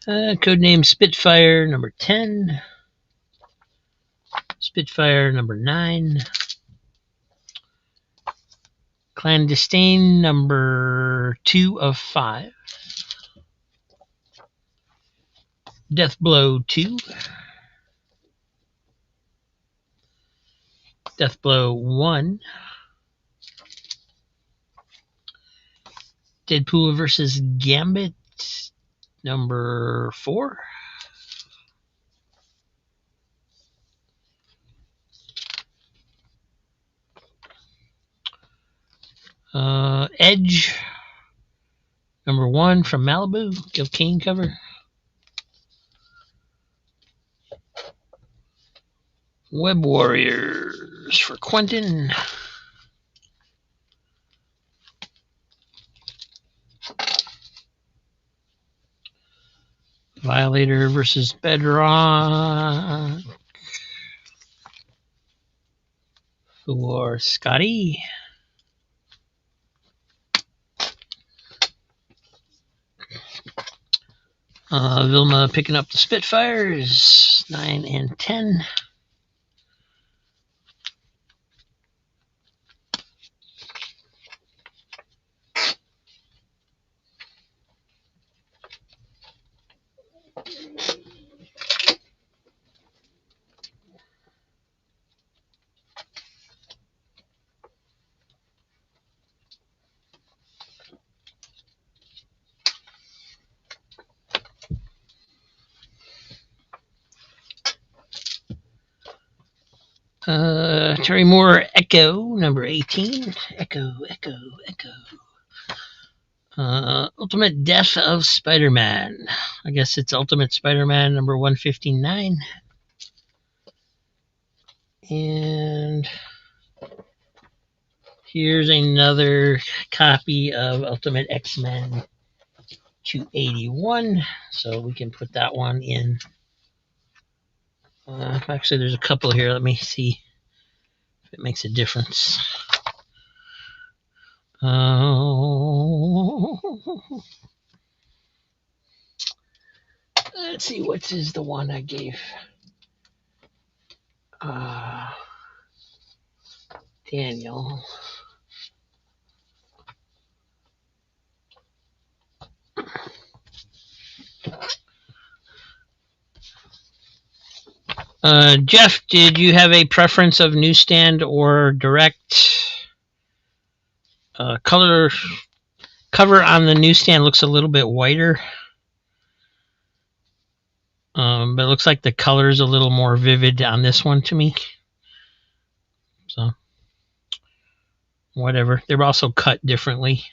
S2: Codename Spitfire, number 10. Spitfire, number 9. Clandestine, number 2 of 5. Deathblow 2. Deathblow 1. Deadpool versus Gambit, number 4. Edge, number 1 from Malibu, Gil Kane cover. Web Warriors for Quentin. Violator versus Bedrock for Scotty. Vilma picking up the Spitfires, 9 and 10. Terry Moore Echo, number 18. Echo. Ultimate Death of Spider-Man. I guess it's Ultimate Spider-Man number 159. And here's another copy of Ultimate X-Men 281. So we can put that one in. Actually, there's a couple here. Let me see if it makes a difference. Let's see, what is the one I gave? Daniel. Jeff, did you have a preference of newsstand or direct? Cover on the newsstand looks a little bit whiter. But it looks like the color is a little more vivid on this one to me. So, whatever. They were also cut differently.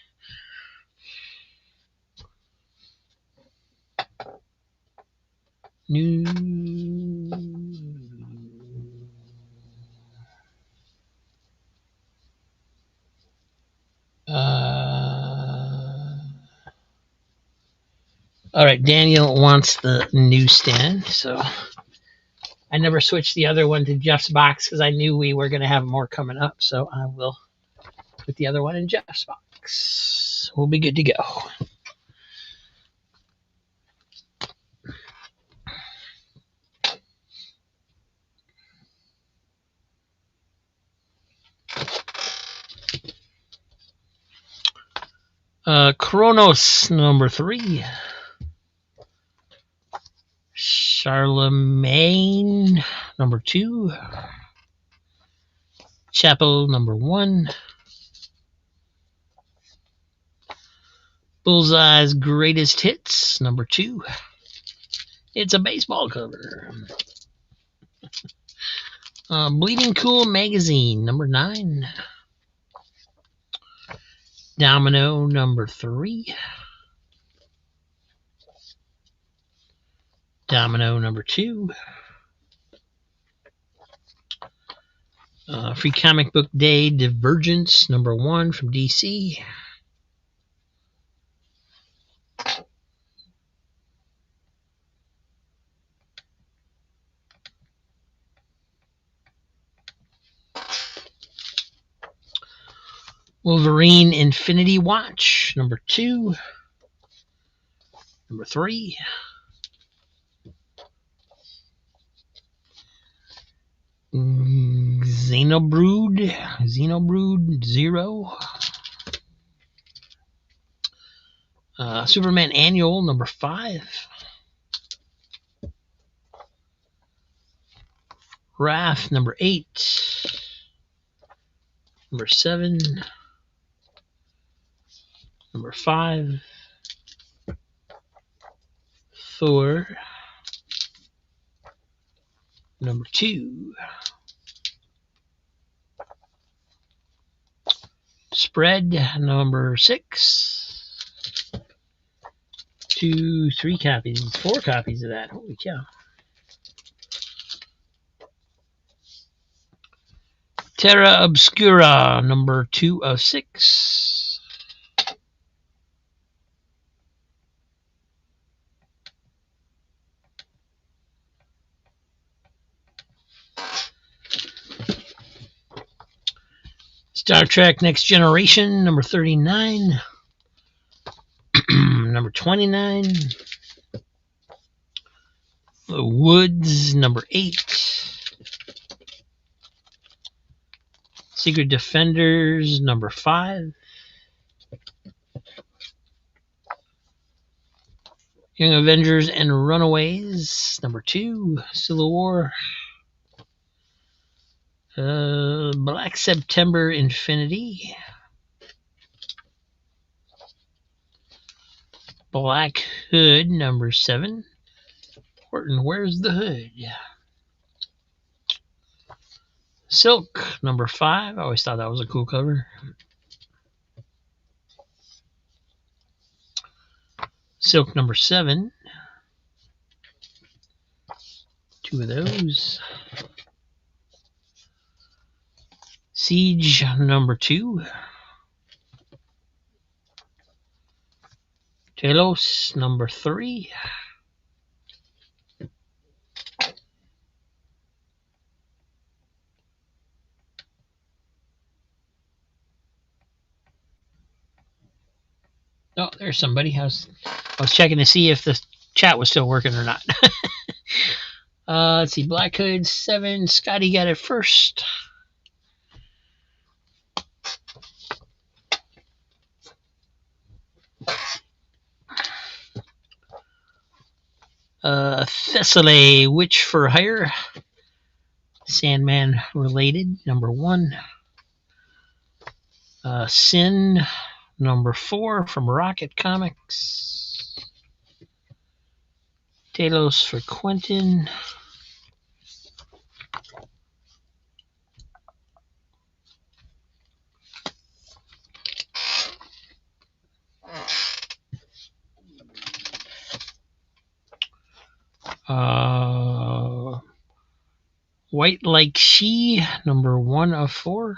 S2: All right, Daniel wants the newsstand, so I never switched the other one to Jeff's box because I knew we were going to have more coming up, so I will put the other one in Jeff's box. We'll be good to go. Kronos number 3. Charlemagne number 2. Chapel number 1. Bullseye's Greatest Hits number 2. It's a baseball cover. Bleeding Cool Magazine number 9. Domino number 3. Domino number 2. Free Comic Book Day Divergence number 1 from DC. Wolverine Infinity Watch number 2. Number 3. Xenobrood 0. Superman Annual number 5. Wrath number 8. Number 7. Number 5. Thor number 2. Spread number 6. 2, 3 copies, 4 copies of that. Holy cow. Terra Obscura number 2 of 6. Star Trek Next Generation number 39. Number 29. The Woods number 8. Secret Defenders number 5. Young Avengers and Runaways number 2. Civil War. Black September Infinity. Black Hood number 7. Horton, where's the hood? Silk number 5. I always thought that was a cool cover. Silk number 7. 2 of those. Siege number 2. Telos number 3. Oh, there's somebody. I was checking to see if the chat was still working or not. Let's see. Black Hood 7. Scotty got it first. Thessaly, Witch for Hire. Sandman related, number 1. Sin, number 4 from Rocket Comics. Talos for Quentin. White Like She, number 1 of 4.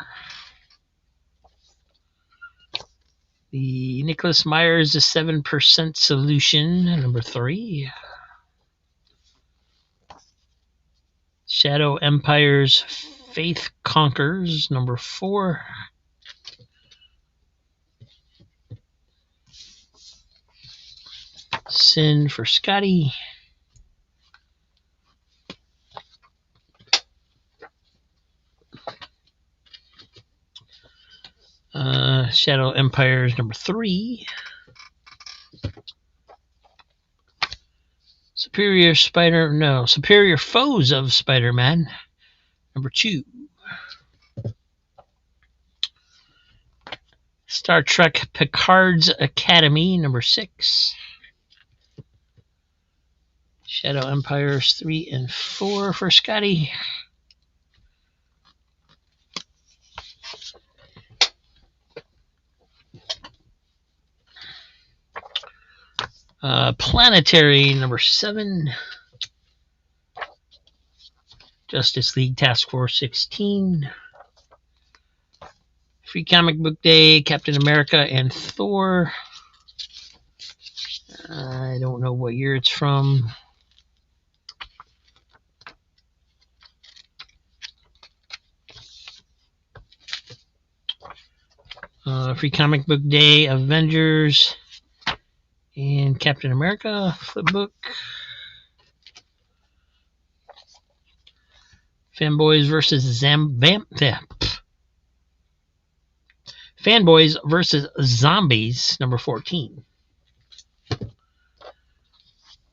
S2: The Nicholas Myers, the 7% Solution, number 3. Shadow Empire's Faith Conquers, number 4. Sin for Scotty. Shadow Empires number 3. Superior Foes of Spider-Man number 2. Star Trek Picard's Academy number 6. Shadow Empires 3 and 4 for Scotty. Planetary number 7. Justice League Task Force 16. Free Comic Book Day, Captain America and Thor. I don't know what year it's from. Free Comic Book Day, Avengers, and Captain America flipbook. Fanboys versus Fanboys versus Zombies, number 14.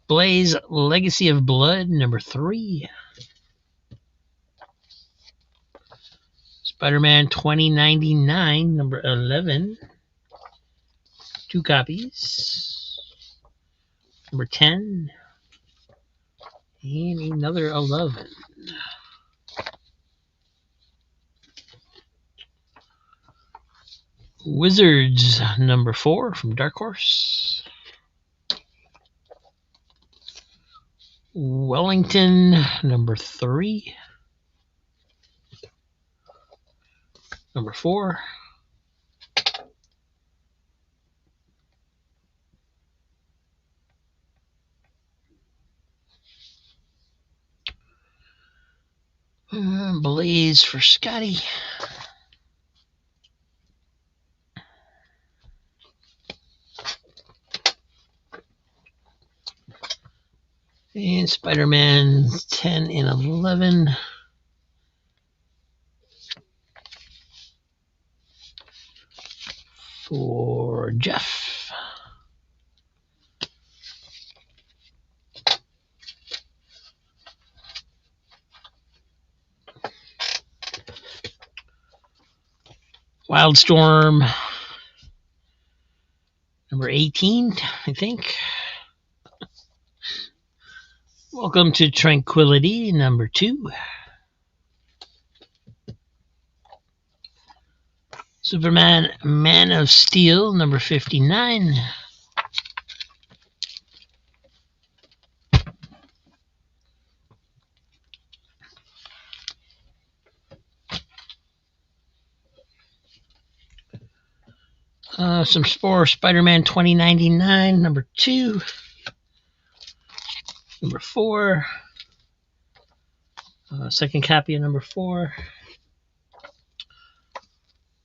S2: Blaze Legacy of Blood, number 3. Spider-Man 2099, number 11. 2 copies. Number 10. And another 11. Wizards, number 4 from Dark Horse. Wellington, number 3. Number 4. Blaze for Scotty. And Spider-Man 10 and 11. For Jeff. Wildstorm, number 18, I think. Welcome to Tranquility, number 2. Superman, Man of Steel, number 59. Some Spore Spider-Man 2099, number 2. Number 4. Second copy of number 4.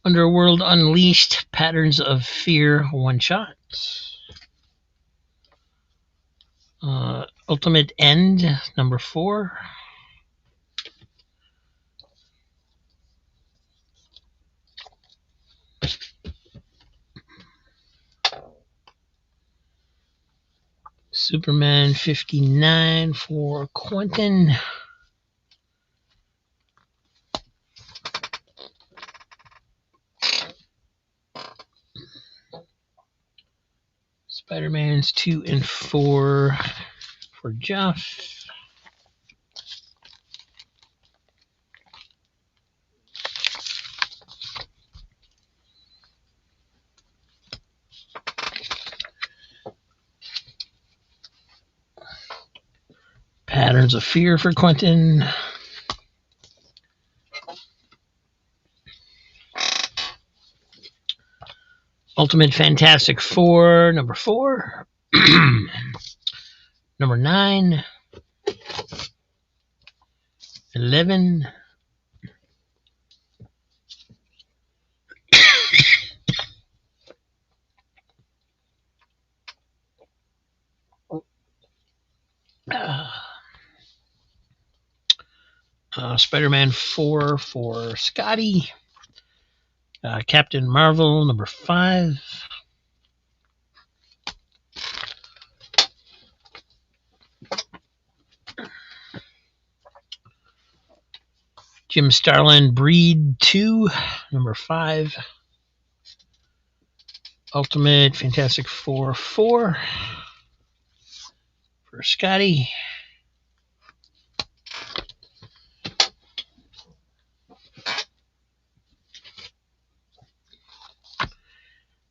S2: Underworld Unleashed, Patterns of Fear, one shot. Ultimate End, number 4. Superman 59 for Quentin. Spider-Man's 2 and 4 for Jeff. Patterns of Fear for Quentin. Ultimate Fantastic Four, number 4. Number 9. 11. Spider-Man 4 for Scotty. Captain Marvel, number 5. Jim Starlin Breed 2, number 5. Ultimate Fantastic Four 4 for Scotty.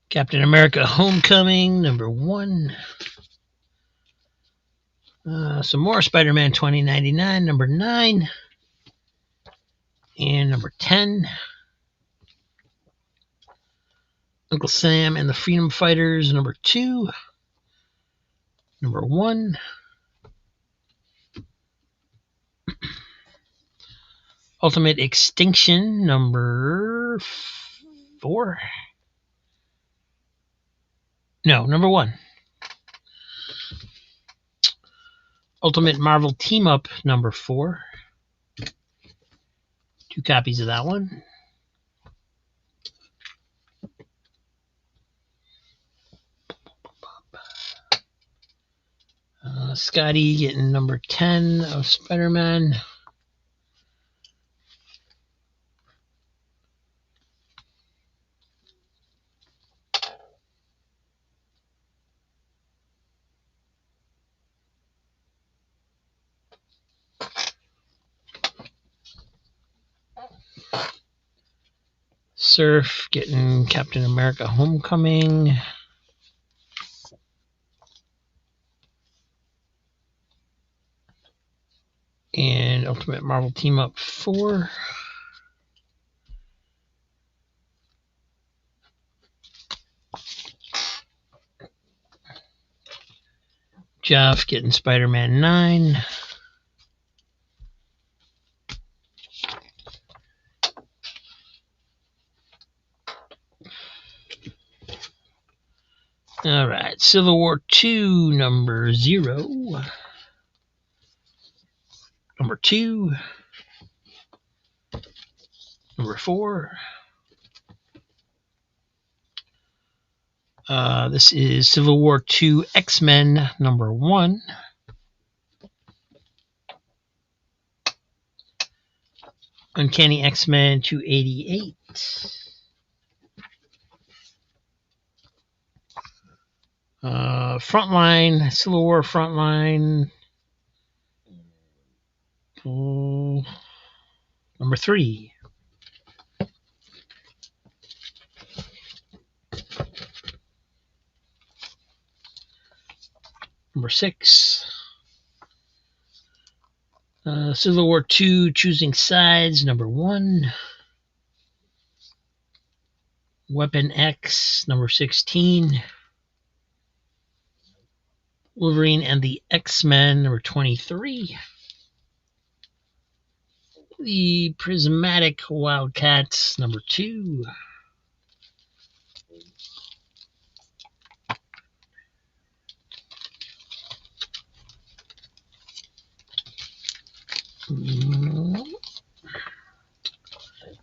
S2: Captain America Homecoming, number 1. Some more Spider-Man 2099, number 9. And number 10. Uncle Sam and the Freedom Fighters, number 2. Number 1. Ultimate Extinction, number 4. No, number 1. Ultimate Marvel Team Up, number 4. 2 copies of that one. Scotty getting number 10 of Spider-Man. Surf getting Captain America Homecoming. And Ultimate Marvel Team Up 4. Jeff getting Spider-Man 9. All right, Civil War 2, number 0. Number 2. Number 4. This is Civil War 2 X-Men, number 1. Uncanny X-Men 288. Frontline, Civil War Frontline. Number 3. Number 6. Civil War 2 Choosing Sides, number 1. Weapon X, number 16. Wolverine and the X-Men, number 23. The Prismatic Wildcats, number 2.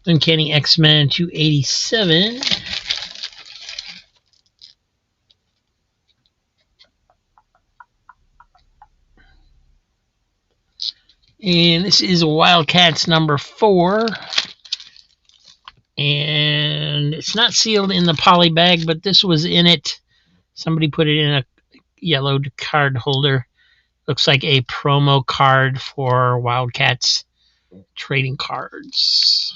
S2: Uncanny X-Men 287. And this is Wildcats number 4. And it's not sealed in the poly bag, but this was in it. Somebody put it in a yellow card holder. Looks like a promo card for Wildcats trading cards.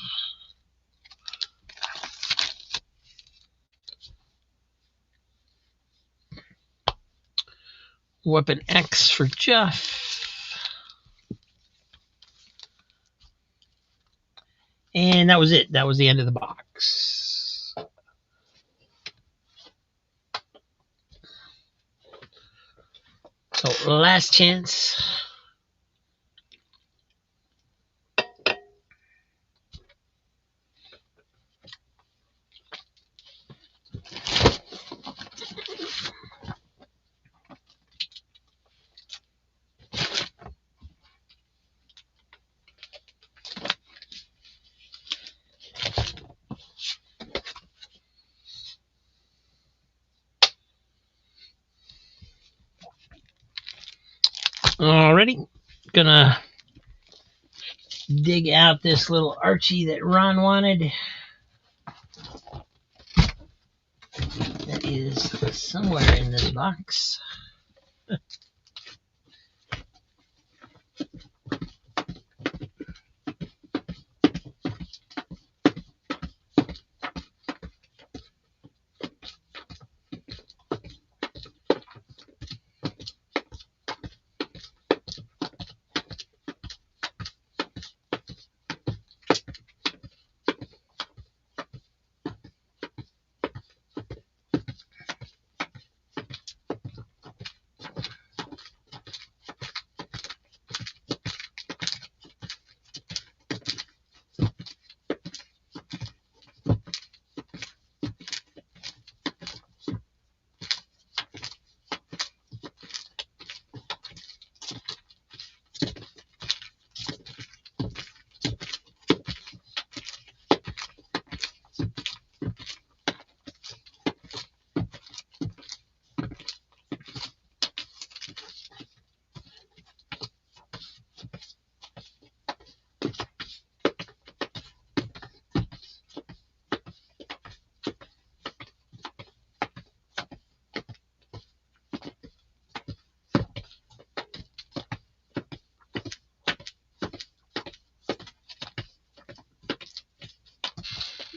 S2: Weapon X for Jeff. And that was it. That was the end of the box. So last chance. Alrighty, gonna dig out this little Archie that Ron wanted. That is somewhere in this box.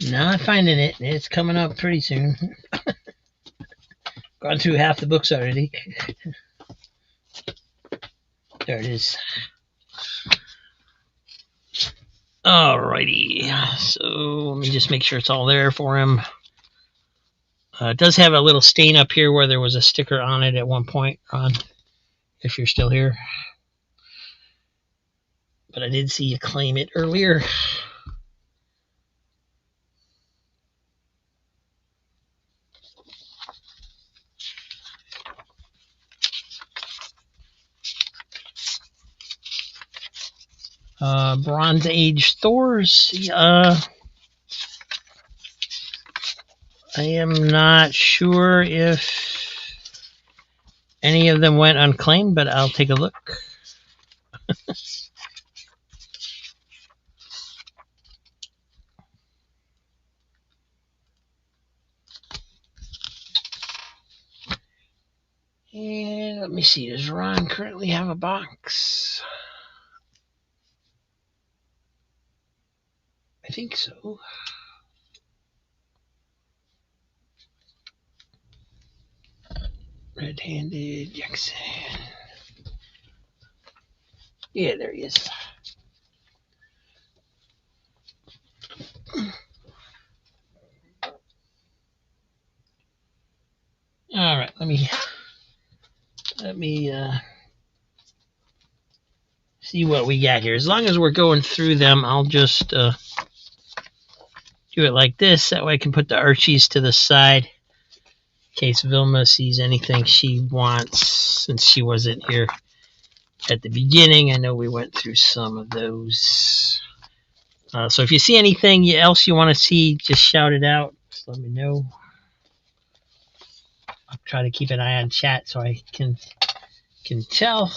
S2: Not finding it. It's coming up pretty soon. Gone through half the books already. There it is. Alrighty. So let me just make sure it's all there for him. It does have a little stain up here where there was a sticker on it at one point, Ron, if you're still here. But I did see you claim it earlier. Bronze Age Thors. I am not sure if any of them went unclaimed, but I'll take a look. And let me see, does Ron currently have a box? I think so. Red-handed Jackson. Yeah, there he is. let me see what we got here. As long as we're going through them, I'll just do it like this. That way I can put the Archies to the side in case Vilma sees anything she wants, since she wasn't here at the beginning. I know we went through some of those. So if you see anything else you want to see, just shout it out. Just let me know. I'll try to keep an eye on chat so I can tell.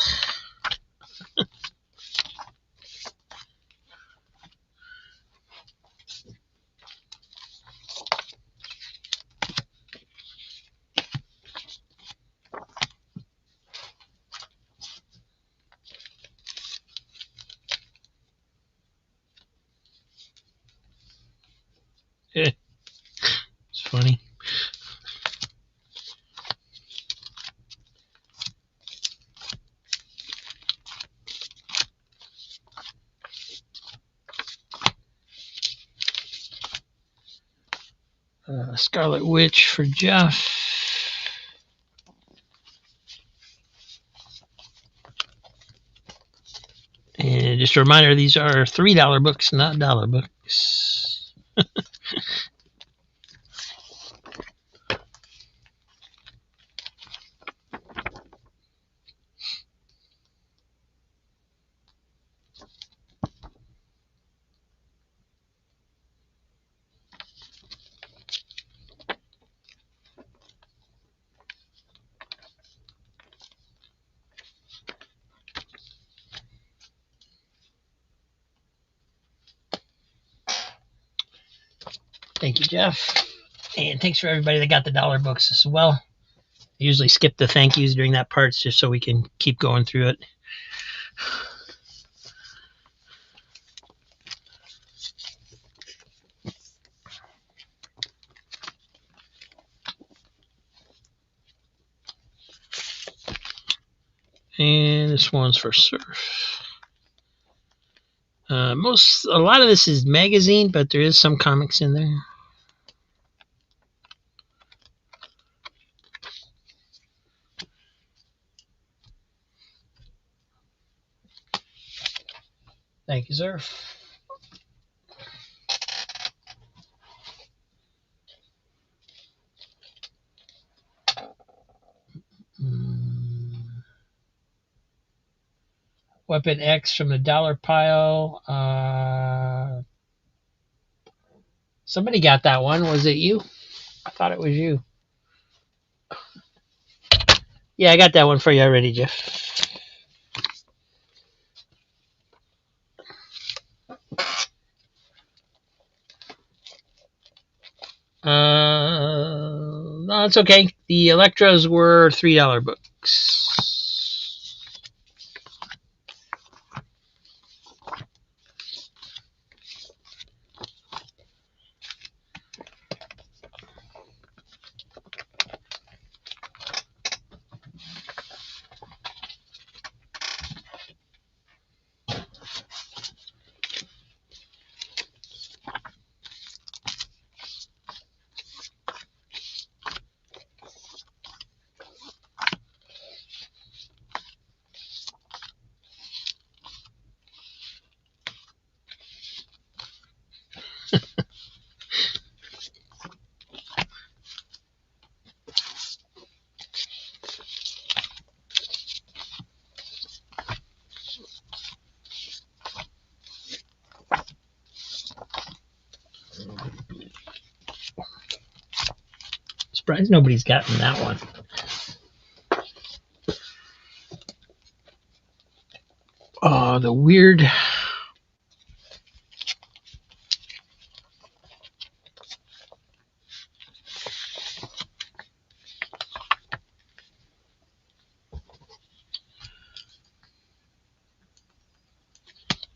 S2: It's funny. Scarlet Witch for Jeff. And just a reminder, these are $3 books, not dollar books. Thank you, Jeff. And thanks for everybody that got the dollar books as well. I usually skip the thank yous during that part just so we can keep going through it. And this one's for Surf. A lot of this is magazine, but there is some comics in there. Thank you, Surf. Weapon X from the dollar pile. Somebody got that one. Was it you? I thought it was you. Yeah, I got that one for you already, Jeff. No, it's okay. The Electras were $3 books. Surprised nobody's gotten that one. Oh, the weird.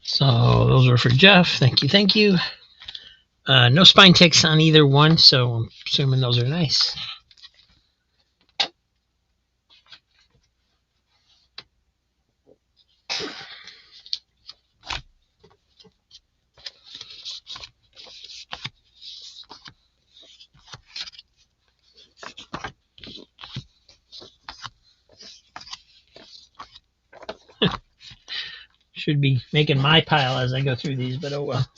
S2: So those are for Jeff. Thank you, thank you. No spine ticks on either one, so I'm assuming those are nice. Should be making my pile as I go through these, but oh well.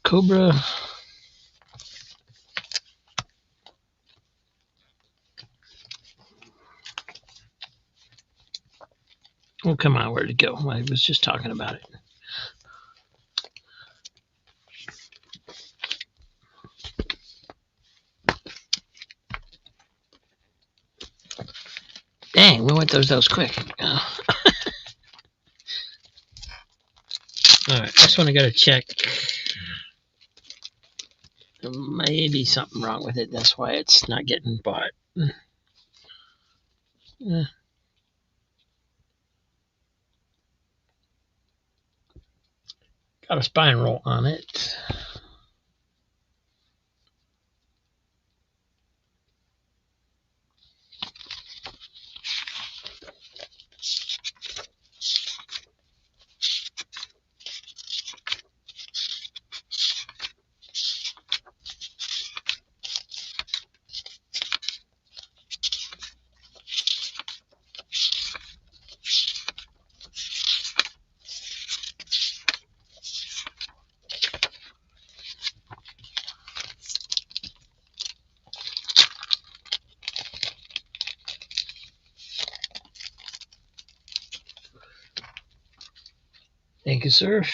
S2: Cobra. Oh, come on, where'd it go? I was just talking about it. Dang, we went those quick. Oh. Alright, this one I gotta check. There may be something wrong with it. That's why it's not getting bought. Got a spine roll on it. Thank you, sir.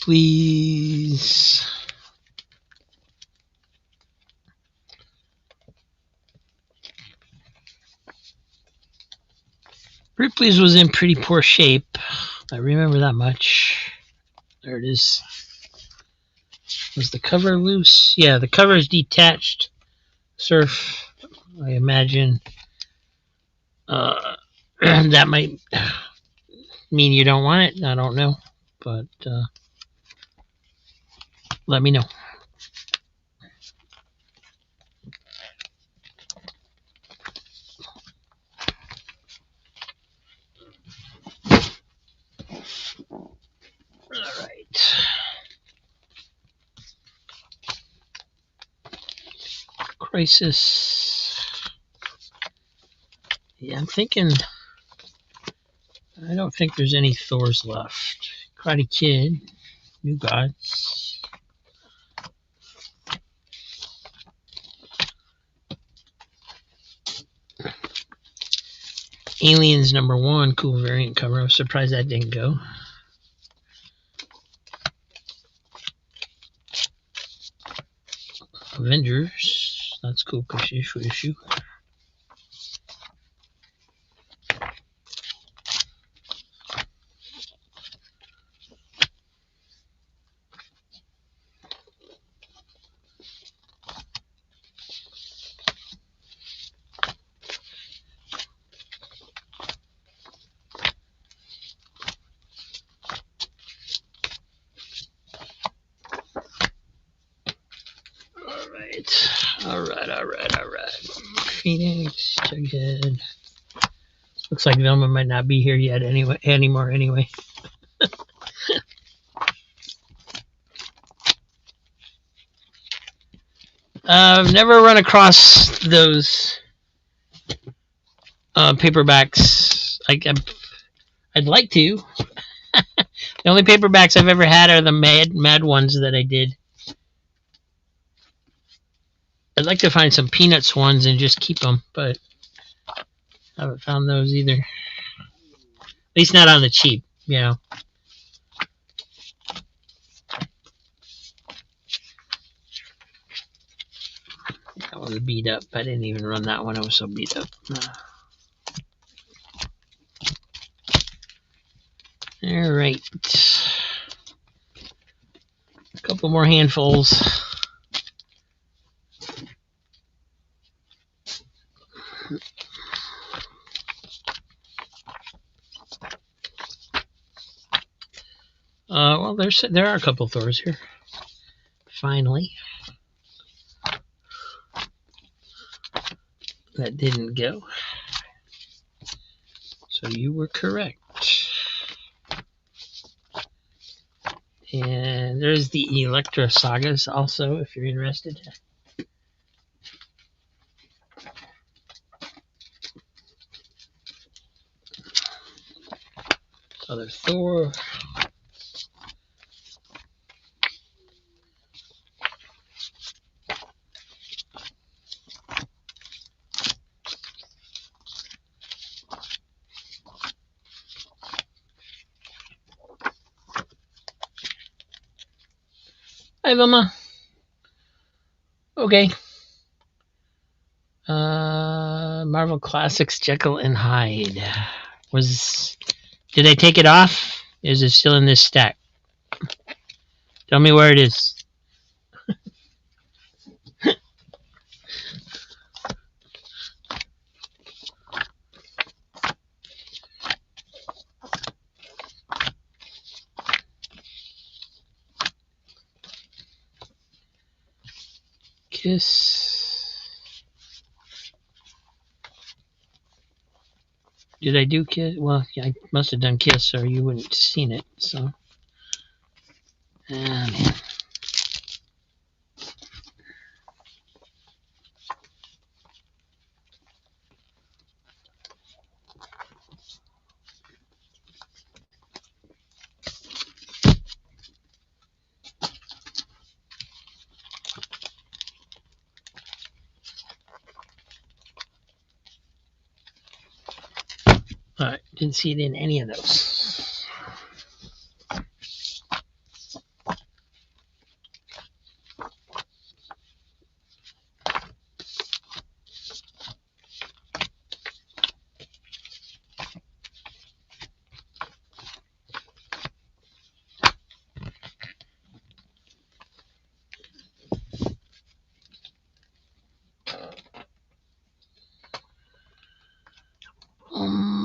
S2: Please. Ripley's was in pretty poor shape. I remember that much. There it is. Was the cover loose? Yeah, the cover is detached. Surf, I imagine. That might mean you don't want it. I don't know. But let me know. Alright. Crisis. Yeah, I'm thinking. I don't think there's any Thors left. Karate Kid. New Gods. Aliens #1, cool variant cover. I was surprised that didn't go. Avengers, that's cool. Issue. Alright. Phoenix, Jughead. Looks like Velma might not be here yet anymore. I've never run across those paperbacks. I'd like to. The only paperbacks I've ever had are the mad ones that I did. I'd like to find some Peanuts ones and just keep them, but I haven't found those either. At least not on the cheap, you know. That was beat up. I didn't even run that one. I was so beat up. Alright. A couple more handfuls. Well, there are a couple Thors here. Finally. That didn't go. So you were correct. And there's the Electra Sagas also, if you're interested. Other Thor. Hi, Vilma. Okay. Marvel Classics Jekyll and Hyde. Did I take it off? Is it still in this stack? Tell me where it is. Kiss. Did I do Kiss? Well, yeah, I must have done Kiss, or you wouldn't have seen it. So, man. All right, didn't see it in any of those.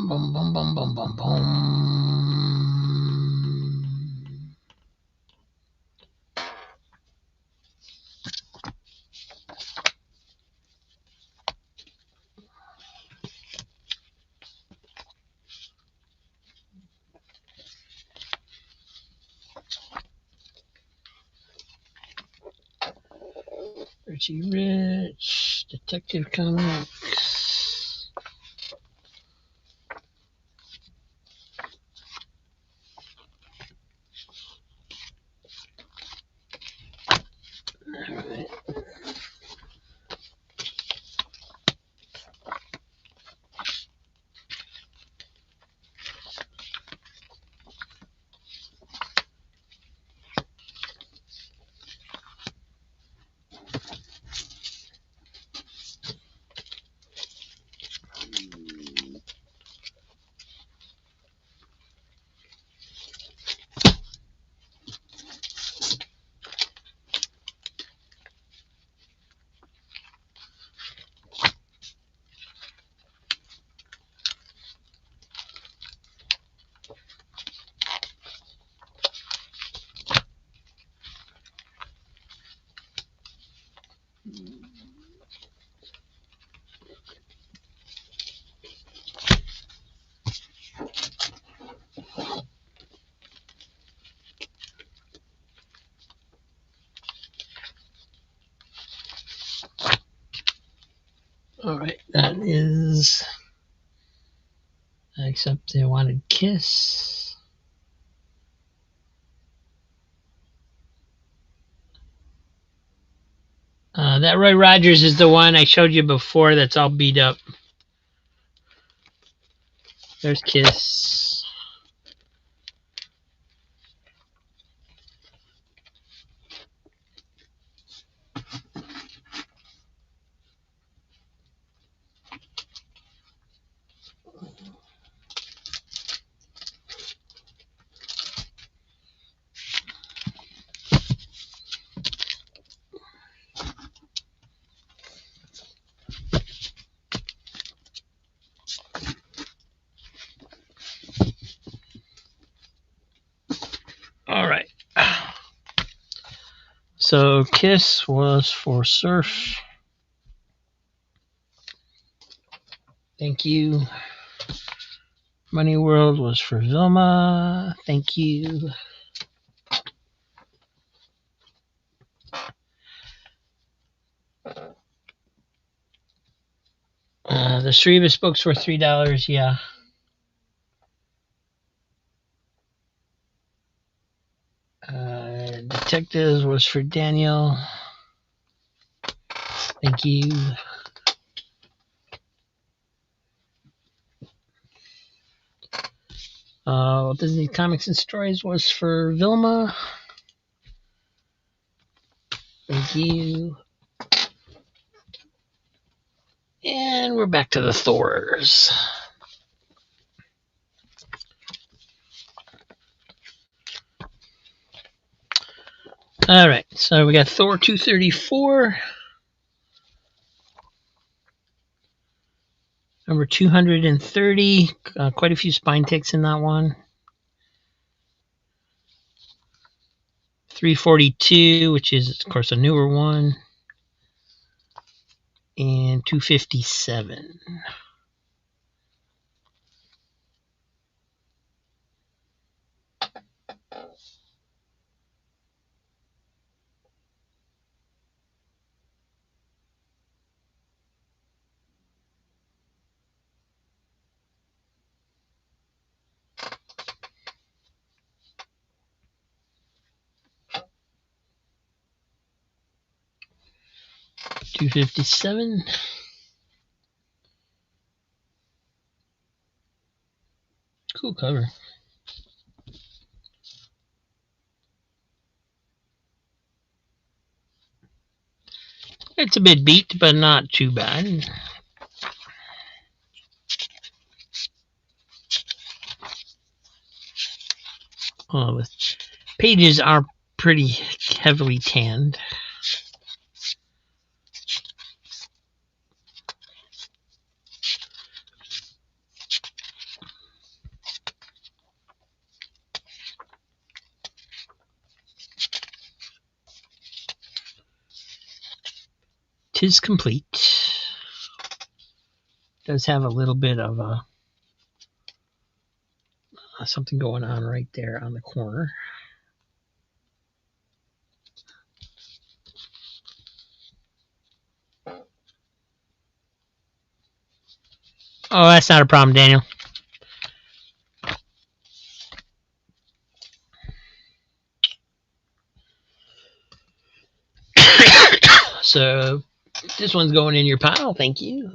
S2: Bum, bum, bum, bum, bum, bum. Richie Rich, Detective Comics. All right. All right, that is. Except they wanted Kiss. That Roy Rogers is the one I showed you before that's all beat up. There's Kiss. So Kiss was for Surf. Thank you. Money World was for Vilma. Thank you. The Shrevas books were $3. Yeah. Detectives was for Daniel. Thank you. Disney Comics and Stories was for Vilma. Thank you. And we're back to the Thors. All right, so we got Thor 234. Number 230. Quite a few spine ticks in that one. 342, which is, of course, a newer one. And 257. $257. Cool cover. It's a bit beat, but not too bad. The pages are pretty heavily tanned. Tis complete. Does have a little bit of something going on right there on the corner. Oh, that's not a problem, Daniel. So this one's going in your pile. Thank you.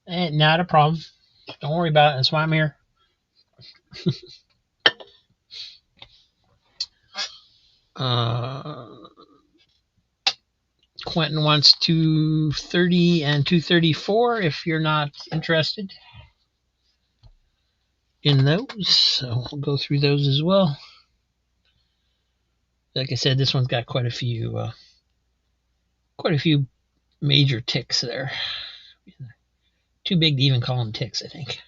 S2: Not a problem. Don't worry about it. That's why I'm here. Quentin wants 230 and 234 if you're not interested in those. So we'll go through those as well. Like I said, this one's got quite a few major ticks there. Too big to even call them ticks, I think.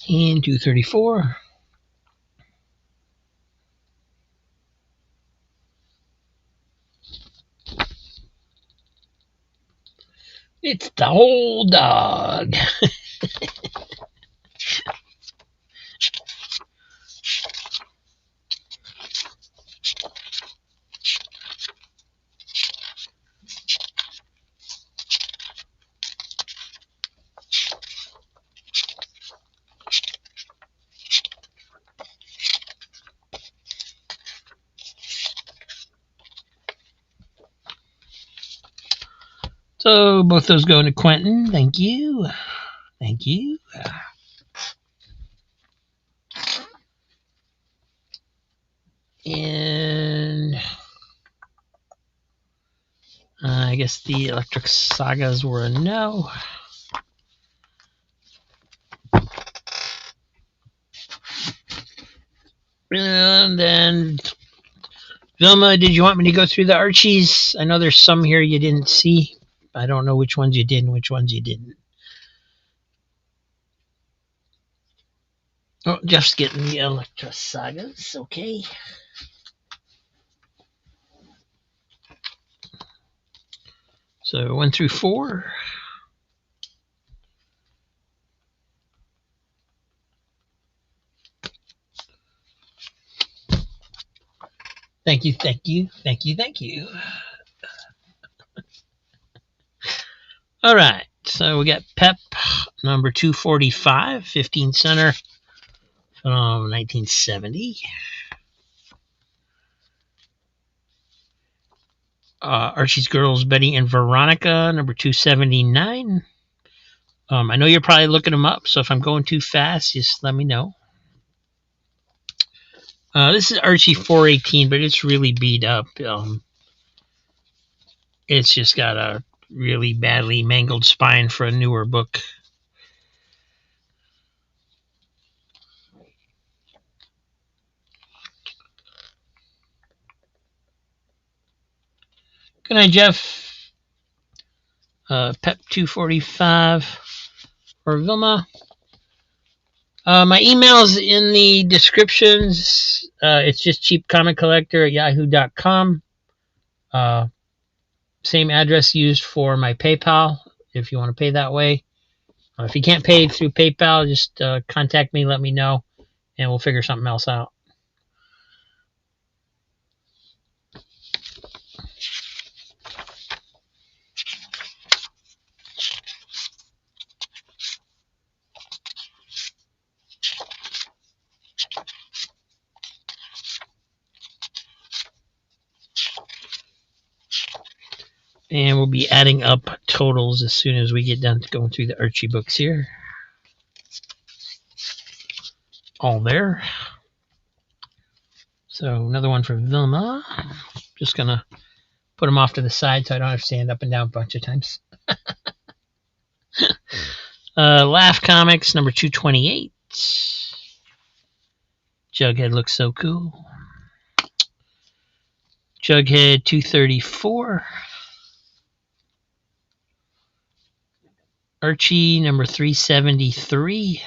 S2: And 234. It's the whole dog. So both those going to Quentin. Thank you. Thank you. And I guess the Electric Sagas were a no. And then, Vilma, did you want me to go through the Archies? I know there's some here you didn't see. I don't know which ones you did and which ones you didn't. Oh, Jeff's getting the Electra Sagas. Okay. So 1 through 4. Thank you, thank you, thank you, thank you. All right, so we got Pep number 245, 15 center from 1970. Archie's Girls, Betty and Veronica, number 279. I know you're probably looking them up, so if I'm going too fast, just let me know. This is Archie 418, but it's really beat up. It's just got a really badly mangled spine for a newer book. Good night, Jeff. Pep 245 for Vilma. My email's in the descriptions. It's just cheapcomiccollector@yahoo.com. Same address used for my PayPal if you want to pay that way. If you can't pay through PayPal, just contact me, let me know, and we'll figure something else out. And we'll be adding up totals as soon as we get done going through the Archie books here. All there. So another one for Vilma. Just going to put them off to the side so I don't have to stand up and down a bunch of times. Laugh Comics, number 228. Jughead looks so cool. Jughead 234. Archie, number 373.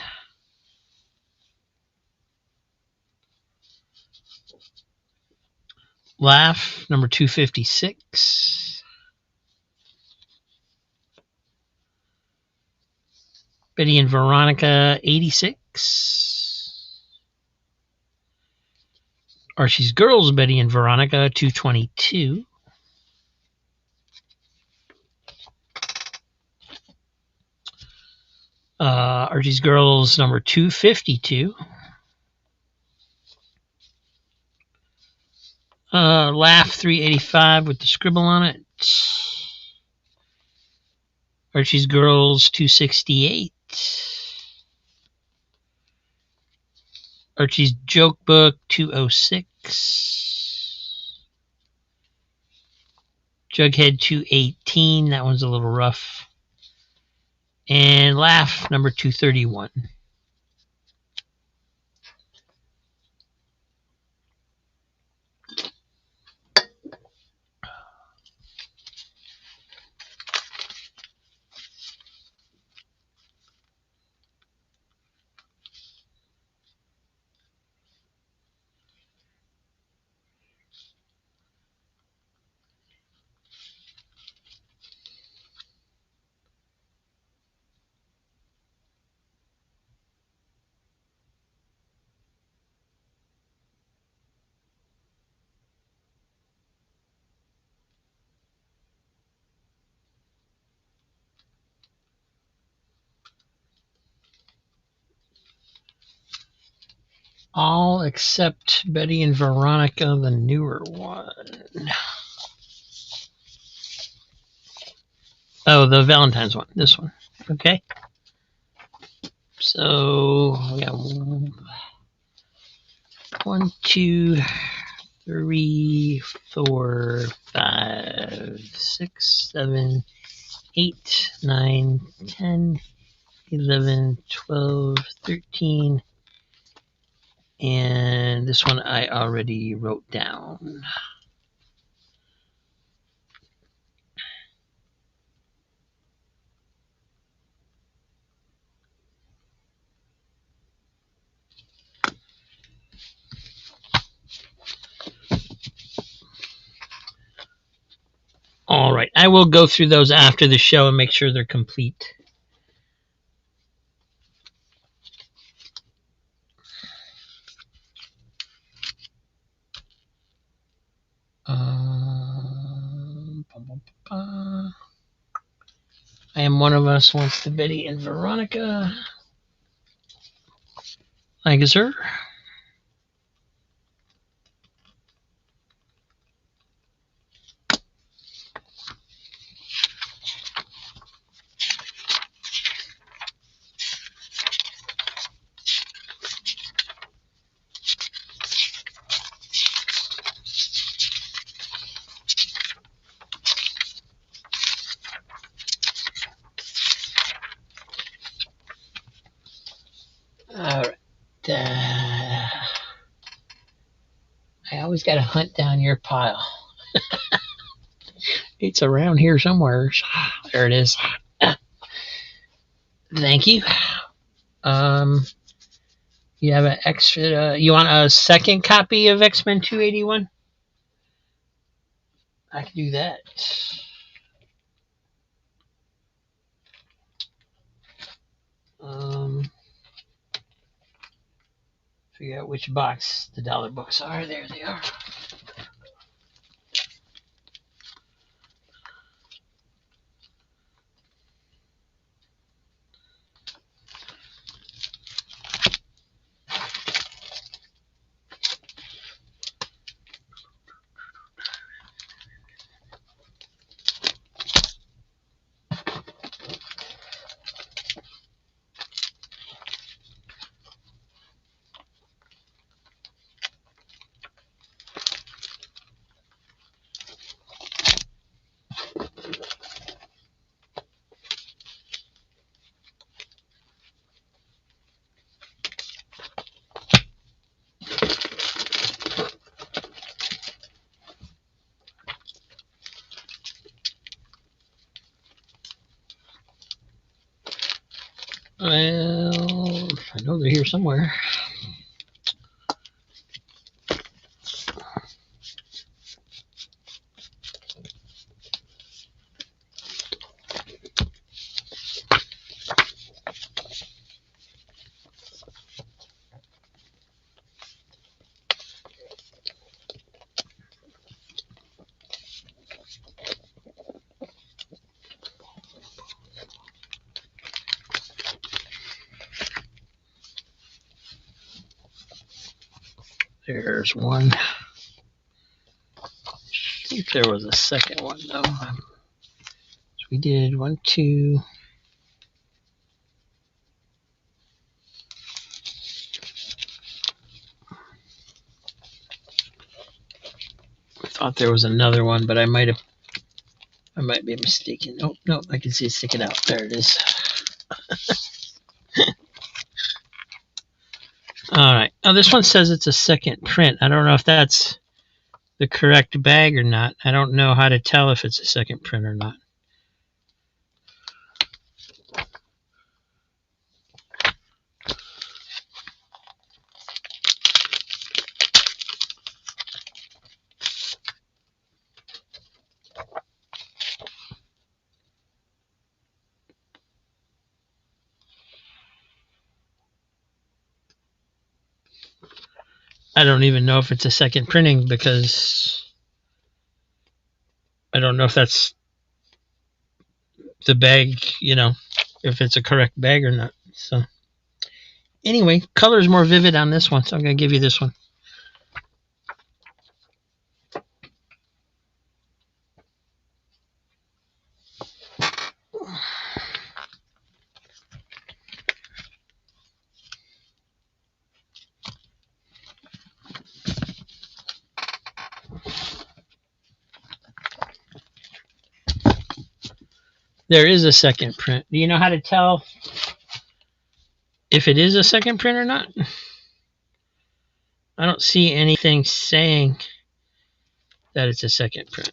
S2: Laugh, number 256. Betty and Veronica, 86. Archie's Girls, Betty and Veronica, 222. Archie's Girls, number 252. Laugh 385 with the scribble on it. Archie's Girls 268. Archie's Joke Book 206. Jughead 218. That one's a little rough. And Laugh number 231. All except Betty and Veronica, the newer one. Oh, the Valentine's one. This one. Okay. So we got 1, 2, 3, 4, 5, 6, 7, 8, 9, 10, 11, 12, 13, and this one I already wrote down. All right, I will go through those after the show and make sure they're complete. I am one of us wants to Betty and Veronica. Thank you, sir. All right. I always got to hunt down your pile. It's around here somewhere. There it is. Thank you. You have an extra. You want a second copy of X-Men 281? I can do that. Figure out which box the dollar books are. There they are. Well, I know they're here somewhere. There's one. I think there was a second one though. So we did 1, 2. I thought there was another one, but I might be mistaken. Oh no, I can see it sticking out. There it is. All right. Now this one says it's a second print. I don't know if that's the correct bag or not. I don't know how to tell if it's a second print or not. I don't even know if it's a second printing because I don't know if that's the bag, if it's a correct bag or not. So anyway, color is more vivid on this one, so I'm going to give you this one. There is a second print. Do you know how to tell if it is a second print or not? I don't see anything saying that it's a second print.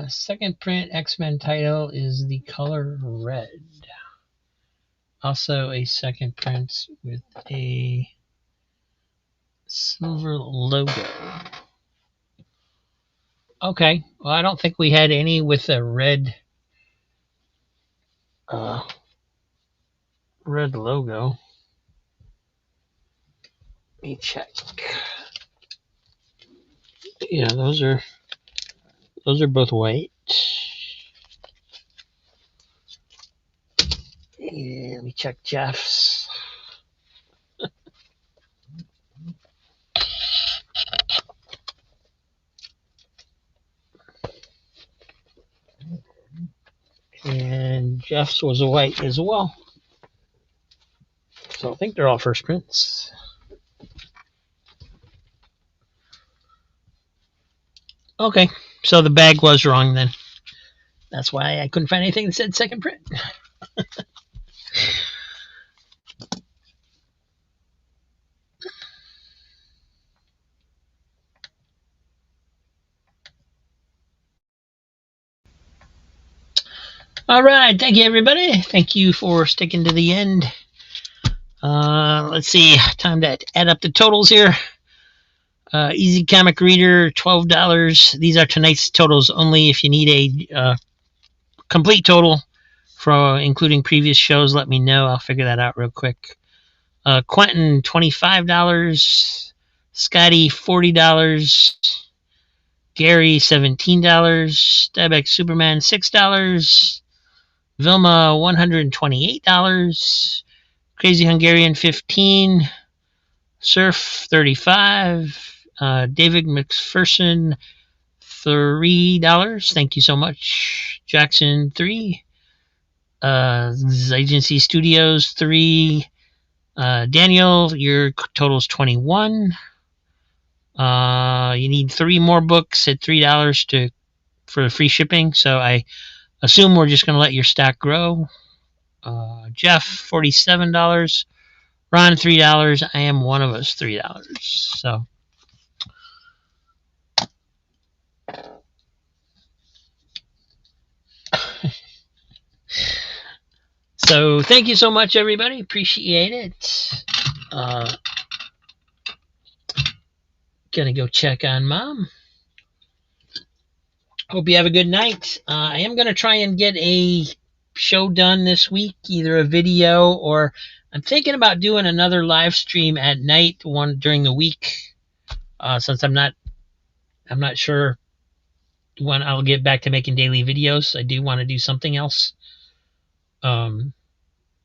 S2: Second print X-Men title is the color red. Also a second print with a silver logo. Okay, well, I don't think we had any with a red red logo. Let me check. Yeah, those are both white. Yeah, let me check Jeff's. And Jeff's was white as well. So I think they're all first prints. Okay, so the bag was wrong then. That's why I couldn't find anything that said second print. All right, thank you, everybody. Thank you for sticking to the end. Let's see, time to add up the totals here. Easy Comic Reader, $12. These are tonight's totals only. If you need a complete total for including previous shows, let me know. I'll figure that out real quick. Quentin, $25. Scotty, $40. Gary, $17. Stabex Superman, $6. Vilma, $128. Crazy Hungarian, $15. Surf, $35. David McPherson, $3. Thank you so much. Jackson, $3. Agency Studios, $3. Daniel, your total's $21. You need 3 more books at $3 for free shipping. So I assume we're just going to let your stack grow. Jeff, $47. Ron, $3. I am one of us, $3. So thank you so much, everybody. Appreciate it. Gonna go check on Mom. Hope you have a good night. I am gonna try and get a show done this week, either a video or I'm thinking about doing another live stream at night, one during the week. Since I'm not sure when I'll get back to making daily videos. I do want to do something else. A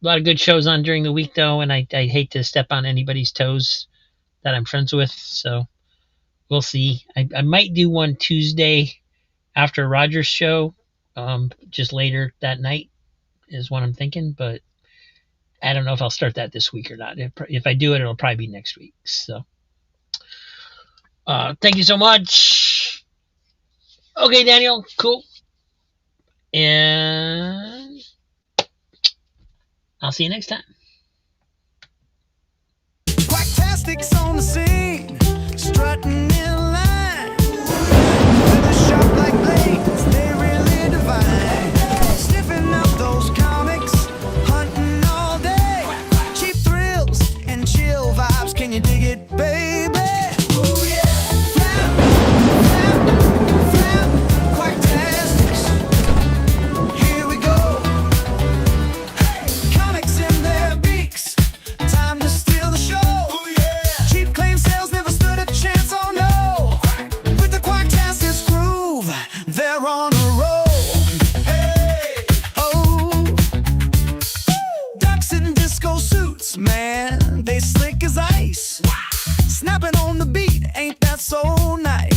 S2: lot of good shows on during the week though, and I hate to step on anybody's toes that I'm friends with, so we'll see. I might do one Tuesday after Roger's show, just later that night is what I'm thinking, but I don't know if I'll start that this week or not. If I do it, it'll probably be next week. So, thank you so much. Okay, Daniel, cool. And I'll see you next time.
S1: Quacktastic's on the scene, strutting in line. With a sharp like blades, they really divine. Sniffing up those comics, hunting all day. Cheap thrills and chill vibes, can you dig it, baby? Ooh, yeah. Flap, flap, flap, Quacktastics. Here we go. Comics in their beaks, time to steal the show. Cheap claim sales never stood a chance, oh no. With the Quacktastics groove, they're on a roll. Hey, oh, ducks in disco suits, man, they slick as ice. Snapping on the beat, ain't that so nice?